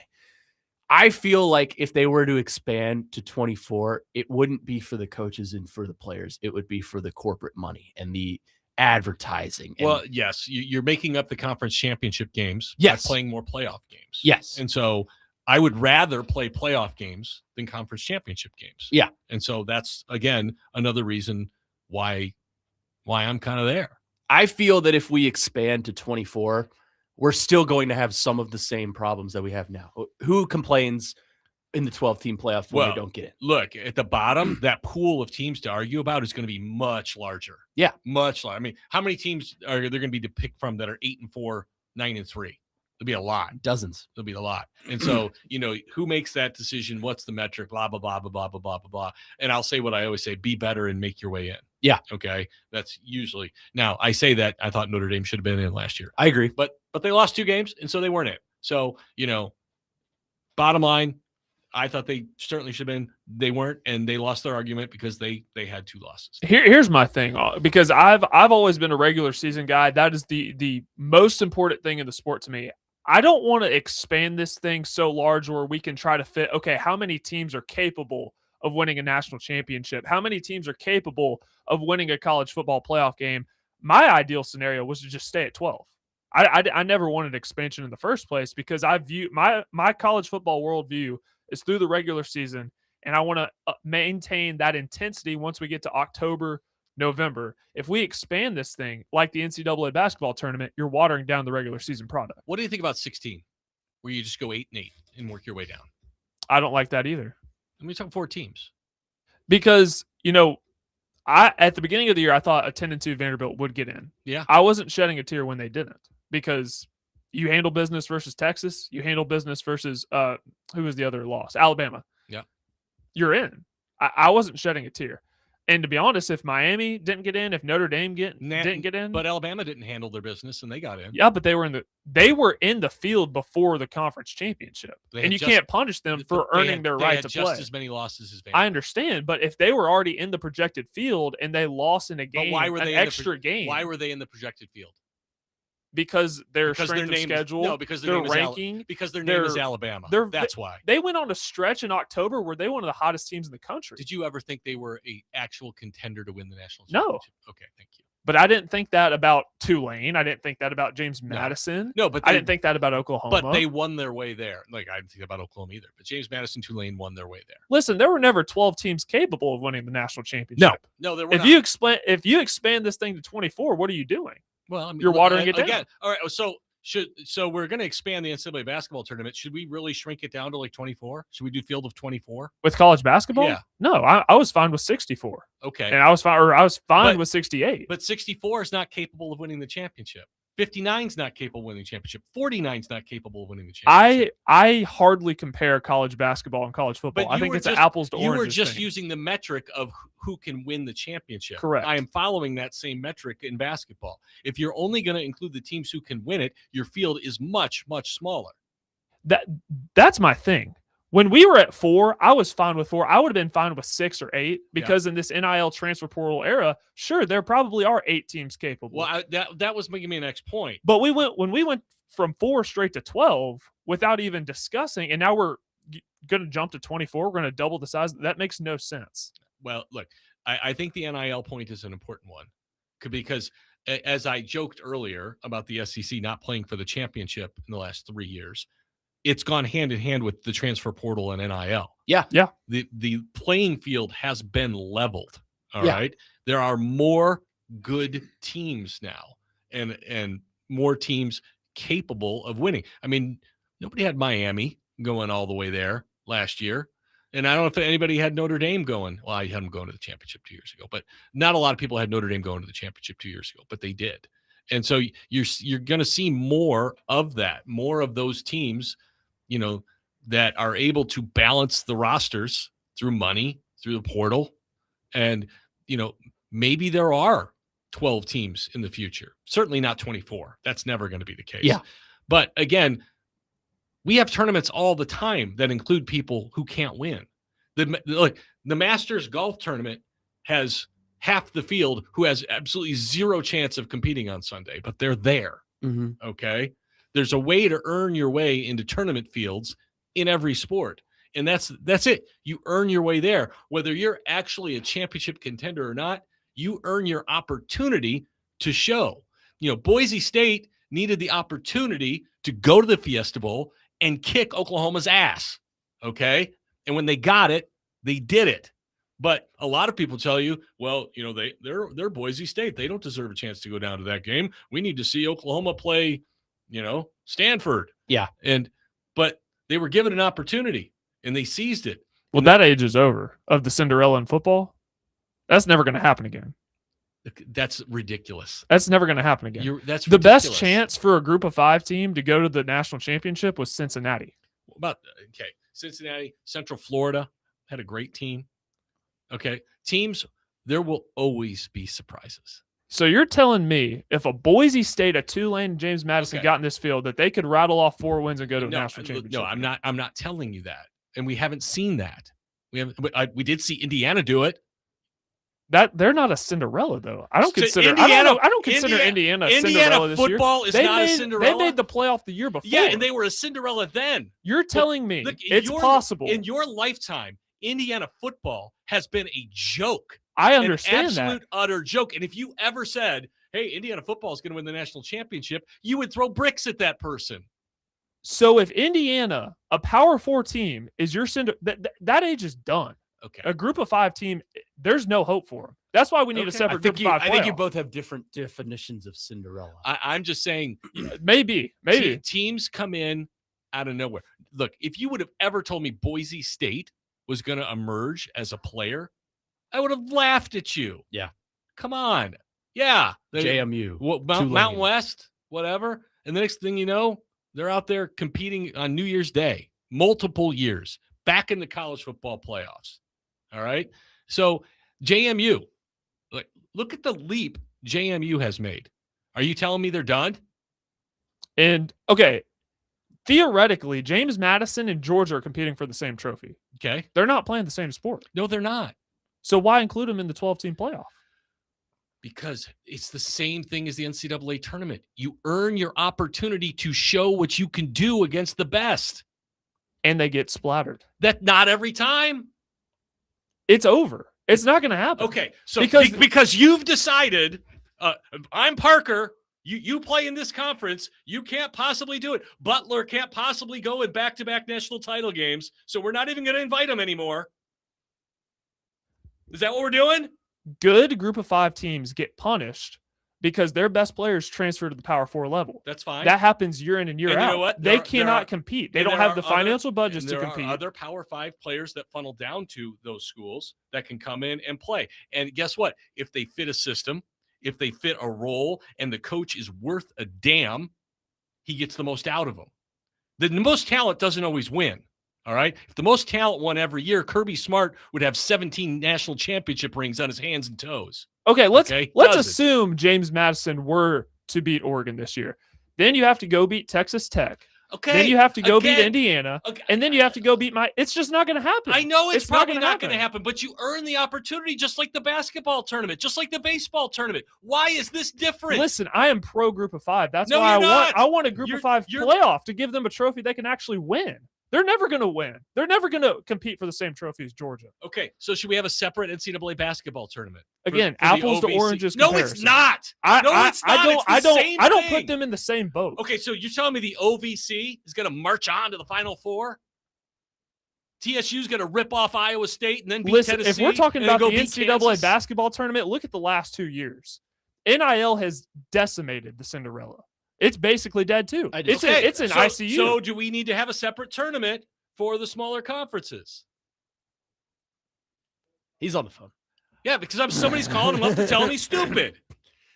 S1: I feel like if they were to expand to 24, it wouldn't be for the coaches and for the players. It would be for the corporate money and the advertising. And
S2: Well, yes, you're making up the conference championship games
S1: Yes.
S2: by playing more playoff games.
S1: yes.
S2: And so I would rather play playoff games than conference championship games.
S1: Yeah.
S2: And so that's, again, another reason why I'm kind of there.
S1: I feel that if we expand to 24, we're still going to have some of the same problems that we have now. Who complains in the 12-team playoff when
S2: Well,
S1: they don't get it?
S2: Look, at the bottom, that pool of teams to argue about is going to be much larger.
S1: Yeah.
S2: Much larger. I mean, how many teams are there going to be to pick from that are 8-4, 9-3? There'll be a lot.
S1: Dozens.
S2: There'll be a lot. And so, who makes that decision? What's the metric? Blah, blah, blah, blah, blah, blah, blah, blah, blah. And I'll say what I always say, be better and make your way in.
S1: Yeah.
S2: Okay. That's usually, now I say that I thought Notre Dame should have been in last year,
S1: I agree.
S2: but they lost 2 games. And so they weren't in. So, bottom line, I thought they certainly should have been. They weren't, and they lost their argument because they had 2 losses.
S3: Here's my thing, because I've always been a regular season guy. That is the most important thing in the sport to me. I don't want to expand this thing so large where we can try to fit, okay, how many teams are capable of winning a national championship? How many teams are capable of winning a college football playoff game? My ideal scenario was to just stay at 12. I never wanted expansion in the first place because I view my college football worldview is through the regular season, and I want to maintain that intensity once we get to October, November. If we expand this thing like the NCAA basketball tournament, you're watering down the regular season product.
S2: What do you think about 16, where you just go 8-8 and work your way down?
S3: I don't like that either.
S2: Let me talk 4 teams.
S3: Because, at the beginning of the year, I thought a 10-2 Vanderbilt would get in.
S2: Yeah.
S3: I wasn't shedding a tear when they didn't because you handle business versus Texas. You handle business versus who was the other loss? Alabama.
S2: Yeah.
S3: You're in. I wasn't shedding a tear. And to be honest, if Miami didn't get in, if Notre Dame didn't get in,
S2: but Alabama didn't handle their business and they got in.
S3: Yeah, but they were in the field before the conference championship, and you can't punish them for earning their right to play.
S2: Just as many losses as Vanderbilt.
S3: I understand, but if they were already in the projected field and they lost in a game,
S2: why were they
S3: game?
S2: Why were they in the projected field?
S3: Because their strength of schedule,
S2: no, because
S3: their ranking,
S2: because their name is Alabama. That's why.
S3: They went on a stretch in October where they were one of the hottest teams in the country.
S2: Did you ever think they were an actual contender to win the national
S3: No.
S2: championship? Okay, thank you.
S3: But I didn't think that about Tulane. I didn't think that about James Madison.
S2: No, but
S3: I didn't think that about Oklahoma.
S2: But they won their way there. Like, I didn't think about Oklahoma either. But James Madison, Tulane won their way there.
S3: Listen, there were never 12 teams capable of winning the national championship.
S2: No, there were
S3: if
S2: not.
S3: If you expand this thing to 24, what are you doing?
S2: Well, I mean,
S3: you're watering it down.
S2: Again, all right, so we're going to expand the NCAA basketball tournament. Should we really shrink it down to like 24? Should we do field of 24
S3: with college basketball?
S2: Yeah.
S3: No, I was fine with 64.
S2: Okay,
S3: and I was fine with 68.
S2: But 64 is not capable of winning the championship. 59 is not capable of winning the championship. 49 is not capable of winning the championship.
S3: I hardly compare college basketball and college football. I think it's an apples to oranges.
S2: You were just
S3: thing.
S2: using the metric of who can win the championship.
S3: Correct.
S2: I am following that same metric in basketball. If you're only going to include the teams who can win it, your field is much, much smaller.
S3: That's my thing. When we were at 4, I was fine with 4. I would have been fine with 6 or 8 because in this NIL transfer portal era, sure, there probably are 8 teams capable.
S2: Well, that was making me next point.
S3: But when we went from 4 straight to 12 without even discussing, and now we're going to jump to 24. We're going to double the size. That makes no sense.
S2: Well, look, I think the NIL point is an important one because as I joked earlier about the SEC not playing for the championship in the last 3 years, it's gone hand in hand with the transfer portal and NIL.
S1: Yeah.
S2: The playing field has been leveled. All right. There are more good teams now and more teams capable of winning. I mean, nobody had Miami going all the way there last year. And I don't know if anybody had Notre Dame going. Well, I had them going to the championship 2 years ago, but not a lot of people had Notre Dame going to the championship 2 years ago, but they did. And so you're going to see more of that, more of those teams, that are able to balance the rosters through money, through the portal. And, maybe there are 12 teams in the future. Certainly not 24. That's never going to be the case.
S1: Yeah.
S2: But again, we have tournaments all the time that include people who can't win. The Masters golf tournament has half the field who has absolutely zero chance of competing on Sunday, but they're there.
S1: Mm-hmm.
S2: Okay. There's a way to earn your way into tournament fields in every sport. And that's it. You earn your way there. Whether you're actually a championship contender or not, you earn your opportunity to show. Boise State needed the opportunity to go to the Fiesta Bowl and kick Oklahoma's ass. Okay. And when they got it, they did it. But a lot of people tell you, well, they're Boise State. They don't deserve a chance to go down to that game. We need to see Oklahoma play, Stanford.
S1: Yeah.
S2: But they were given an opportunity and they seized it.
S3: Well, that age is over of the Cinderella in football. That's never going to happen again.
S2: That's ridiculous.
S3: That's never going to happen again.
S2: That's
S3: the
S2: ridiculous.
S3: Best chance for a group of 5 team to go to the national championship was Cincinnati.
S2: Cincinnati, Central Florida had a great team. Okay. Teams, there will always be surprises.
S3: So you're telling me if a Boise State, a Tulane, and James Madison got in this field that they could rattle off 4 wins and go to a national championship?
S2: No, I'm not telling you that. And we haven't seen that. We did see Indiana do it.
S3: That they're not a Cinderella though. I don't consider
S2: Indiana
S3: Cinderella this year.
S2: Football is not a Cinderella.
S3: They made the playoff the year before.
S2: Yeah, and they were a Cinderella then.
S3: You're telling me it's possible.
S2: In your lifetime, Indiana football has been a joke.
S3: I understand
S2: an absolute, utter joke. And if you ever said hey, Indiana football is going to win the national championship, you would throw bricks at that person.
S3: So if Indiana, a Power 4 team, is your that age is done.
S2: Okay.
S3: A Group of 5 team, there's no hope for them. That's why we need a separate Group of 5
S1: I think you
S3: playoff.
S1: both have different definitions of Cinderella.
S2: I'm just saying,
S3: Maybe.
S2: teams come in out of nowhere. Look, if you would have ever told me Boise State was going to emerge as a player, I would have laughed at you.
S1: Yeah.
S2: Come on. Yeah.
S1: JMU.
S2: Mountain West, whatever. And the next thing you know, they're out there competing on New Year's Day, multiple years, back in the college football playoffs. All right. So JMU, look at the leap JMU has made. Are you telling me they're done?
S3: And okay, theoretically, James Madison and Georgia are competing for the same trophy.
S2: Okay.
S3: They're not playing the same sport.
S2: No, they're not.
S3: So why include them in the 12-team playoff?
S2: Because it's the same thing as the NCAA tournament. You earn your opportunity to show what you can do against the best.
S3: And they get splattered.
S2: That not every time.
S3: It's over. It's not going to happen.
S2: Okay, so
S3: Because
S2: you've decided, I'm Parker, you play in this conference, you can't possibly do it. Butler can't possibly go in back-to-back national title games, so we're not even going to invite him anymore. Is that what we're doing?
S3: Good Group of 5 teams get punished because their best players transfer to the Power 4 level.
S2: That's fine.
S3: That happens year in and year
S2: And
S3: out.
S2: you know what?
S3: They cannot compete. They don't have the financial budgets to compete.
S2: There are other Power 5 players that funnel down to those schools that can come in and play. And guess what? If they fit a system, if they fit a role, and the coach is worth a damn, he gets the most out of them. The most talent doesn't always win. All right. If the most talent won every year, Kirby Smart would have 17 national championship rings on his hands and toes.
S3: Okay, let's assume James Madison were to beat Oregon this year. Then you have to go beat Texas Tech.
S2: Okay.
S3: Then you have to go beat Indiana.
S2: Okay.
S3: And then you have to go beat it's just not going to happen.
S2: I know it's probably not going
S3: to
S2: to happen, but you earn the opportunity just like the basketball tournament, just like the baseball tournament. Why is this different?
S3: Listen, I am pro Group of 5. That's
S2: No,
S3: why
S2: you're not.
S3: I want a Group of 5 playoff to give them a trophy they can actually win. They're never going to win. They're never going to compete for the same trophy as Georgia.
S2: Okay, so should we have a separate NCAA basketball tournament?
S3: Again, apples to oranges
S2: No,
S3: comparison.
S2: it's not.
S3: I don't put them in the same boat.
S2: Okay, so you're telling me the OVC is going to march on to the Final Four? TSU's going to rip off Iowa State and then beat Tennessee?
S3: If we're talking about the NCAA
S2: Kansas?
S3: basketball tournament, look at the last 2 years. NIL has decimated the Cinderella. It's basically dead too. It's an ICU.
S2: So do we need to have a separate tournament for the smaller conferences?
S1: He's on the phone.
S2: Yeah, because somebody's calling him up to tell him he's stupid.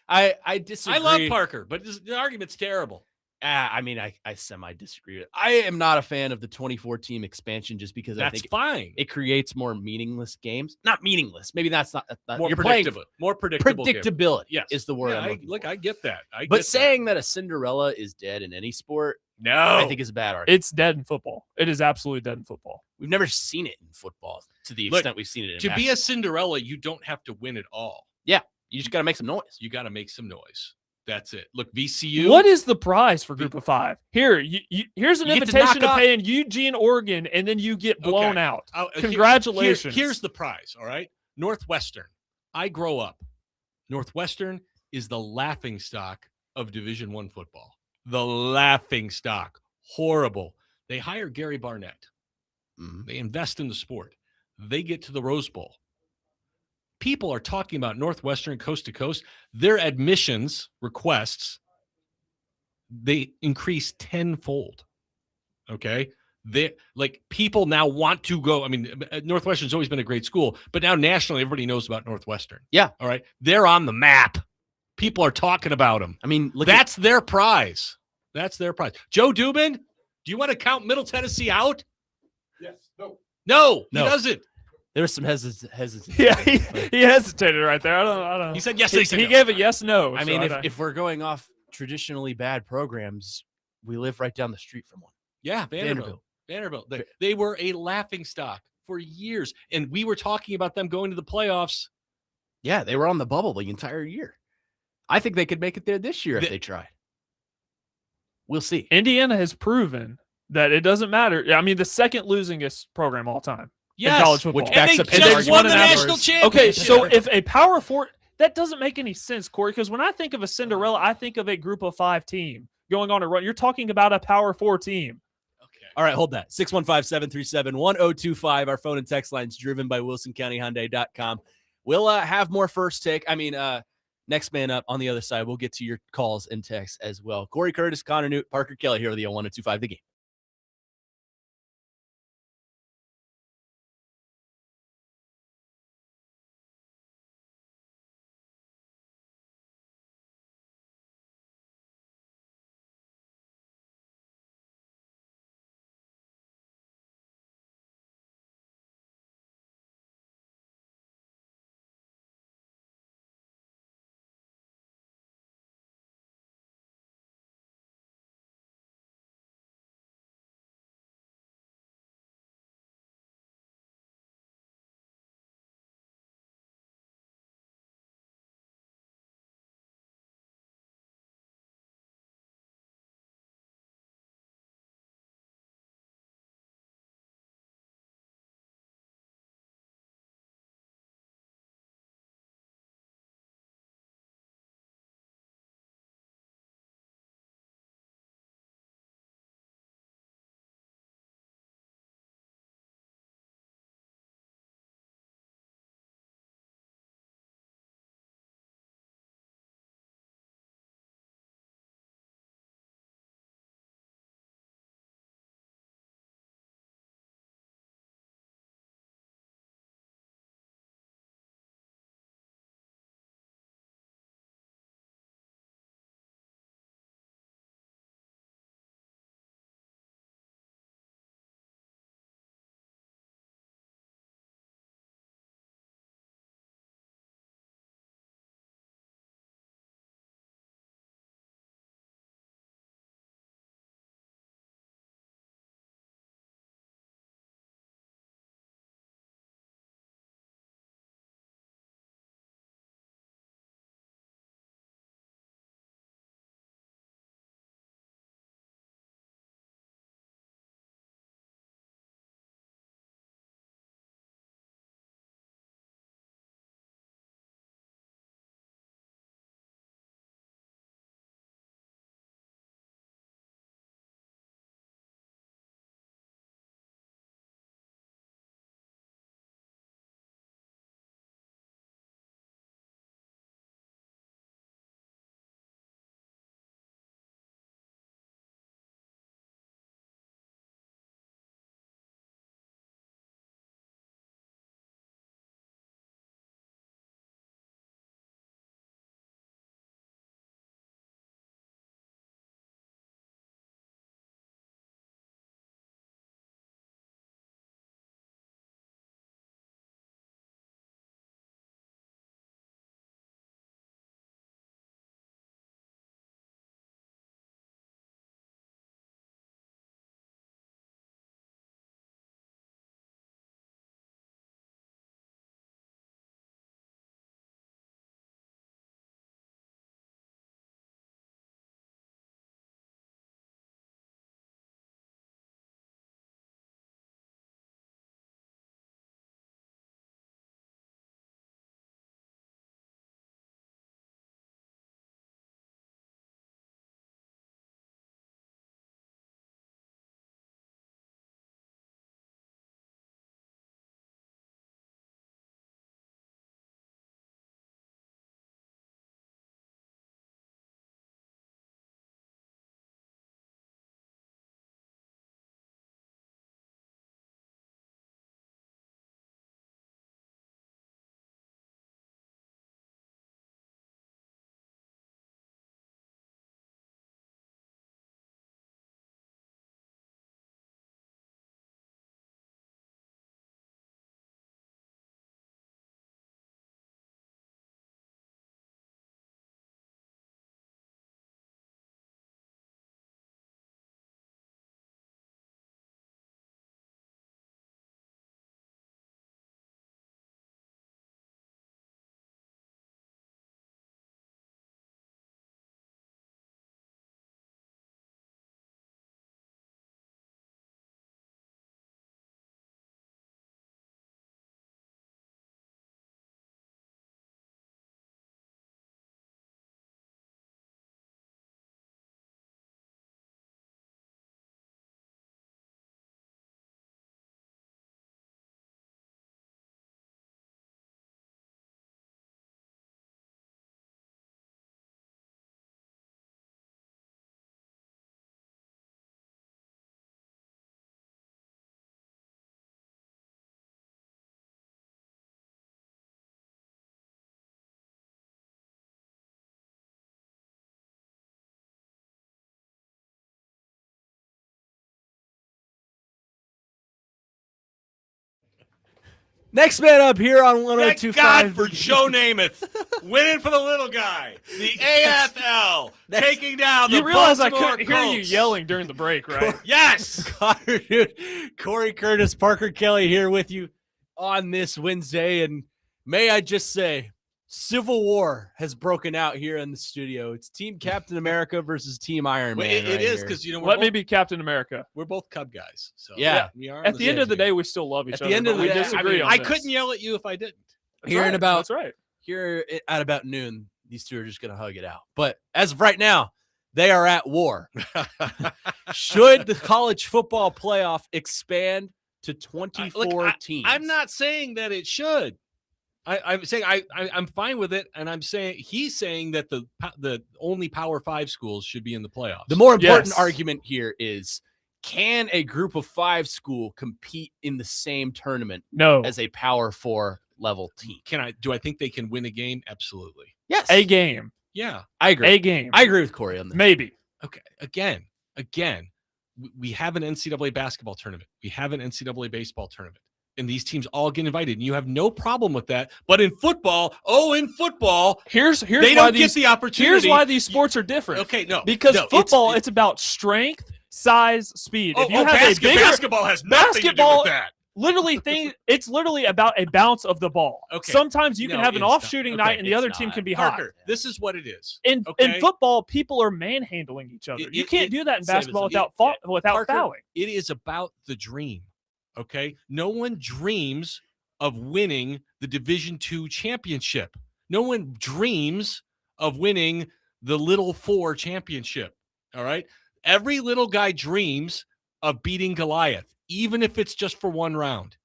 S1: I disagree.
S2: I love Parker, but the argument's terrible.
S1: I mean, I semi-disagree with it. I am not a fan of the 24-team expansion just because I think
S2: fine.
S1: It creates more meaningless games. Not meaningless. Maybe that's not
S2: more
S1: you're
S2: predictable. More predictable.
S1: Predictability
S2: yes.
S1: is the word.
S2: I get that.
S1: But saying that a Cinderella is dead in any sport,
S2: no,
S1: I think is a bad argument.
S3: It's dead in football. It is absolutely dead in football.
S1: We've never seen it in football to the extent we've seen it in
S2: To
S1: basketball.
S2: be a Cinderella, you don't have to win it all.
S1: Yeah, you just got to make some noise.
S2: You got to make some noise. That's it. Look, VCU.
S3: What is the prize for Group of 5? Here's an invitation to play in Eugene, Oregon, and then you get blown out. Congratulations.
S2: Here's the prize, all right? Northwestern. I grow up. Northwestern is the laughingstock of Division I football. The laughingstock. Horrible. They hire Gary Barnett.
S1: Mm-hmm.
S2: They invest in the sport. They get to the Rose Bowl. People are talking about Northwestern coast to coast. Their admissions requests, they increase tenfold. Okay. People now want to go. I mean, Northwestern's always been a great school, but now nationally, everybody knows about Northwestern.
S1: Yeah.
S2: All right. They're on the map. People are talking about them.
S1: I mean,
S2: that's their prize. That's their prize. Joe Dubin, do you want to count Middle Tennessee out?
S5: Yes.
S2: No, he doesn't.
S1: There was some hesitation.
S3: Yeah, he hesitated right there. I don't.
S2: He said yes.
S3: He gave a yes, no.
S1: I mean, if we're going off traditionally bad programs, we live right down the street from one.
S2: Yeah, Vanderbilt. They were a laughingstock for years, and we were talking about them going to the playoffs.
S1: Yeah, they were on the bubble the entire year. I think they could make it there this year if they tried. We'll see.
S3: Indiana has proven that it doesn't matter. I mean, the second losingest program all time.
S2: Yes,
S3: in college football.
S1: Which backs
S2: and
S1: up
S2: they just won the national championship.
S3: Okay, so if a Power 4, That doesn't make any sense, Corey, because when I think of a Cinderella, I think of a group of 5 team going on a run. You're talking about a Power 4 team.
S2: Okay.
S1: All right, hold that. 615-737-1025. Our phone and text line's driven by WilsonCountyHyundai.com. We'll have more first take. Next man up on the other side. We'll get to your calls and texts as well. Cory Curtis, Connor Nute, Parker Kelly here with the 1025 The Game. Next man up here on
S2: Thank
S1: 102.5.
S2: God for Joe Namath winning for the little guy. The AFL taking down the
S3: You realize I
S2: Baltimore
S3: couldn't hear you
S2: Colts.
S3: yelling during the break, right?
S2: Yes.
S1: Connor Nute, Cory Curtis, Parker Kelly here with you on this Wednesday. And may I just say, Civil War has broken out here in the studio. It's Team Captain America versus Team Iron Man.
S2: It is because
S3: Let me be Captain America.
S2: we're both Cub guys. So
S1: Yeah.
S2: we are.
S3: At the end of the day, we still love each
S1: At
S3: other.
S1: the end of
S3: but
S1: the
S3: we
S1: day,
S3: disagree on
S2: I
S3: this.
S2: couldn't yell at you if I didn't.
S3: That's
S1: Here in
S3: right.
S1: about
S3: That's right.
S1: here at about noon, these two are just going to hug it out. But as of right now, they are at war. Should the college football playoff expand to 24 teams?
S2: I'm not saying that it should. I'm saying I'm fine with it, and I'm saying he's saying that the only Power 5 schools should be in the playoffs.
S1: The more important
S3: Yes.
S1: argument here is, can a group of 5 school compete in the same tournament
S3: No.
S1: as a Power 4 level team?
S2: Do I think they can win a game? Absolutely.
S1: Yes.
S3: A game.
S2: Yeah.
S1: I agree.
S3: A game.
S1: I agree with Cory on this.
S3: Maybe.
S2: Okay. Again, we have an NCAA basketball tournament. We have an NCAA baseball tournament. And these teams all get invited, and you have no problem with that. But in football,
S3: Here's
S2: they
S3: why
S2: don't
S3: these
S2: get the opportunity.
S3: here's why these sports are different.
S2: Okay, no,
S3: Because
S2: no,
S3: football, it's about strength, size, speed. If you have a bigger
S2: basketball has nothing to do
S3: basketball-
S2: with that.
S3: it's literally about a bounce of the ball.
S2: Okay.
S3: Sometimes you can
S2: No,
S3: have an
S2: it's
S3: off
S2: not.
S3: shooting
S2: Okay,
S3: night and the
S1: it's
S3: other team
S1: not.
S3: can be hot.
S2: Parker, this is what it is.
S3: In
S2: okay?
S3: football, people are manhandling each other. You can't do that in basketball without
S2: Parker,
S3: fouling.
S2: It is about the dream. Okay, no one dreams of winning the Division II championship. No one dreams of winning the Little Four championship. All right, every little guy dreams of beating Goliath, even if it's just for one round.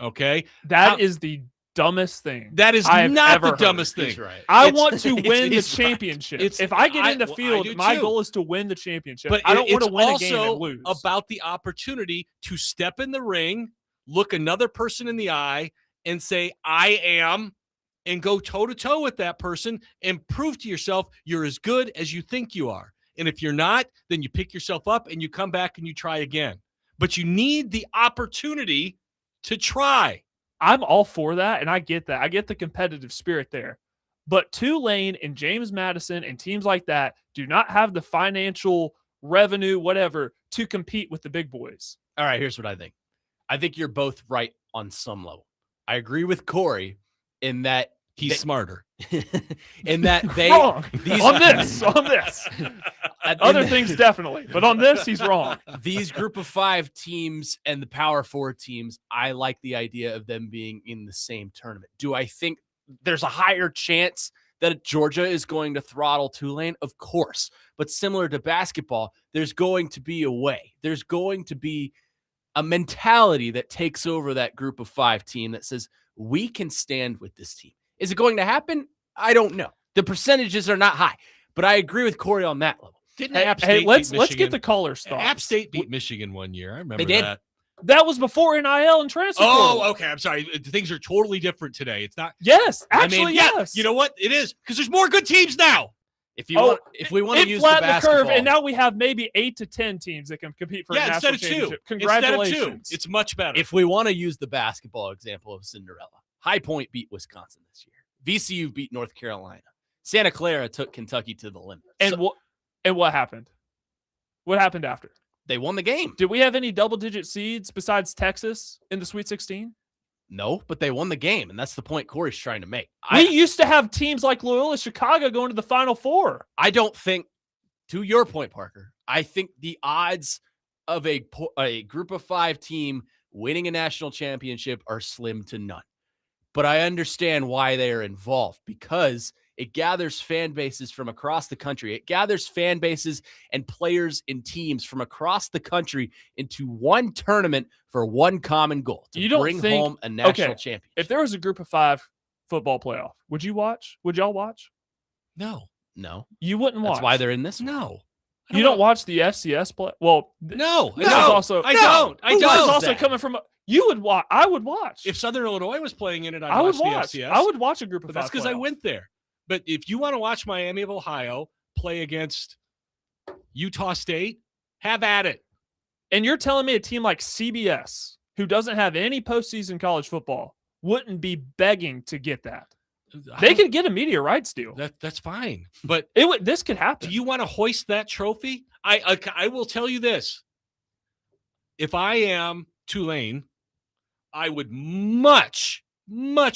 S2: Okay,
S3: That is the dumbest thing.
S2: that is
S3: I have
S2: not
S3: ever
S2: the
S3: heard.
S2: dumbest thing.
S1: He's right.
S3: I
S1: It's-
S3: want to win the
S1: it's right.
S3: championship.
S2: It's-
S3: If I get in the
S2: I
S3: field,
S2: do
S3: my
S2: too.
S3: goal is to win the championship.
S2: But
S3: I don't want to
S2: it's
S3: win a game
S2: also
S3: and lose.
S2: about the opportunity to step in the ring, look another person in the eye, and say, I am, and go toe-to-toe with that person and prove to yourself you're as good as you think you are. And if you're not, then you pick yourself up and you come back and you try again. But you need the opportunity to try.
S3: I'm all for that, and I get that. I get the competitive spirit there. But Tulane and James Madison and teams like that do not have the financial revenue, whatever, to compete with the big boys.
S1: All right, here's what I think. I think you're both right on some level. I agree with Cory in that
S2: He's smarter.
S1: in that they
S3: Wrong.
S1: these
S3: on this. Other things definitely, but on this, he's wrong.
S1: These group of 5 teams and the Power 4 teams, I like the idea of them being in the same tournament. Do I think there's a higher chance that Georgia is going to throttle Tulane? Of course. But similar to basketball, there's going to be a way. There's going to be a mentality that takes over that group of 5 team that says, we can stand with this team. Is it going to happen? I don't know. The percentages are not high, but I agree with Cory on that level.
S2: Didn't
S3: Hey,
S2: App State beat
S3: let's
S2: Michigan?
S3: get the callers' thoughts.
S2: App State beat Michigan one year. I remember
S1: They did.
S2: that.
S3: That was before NIL and transfer. portal.
S2: Oh, okay. I'm sorry. Things are totally different today. It's not.
S3: Yes,
S2: I
S3: actually,
S2: mean, yeah,
S3: yes.
S2: you know what? It is because there's more good teams now.
S1: If we want to
S3: it
S1: use the
S3: flattened the
S1: basketball,
S3: curve, and now we have maybe 8 to 10 teams that can compete for a
S2: Yeah,
S3: national
S2: instead of 2.
S3: championship.
S2: Instead of 2.
S3: Congratulations!
S2: It's much better.
S1: if we want to use the basketball example of Cinderella, High Point beat Wisconsin this year. VCU beat North Carolina. Santa Clara took Kentucky to the limit.
S3: and what happened? What happened after?
S1: They won the game.
S3: Did we have any double-digit seeds besides Texas in the Sweet 16?
S1: No, but they won the game, and that's the point Cory's trying to make.
S3: We used to have teams like Loyola Chicago going to the Final Four.
S1: I don't think, to your point, Parker, I think the odds of a group of 5 team winning a national championship are slim to none. But I understand why they are involved, because it gathers fan bases from across the country. It gathers fan bases and players and teams from across the country into one tournament for one common goal, to
S3: You don't
S1: bring
S3: think-
S1: home a national
S3: okay,
S1: championship.
S3: If there was a group of 5 football playoff, would you watch? Would y'all watch?
S2: no,
S1: No,
S3: You wouldn't watch.
S1: that's why they're in this one.
S2: no,
S3: You don't watch the FCS play. Well,
S2: no.
S3: this is also.
S2: I don't.
S3: This is
S1: does
S3: also
S1: that?
S3: coming from. You would watch. I would watch.
S2: If Southern Illinois was playing in it, I'd
S3: I would
S2: watch
S3: watch.
S2: the FCS.
S3: I would watch a group of
S2: But
S3: 5.
S2: that's because I
S3: playoff.
S2: went there. But if you want to watch Miami of Ohio play against Utah State, have at it.
S3: And you're telling me a team like CBS, who doesn't have any postseason college football, wouldn't be begging to get that. They could get a media rights deal.
S2: That's fine. But
S3: This could happen.
S2: do you want to hoist that trophy? I will tell you this. If I am Tulane, I would much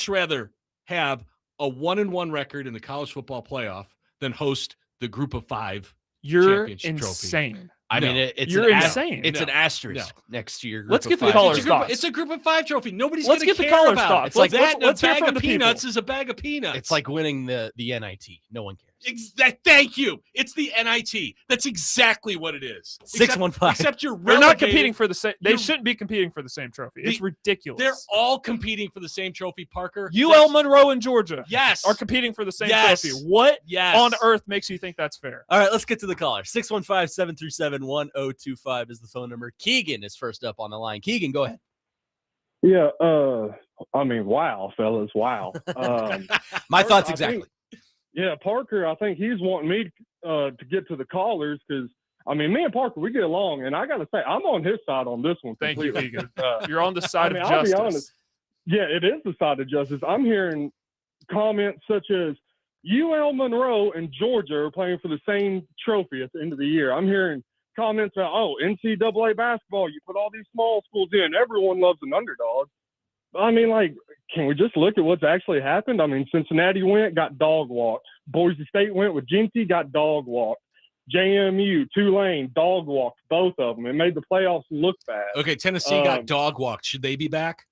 S2: rather have a 1-1 record in the college football playoff than host the Group of 5
S3: You're
S2: championship trophy.
S3: insane.
S1: I
S2: No.
S1: mean, it's
S3: You're
S1: an
S3: insane.
S1: It's
S2: No.
S1: an asterisk next to your group
S3: Let's
S1: of
S3: get the
S1: five.
S3: callers'
S2: It's a group,
S3: thoughts.
S2: it's a Group of 5 trophy. Nobody's
S3: Let's
S2: going
S3: get
S2: to
S3: the
S2: care
S3: callers'
S2: about
S3: thoughts.
S2: it. It's like
S3: Let's-
S2: that.
S3: let's
S2: A
S3: hear
S2: bag
S3: from
S2: of
S3: the people.
S2: peanuts is a bag of peanuts.
S1: It's like winning the NIT. No one cares.
S2: Thank you. It's the NIT. That's exactly what it is.
S1: 615.
S2: Except you're
S3: They're not
S2: relegated.
S3: competing for the same. They
S2: You're-
S3: shouldn't be competing for the same trophy. It's ridiculous.
S2: They're all competing for the same trophy, Parker.
S3: UL Monroe and Georgia
S2: Yes.
S3: are competing for the same
S2: Yes.
S3: trophy. What
S2: Yes.
S3: on earth makes you think that's fair?
S1: All right, let's get to the caller. 615-737-1025 is the phone number. Keegan is first up on the line. Keegan, go ahead.
S7: Yeah, I mean, wow, fellas, wow.
S1: My thoughts
S7: I
S1: exactly.
S7: Yeah, Parker, I think he's wanting me to get to the callers because, I mean, me and Parker, we get along, and I got to say, I'm on his side on this one.
S3: Thank you,
S7: completely.
S3: Keegan. You're on the side of
S7: I'll be
S3: justice.
S7: honest. Yeah, it is the side of justice. I'm hearing comments such as UL Monroe and Georgia are playing for the same trophy at the end of the year. I'm hearing comments about, NCAA basketball, you put all these small schools in, everyone loves an underdog. I mean, like, can we just look at what's actually happened? I mean, Cincinnati went, got dog walked. Boise State went with Genty, got dog walked. JMU, Tulane, dog walked both of them. It made the playoffs look bad.
S2: Okay, Tennessee got dog walked. Should they be back?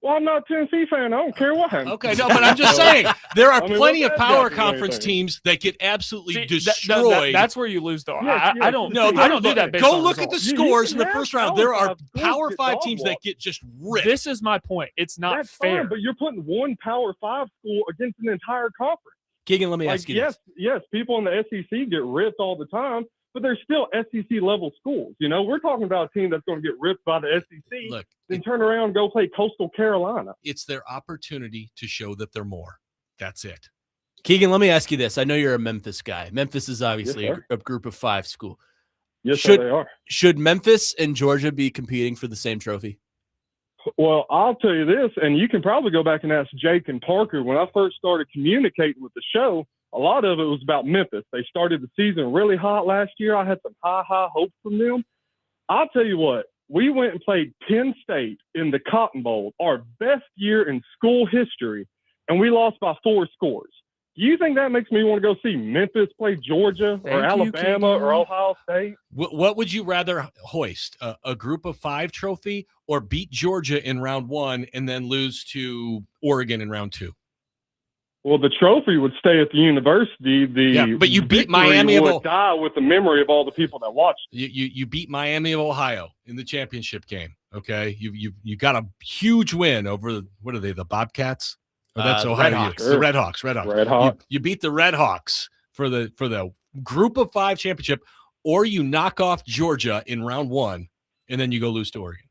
S7: Well, I'm not a Tennessee fan. I don't care what happens.
S2: Okay, no, but I'm just saying there are
S7: I mean,
S2: plenty of
S7: what's that
S2: power
S7: got to do
S2: conference
S7: anything?
S2: teams that get absolutely
S3: See,
S2: destroyed.
S3: that's where you lose the.
S7: Yes,
S3: I don't.
S7: yes.
S3: I don't do that. Based
S2: Go
S3: on
S2: look at the
S3: results.
S7: You
S2: scores in
S7: can
S2: the
S7: have
S2: first round.
S7: Power
S2: There are
S7: Five schools
S2: Power
S7: get
S2: 5
S7: dog
S2: teams that
S7: walked.
S2: get just ripped.
S3: This is my point. It's not
S7: That's
S3: fair.
S7: fine, but you're putting one Power 5 school against an entire conference.
S1: Keegan, let me
S7: Like,
S1: ask you this.
S7: yes, people in the SEC get ripped all the time, but they're still SEC level schools. You know, we're talking about a team that's going to get ripped by the SEC,
S2: Look,
S7: then turn around and go play Coastal Carolina.
S2: it's their opportunity to show that they're more. That's it.
S1: Keegan, let me ask you this. I know you're a Memphis guy. Memphis is obviously
S7: Yes,
S1: a group of 5 school.
S7: Yes,
S1: Should-
S7: sir, they are.
S1: Should Memphis and Georgia be competing for the same trophy?
S7: Well, I'll tell you this, and you can probably go back and ask Jake and Parker. When I first started communicating with the show, a lot of it was about Memphis. They started the season really hot last year. I had some high hopes from them. I'll tell you what, we went and played Penn State in the Cotton Bowl, our best year in school history, and we lost by 4 scores. Do you think that makes me want to go see Memphis play Georgia
S3: Thank
S7: or
S3: you,
S7: Alabama
S3: Keegan.
S7: or Ohio State?
S2: What would you rather hoist? A group of 5 trophy or beat Georgia in round 1 and then lose to Oregon in round 2?
S7: Well, the trophy would stay at the university.
S2: But you beat
S7: victory
S2: Miami of
S7: would die with the memory of all the people that watched.
S2: You beat Miami of Ohio in the championship game. Okay, you got a huge win over what are they? The Bobcats? Oh, that's
S1: The
S2: Ohio.
S1: Redhawks.
S2: Utes. The Redhawks.
S7: Red Hawks.
S2: You beat the Redhawks for the group of 5 championship, or you knock off Georgia in round 1, and then you go lose to Oregon.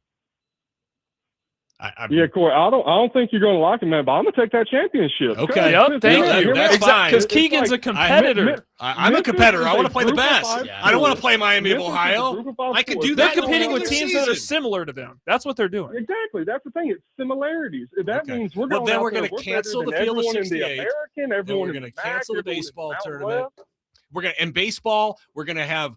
S7: Yeah, Corey, I don't think you're going to like it, man, but I'm going to take that championship.
S2: Okay.
S3: Yep, thank
S2: No,
S3: you.
S2: that's fine.
S3: Because
S7: It's
S3: Keegan's
S7: like-
S3: a competitor.
S2: I'm a
S7: Memphis
S2: competitor.
S7: is
S2: I want
S7: a
S2: to play the
S7: group of
S2: best.
S7: 5
S2: I don't want to
S7: schools.
S2: play Miami of
S7: Memphis is a
S2: Ohio.
S7: group of 5
S2: I can
S7: schools.
S2: do
S3: They're
S2: that in the
S3: competing with
S2: regular
S3: teams that are
S2: season.
S3: similar to them. That's what they're doing.
S7: Exactly. That's the thing. It's similarities. That
S2: Okay.
S7: means we're
S2: Well,
S7: going
S2: then
S7: out
S2: we're
S7: there,
S2: gonna
S7: we're
S2: cancel
S7: better
S2: the
S7: than
S2: field of
S7: everyone in the
S2: 68.
S7: American,
S2: Then
S7: everyone
S2: we're
S7: in
S2: going to
S7: the
S2: cancel the
S7: MAC, everyone in
S2: baseball
S7: Mountain
S2: tournament.
S7: West.
S2: In baseball, we're gonna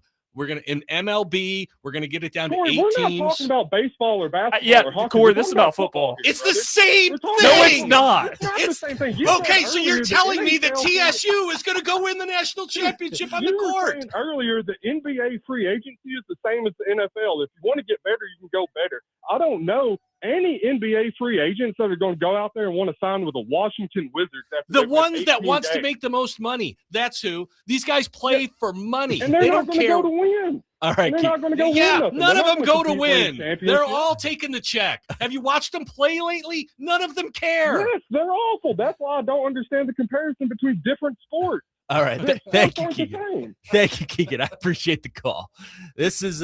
S2: in MLB, we're gonna get it down to
S7: Corey,
S2: 8
S7: we're not
S2: teams.
S7: talking about baseball or basketball
S3: Yeah,
S7: or hockey.
S3: Corey,
S7: We're
S3: this is
S7: talking
S3: about football.
S7: here,
S2: It's the
S7: brother.
S2: same
S7: We're
S2: thing.
S7: talking
S3: No,
S7: about
S3: it's not.
S7: It's not the
S2: It's-
S7: same thing. You said
S2: Okay, so you're
S7: earlier
S2: telling me that
S7: NHL
S2: TSU is going to go win the national championship on the
S7: You were
S2: court?
S7: saying earlier the NBA free agency is the same as the NFL. If you want to get better, you can go better. I don't know any NBA free agents that are going to go out there and want to sign with the Washington Wizards. After
S2: The
S7: they've won
S2: ones that
S7: 18
S2: wants to
S7: games.
S2: make the most money. That's who. These guys play for money.
S7: And they're
S2: They
S7: not
S2: don't
S7: going to
S2: care.
S7: go to win.
S1: All right,
S7: And they're not going to go win.
S2: Yeah,
S7: nothing.
S2: none
S7: They're
S2: of
S7: not
S2: them
S7: gonna
S2: go to
S7: compete for a
S2: win.
S7: championship.
S2: They're all taking the check. Have you watched them play lately? None of them care.
S7: Yes, they're awful. That's why I don't understand the comparison between different sports.
S1: All right.
S7: The
S1: Thank
S7: sports
S1: you,
S7: aren't the
S1: Keegan.
S7: same.
S1: Thank you, Keegan. I appreciate the call. This is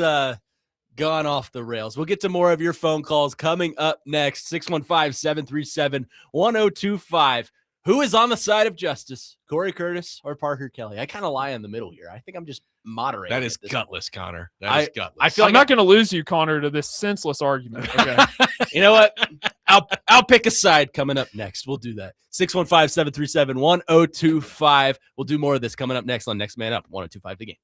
S1: gone off the rails. We'll get to more of your phone calls coming up next. 615-737-1025. Who is on the side of justice? Cory Curtis or Parker Kelly? I kind of lie in the middle here. I think I'm just moderating.
S2: That is
S1: at this
S2: gutless, Connor. That is gutless.
S1: I feel
S3: I'm
S1: like
S3: not going to lose you, Connor, to this senseless argument. Okay.
S1: You know what? I'll pick a side coming up next. We'll do that. 615-737-1025. We'll do more of this coming up next on Next Man Up, 1025 The Game.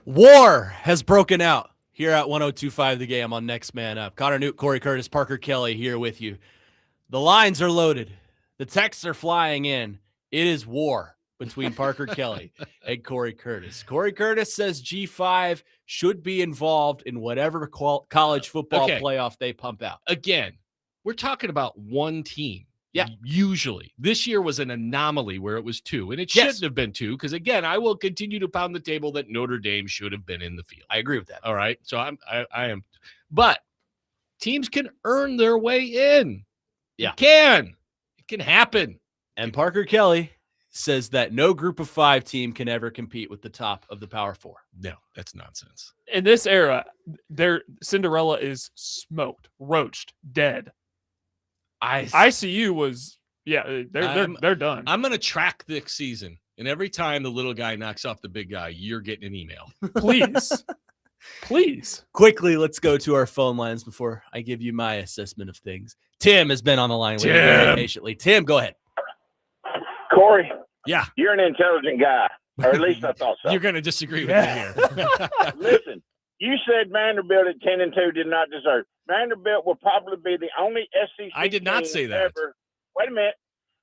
S1: War has broken out here at 102.5 The Game on Next Man Up. Connor Nute, Cory Curtis, Parker Kelly here with you. The lines are loaded. The texts are flying in. It is war between Parker Kelly and Cory Curtis. Cory Curtis says G5 should be involved in whatever college football playoff they pump out.
S2: Again, we're talking about one team.
S1: Yeah.
S2: Usually. This year was an anomaly where it was 2, and it shouldn't have been 2 because, again, I will continue to pound the table that Notre Dame should have been in the field.
S1: I agree with that.
S2: All right? So I am. But teams can earn their way in.
S1: Yeah.
S2: It can happen.
S1: And Parker Kelly says that no group of 5 team can ever compete with the top of the Power 4.
S2: No, that's nonsense.
S3: In this era, their Cinderella is smoked, roached, dead. ICU was, they're done.
S2: I'm going to track this season, and every time the little guy knocks off the big guy, you're getting an email.
S3: Please.
S1: Quickly, let's go to our phone lines before I give you my assessment of things. Tim has been on the line with me very patiently. Tim, go ahead.
S8: Corey,
S2: yeah,
S8: you're an intelligent guy, or at least I thought so.
S2: You're going to disagree with me here.
S8: Listen, you said Vanderbilt at 10-2 did not deserve. Vanderbilt will probably be the only SEC.
S2: I did not say that.
S8: Wait a minute.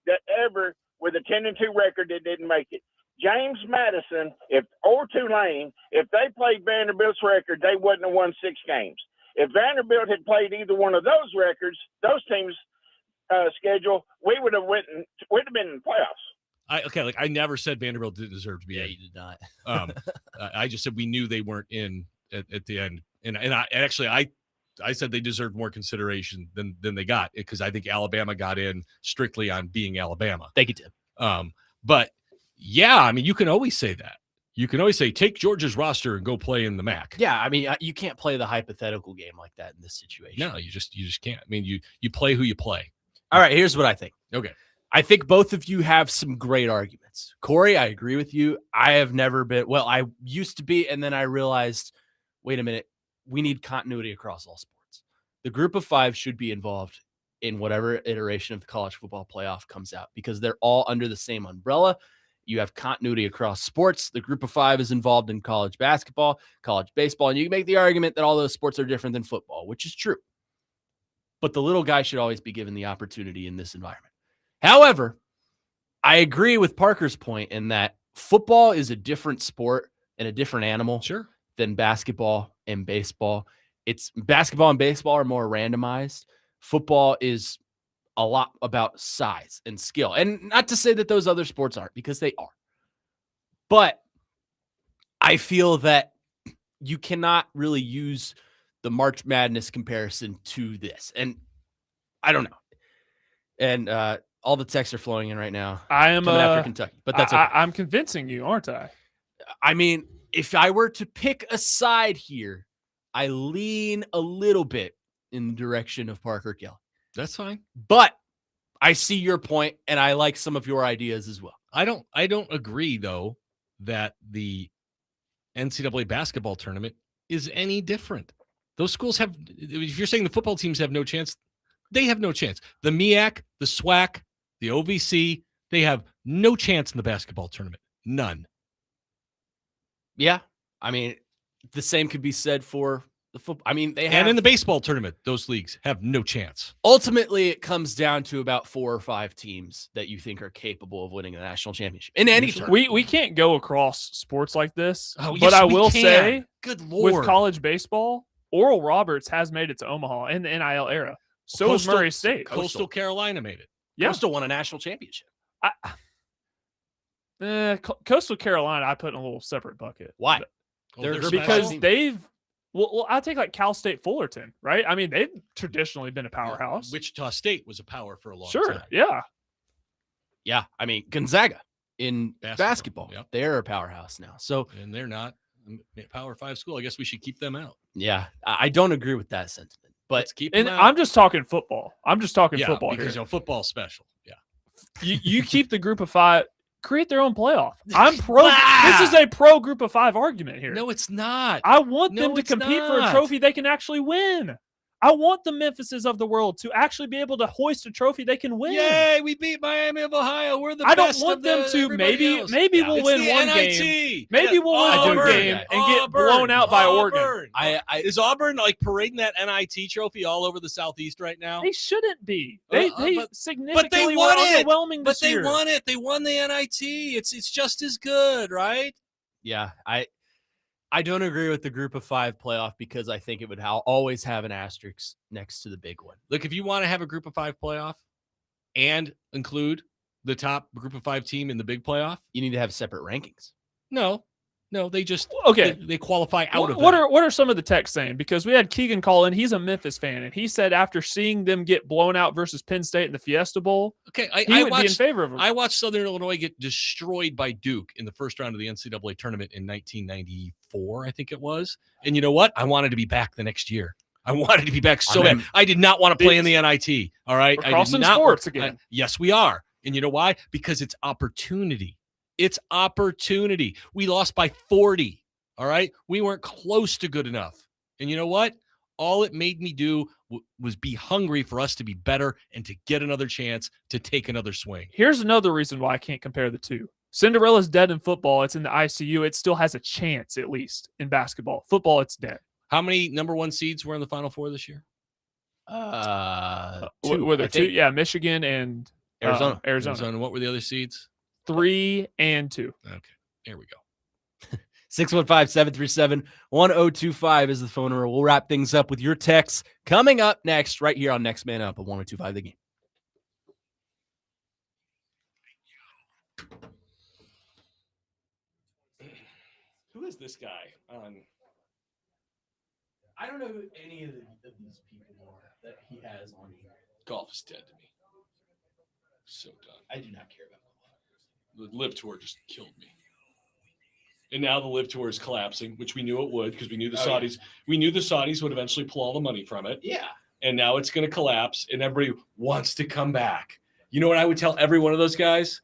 S8: That ever with a 10-2 record that didn't make it. James Madison, or Tulane, if they played Vanderbilt's record, they wouldn't have won 6 games. If Vanderbilt had played either one of those records, those teams' schedule, we'd have been in the playoffs.
S2: I never said Vanderbilt didn't deserve to be.
S1: Yeah,
S2: in.
S1: you did not.
S2: I just said we knew they weren't in at the end, and I said they deserved more consideration than they got because I think Alabama got in strictly on being Alabama.
S1: Thank you, Tim.
S2: But yeah, I mean, you can always say that. You can always say take Georgia's roster and go play in the MAC.
S1: Yeah, I mean, you can't play the hypothetical game like that in this situation.
S2: No, you just can't. I mean, you play who you play.
S1: All right, here's what I think.
S2: Okay.
S1: I think both of you have some great arguments. Cory, I agree with you. I have never been, I used to be, and then I realized, wait a minute, we need continuity across all sports. The group of 5 should be involved in whatever iteration of the college football playoff comes out because they're all under the same umbrella. You have continuity across sports. The group of 5 is involved in college basketball, college baseball, and you can make the argument that all those sports are different than football, which is true. But the little guy should always be given the opportunity in this environment. However, I agree with Parker's point in that football is a different sport and a different animal than basketball and baseball. It's basketball and baseball are more randomized. Football is a lot about size and skill. And not to say that those other sports aren't, because they are. But I feel that you cannot really use the March Madness comparison to this. And I don't know. And all the texts are flowing in right now.
S3: I am
S1: coming after Kentucky, but that's okay.
S3: I'm convincing you, aren't I?
S1: I mean, if I were to pick a side here, I lean a little bit in the direction of Parker Kelly.
S2: That's fine.
S1: But I see your point, and I like some of your ideas as well.
S2: I don't agree, though, that the NCAA basketball tournament is any different. Those schools have, if you're saying the football teams have no chance, they have no chance. The MEAC, the SWAC, the OVC, they have no chance in the basketball tournament. None.
S1: Yeah. I mean, the same could be said for the football. I mean, they have.
S2: And in the baseball tournament, those leagues have no chance.
S1: Ultimately, it comes down to about 4 or 5 teams that you think are capable of winning the national championship in any tournament.
S3: We can't go across sports like this.
S2: Oh,
S3: but
S2: yes,
S3: I
S2: we
S3: will
S2: can.
S3: say,
S2: good Lord,
S3: with college baseball, Oral Roberts has made it to Omaha in the NIL era. So is Murray State.
S2: Coastal Carolina made it.
S3: Yeah.
S1: Coastal won a national championship.
S3: Coastal Carolina, I put in a little separate bucket.
S1: Why?
S3: Because they've well, I take like Cal State Fullerton, right? I mean, they've traditionally been a powerhouse.
S2: Yeah. Wichita State was a power for a long
S3: time.
S2: Sure,
S3: yeah.
S1: Yeah, I mean, Gonzaga in basketball.
S2: Yep.
S1: They're a powerhouse now. So,
S2: and they're not a Power 5 school. I guess we should keep them out.
S1: Yeah, I don't agree with that sentiment. But
S2: let's keep them out.
S3: I'm just talking football. Football
S2: because
S3: here.
S2: Football's special. Yeah.
S3: You keep the group of 5, create their own playoff. I'm pro. This is a pro group of 5 argument here.
S2: No, it's not.
S3: I want them to compete for a trophy they can actually win. I want the Memphises of the world to actually be able to hoist a trophy they can win.
S2: Yay, we beat Miami of Ohio. We're the
S3: I don't
S2: best
S3: want
S2: of
S3: them to
S2: everybody else.
S3: maybe
S1: Yeah.
S3: we'll
S2: It's
S3: win
S2: the
S3: one
S2: NIT.
S3: game. Maybe we'll win one
S2: Auburn.
S3: game and get
S2: Auburn.
S3: blown out by Oregon.
S2: Auburn. Is Auburn like parading that NIT trophy all over the Southeast right now?
S3: They shouldn't be. They
S2: but
S3: significantly
S2: won
S3: were
S2: it.
S3: underwhelming
S2: But
S3: this
S2: they
S3: year.
S2: won it. They won the NIT. It's just as good, right?
S1: Yeah, I don't agree with the group of 5 playoff because I think it would always have an asterisk next to the big one.
S2: Look, if you want to have a group of 5 playoff and include the top group of 5 team in the big playoff,
S1: You need to have separate rankings.
S2: no, they just
S3: Okay.
S2: they qualify out of
S3: what
S2: that.
S3: are some of the texts saying? Because we had Keegan call in. He's a Memphis fan, and he said after seeing them get blown out versus Penn State in the Fiesta Bowl,
S2: Okay,
S3: he
S2: I
S3: would be in
S2: watched
S3: favor of them.
S2: I watched Southern Illinois get destroyed by Duke in the first round of the NCAA tournament in 1994, I think it was. And you know what? I wanted to be back the next year. I wanted to be back so bad. I did not want to play in the NIT. All right.
S3: We're
S2: I did
S3: crossing
S2: not
S3: sports again.
S2: Yes, we are. And you know why? Because it's opportunity. It's opportunity. We lost by 40. All right. We weren't close to good enough. And you know what? All it made me do was be hungry for us to be better and to get another chance to take another swing.
S3: Here's another reason why I can't compare the two. Cinderella's dead in football. It's in the ICU. It still has a chance, at least, in basketball. Football, it's dead.
S2: How many number 1 seeds were in the Final Four this year?
S1: 2,
S3: Were there
S1: I
S3: 2?
S1: think.
S3: Yeah, Michigan and
S1: Arizona.
S3: Arizona.
S2: What were the other seeds?
S3: 3 and 2.
S2: Okay. There we go.
S1: 615-737-1025 is the phone number. We'll wrap things up with your texts coming up next right here on Next Man Up at 1025 The Game.
S2: Who is this guy on?
S1: I don't know who any of these people are that he has on here.
S2: Golf is dead to me. So done.
S1: I do not care about golf.
S2: The Live Tour just killed me. And now the Live Tour is collapsing, which we knew it would because we knew the Saudis. We knew the Saudis would eventually pull all the money from it.
S1: Yeah.
S2: And now it's going to collapse, and everybody wants to come back. You know what I would tell every one of those guys?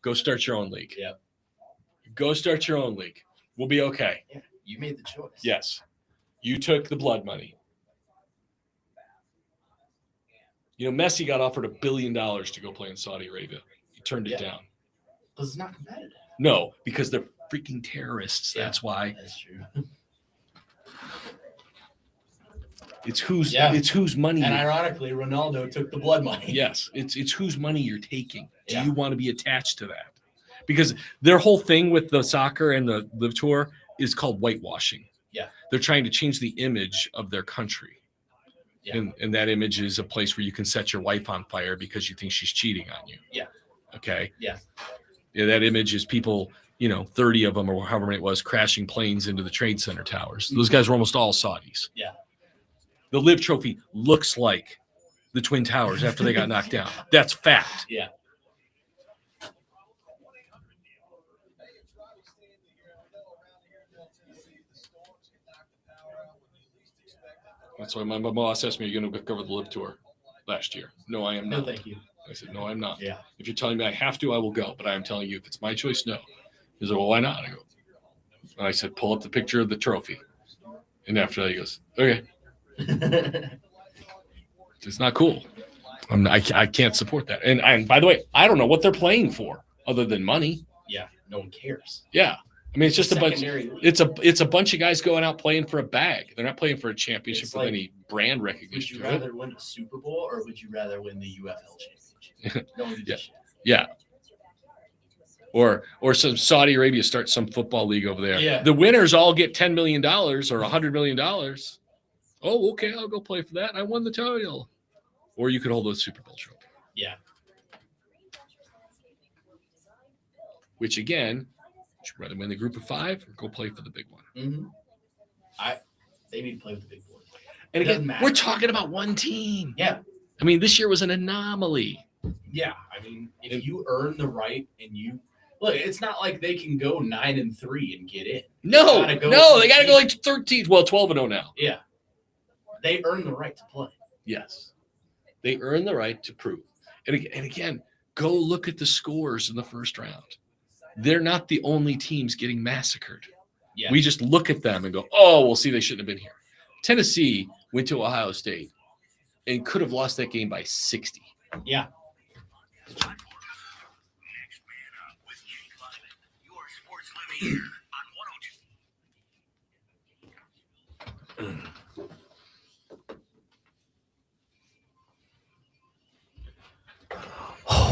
S2: Go start your own league.
S1: Yeah.
S2: Go start your own league. We'll be okay.
S1: Yeah. You made the choice.
S2: Yes. You took the blood money. You know, Messi got offered $1 billion to go play in Saudi Arabia. He turned it down.
S1: Because it's not competitive.
S2: No, because they're freaking terrorists.
S1: Yeah,
S2: that's why.
S1: That's true.
S2: It's whose money.
S1: And ironically, Ronaldo took the blood money.
S2: Yes, it's whose money you're taking. Do
S1: Yeah.
S2: you want to be attached to that? Because their whole thing with the soccer and the Live Tour is called whitewashing.
S1: Yeah.
S2: They're trying to change the image of their country.
S1: Yeah.
S2: And that image is a place where you can set your wife on fire because you think she's cheating on you.
S1: Yeah.
S2: Okay.
S1: Yeah.
S2: Yeah, that image is people, 30 of them or however many it was, crashing planes into the Trade Center towers. Those guys were almost all Saudis.
S1: Yeah.
S2: The Live Trophy looks like the Twin Towers after they got knocked down. That's fact.
S1: Yeah.
S2: That's why my boss asked me, "Are you going to cover the Live Tour last year?" No, I am not.
S1: No, thank you.
S2: I said, "No, I'm not."
S1: Yeah.
S2: If you're telling me I have to, I will go. But I am telling you, if it's my choice, no. He said, "Well, why not?" I go, and I said, "Pull up the picture of the trophy." And after that, he goes, "Okay." It's not cool. I can't support that. And by the way, I don't know what they're playing for other than money.
S1: Yeah. No one cares.
S2: Yeah. I mean, it's just a bunch.
S1: Secondary league.
S2: It's a bunch of guys going out playing for a bag. They're not playing for a championship
S1: It's
S2: with
S1: like,
S2: any brand
S1: Would
S2: recognition.
S1: you rather win a Super Bowl or would you rather win the UFL championship? No one gives a shit.
S2: Yeah. Or some Saudi Arabia starts some football league over there.
S1: Yeah.
S2: The winners all get $10 million or $100 million. Oh, okay, I'll go play for that. I won the title. Or you could hold a Super Bowl trophy.
S1: Yeah.
S2: Which again, would you rather win the group of 5 or go play for the big one?
S1: Mm-hmm. They need to play with the big boys.
S2: And
S1: It doesn't
S2: again,
S1: matter.
S2: we're talking about one team.
S1: Yeah.
S2: I mean, this year was an anomaly.
S1: Yeah. I mean, if you earn the right and you look, it's not like they can go 9-3 and get in.
S2: No,
S1: They gotta
S2: they got to go like 13. Well, 12-0 now.
S1: Yeah. They earn the right to play.
S2: Yes. They earn the right to prove. And again, go look at the scores in the first round. They're not the only teams getting massacred.
S1: Yeah.
S2: We just look at them and go, oh, well, see, they shouldn't have been here. Tennessee went to Ohio State and could have lost that game by 60.
S1: Yeah.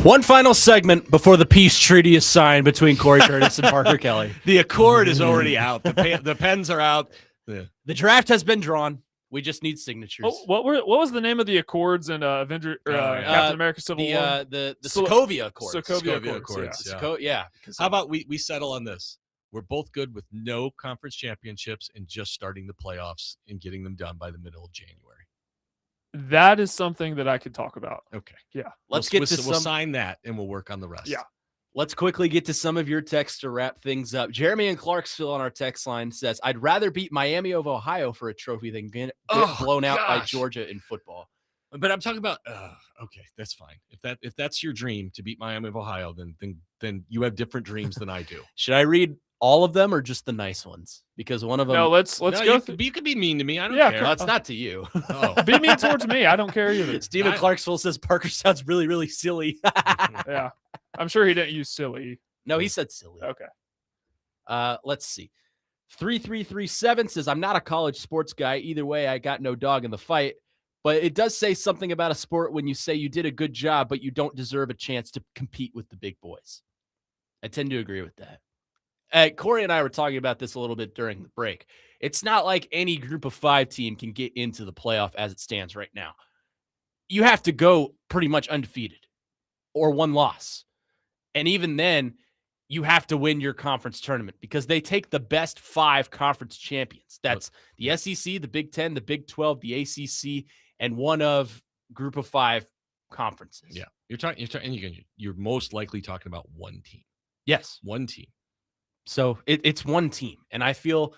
S1: One final segment before the peace treaty is signed between Cory Curtis and Parker Kelly.
S2: The accord is already out. The pens are out. Yeah.
S1: The draft has been drawn. We just need signatures.
S3: Oh, what was the name of the accords in Captain America Civil War?
S1: The Sokovia Accords.
S3: Sokovia Accords.
S1: Yeah.
S2: How about we settle on this? We're both good with no conference championships and just starting the playoffs and getting them done by the middle of January.
S3: That is something that I could talk about.
S2: Okay.
S3: Yeah.
S2: We'll sign that and we'll work on the rest.
S3: Yeah.
S1: Let's quickly get to some of your texts to wrap things up. Jeremy in Clarksville on our text line says, I'd rather beat Miami of Ohio for a trophy than get blown out by Georgia in football.
S2: But I'm talking about okay, that's fine. If that's your dream to beat Miami of Ohio, then you have different dreams than I do.
S1: Should I read all of them or just the nice ones? Because one of them.
S3: No, let's go.
S2: You can be mean to me. I don't care.
S1: No, it's not to you.
S2: Oh.
S3: Be mean towards me. I don't care either.
S1: Steven Clarksville says Parker sounds really, really silly.
S3: Yeah. I'm sure he didn't use silly.
S1: No, he said silly.
S3: Okay.
S1: Let's see. 3337 says, I'm not a college sports guy. Either way, I got no dog in the fight. But it does say something about a sport when you say you did a good job, but you don't deserve a chance to compete with the big boys. I tend to agree with that. Cory and I were talking about this a little bit during the break. It's not like any group of 5 team can get into the playoff as it stands right now. You have to go pretty much undefeated or 1 loss. And even then, you have to win your conference tournament because they take the best 5 conference champions. That's the SEC, the Big 10, the Big 12, the ACC, and one of group of 5 conferences.
S2: Yeah. You're most likely talking about one team.
S1: Yes.
S2: One team.
S1: So it's one team. And I feel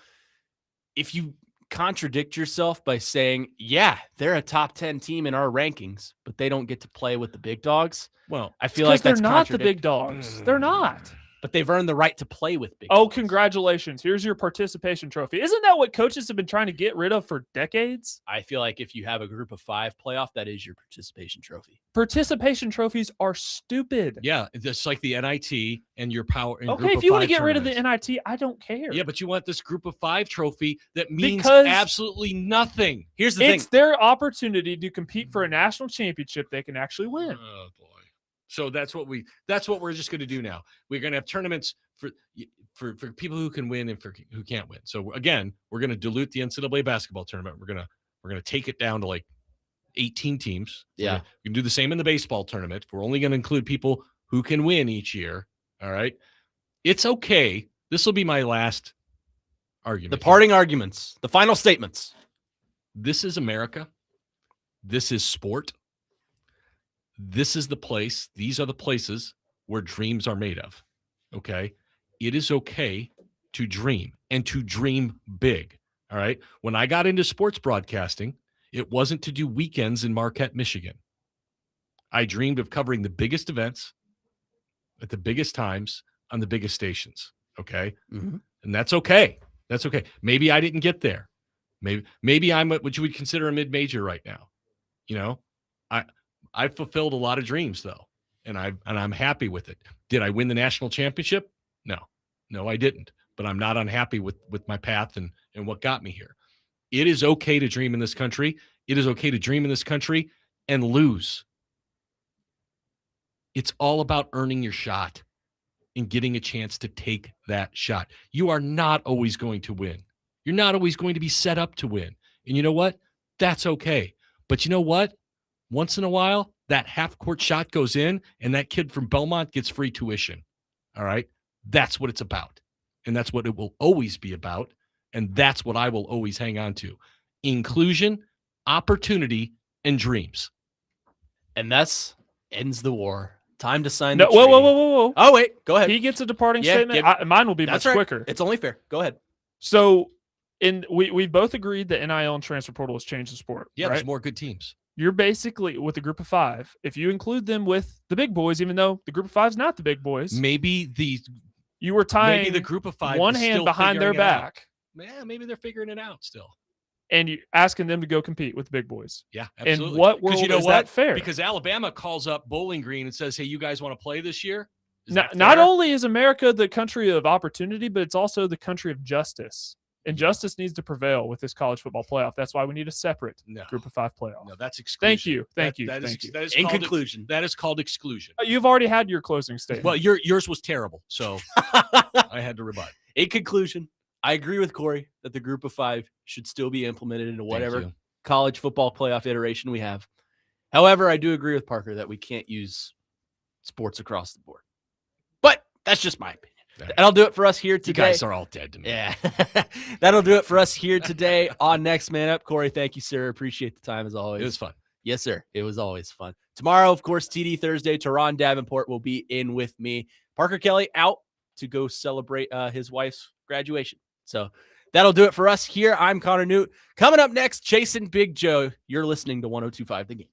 S1: if you contradict yourself by saying, yeah, they're a top 10 team in our rankings, but they don't get to play with the big dogs.
S2: Well,
S1: I feel like
S3: they're
S1: that's
S3: not the big dogs. They're not.
S1: But they've earned the right to play with big
S3: Oh,
S1: dogs.
S3: congratulations. Here's your participation trophy. Isn't that what coaches have been trying to get rid of for decades?
S1: I feel like if you have a group of 5 playoff, that is your participation trophy.
S3: Participation trophies are stupid.
S2: Yeah, it's like the NIT and your power. And
S3: Okay, if you want to get rid of the NIT, I don't care.
S2: Yeah, but you want this group of 5 trophy that means
S3: Because
S2: absolutely nothing.
S1: Here's the thing.
S3: It's their opportunity to compete for a national championship they can actually win.
S2: Oh boy. So that's what we're just going to do now. We're going to have tournaments for people who can win and for who can't win. So again, we're going to dilute the NCAA basketball tournament. We're going to take it down to like 18 teams.
S1: Yeah.
S2: We can do the same in the baseball tournament. We're only going to include people who can win each year. All right. It's okay. This will be my last argument.
S1: The parting arguments, the final statements.
S2: This is America. This is sport. This is the place. These are the places where dreams are made of. Okay. It is okay to dream and to dream big. All right. When I got into sports broadcasting, it wasn't to do weekends in Marquette, Michigan. I dreamed of covering the biggest events at the biggest times on the biggest stations. Okay.
S1: Mm-hmm.
S2: And that's okay. That's okay. Maybe I didn't get there. Maybe I'm what you would consider a mid-major right now. You know, I've fulfilled a lot of dreams though. And I'm happy with it. Did I win the national championship? No, I didn't. But I'm not unhappy with my path and what got me here. It is okay to dream in this country. It is okay to dream in this country and lose. It's all about earning your shot and getting a chance to take that shot. You are not always going to win. You're not always going to be set up to win. And you know what? That's okay. But you know what? Once in a while, that half-court shot goes in, and that kid from Belmont gets free tuition. All right? That's what it's about. And that's what it will always be about. And that's what I will always hang on to. Inclusion, opportunity, and dreams.
S1: And thus ends the war. Time to sign
S3: No,
S1: the treaty.
S3: whoa.
S1: Oh, wait. Go ahead.
S3: He gets a departing
S1: Yeah,
S3: statement. Mine will be much
S1: That's right.
S3: quicker.
S1: It's only fair. Go ahead.
S3: So, we both agreed that NIL and transfer portal has changed the sport.
S2: Yeah,
S3: right?
S2: there's more good teams.
S3: You're basically with a group of 5. If you include them with the big boys, even though the group of 5 is not the big boys,
S2: Maybe
S3: you were tying
S2: the group of 5
S3: one
S2: is
S3: hand
S2: still
S3: behind their
S2: figuring it out.
S3: back.
S2: Yeah, maybe they're figuring it out still.
S3: and you asking them to go compete with the big boys.
S2: Yeah, absolutely.
S3: In what world is that fair?
S2: Because Alabama calls up Bowling Green and says, hey, you guys want to play this year?
S3: Not only is America the country of opportunity, but it's also the country of justice. And justice needs to prevail with this college football playoff. That's why we need a separate Group of 5 playoff.
S2: No, that's exclusion.
S3: Thank you.
S2: That is
S1: In conclusion,
S2: that is called exclusion.
S3: You've already had your closing statement.
S2: Well, yours was terrible, so I had to rebut.
S1: In conclusion, I agree with Cory that the Group of 5 should still be implemented into whatever college football playoff iteration we have. However, I do agree with Parker that we can't use sports across the board. But that's just my opinion. That'll do it for us here today.
S2: You guys are all dead to me.
S1: Yeah. That'll do it for us here today on Next Man Up. Cory, thank you, sir. Appreciate the time as always.
S2: It was fun.
S1: Yes, sir. It was always fun. Tomorrow, of course, TD Thursday, Teron Davenport will be in with me. Parker Kelly out to go celebrate his wife's graduation. So that'll do it for us here. I'm Connor Nute. Coming up next, Jason Big Joe. You're listening to 102.5 The Game.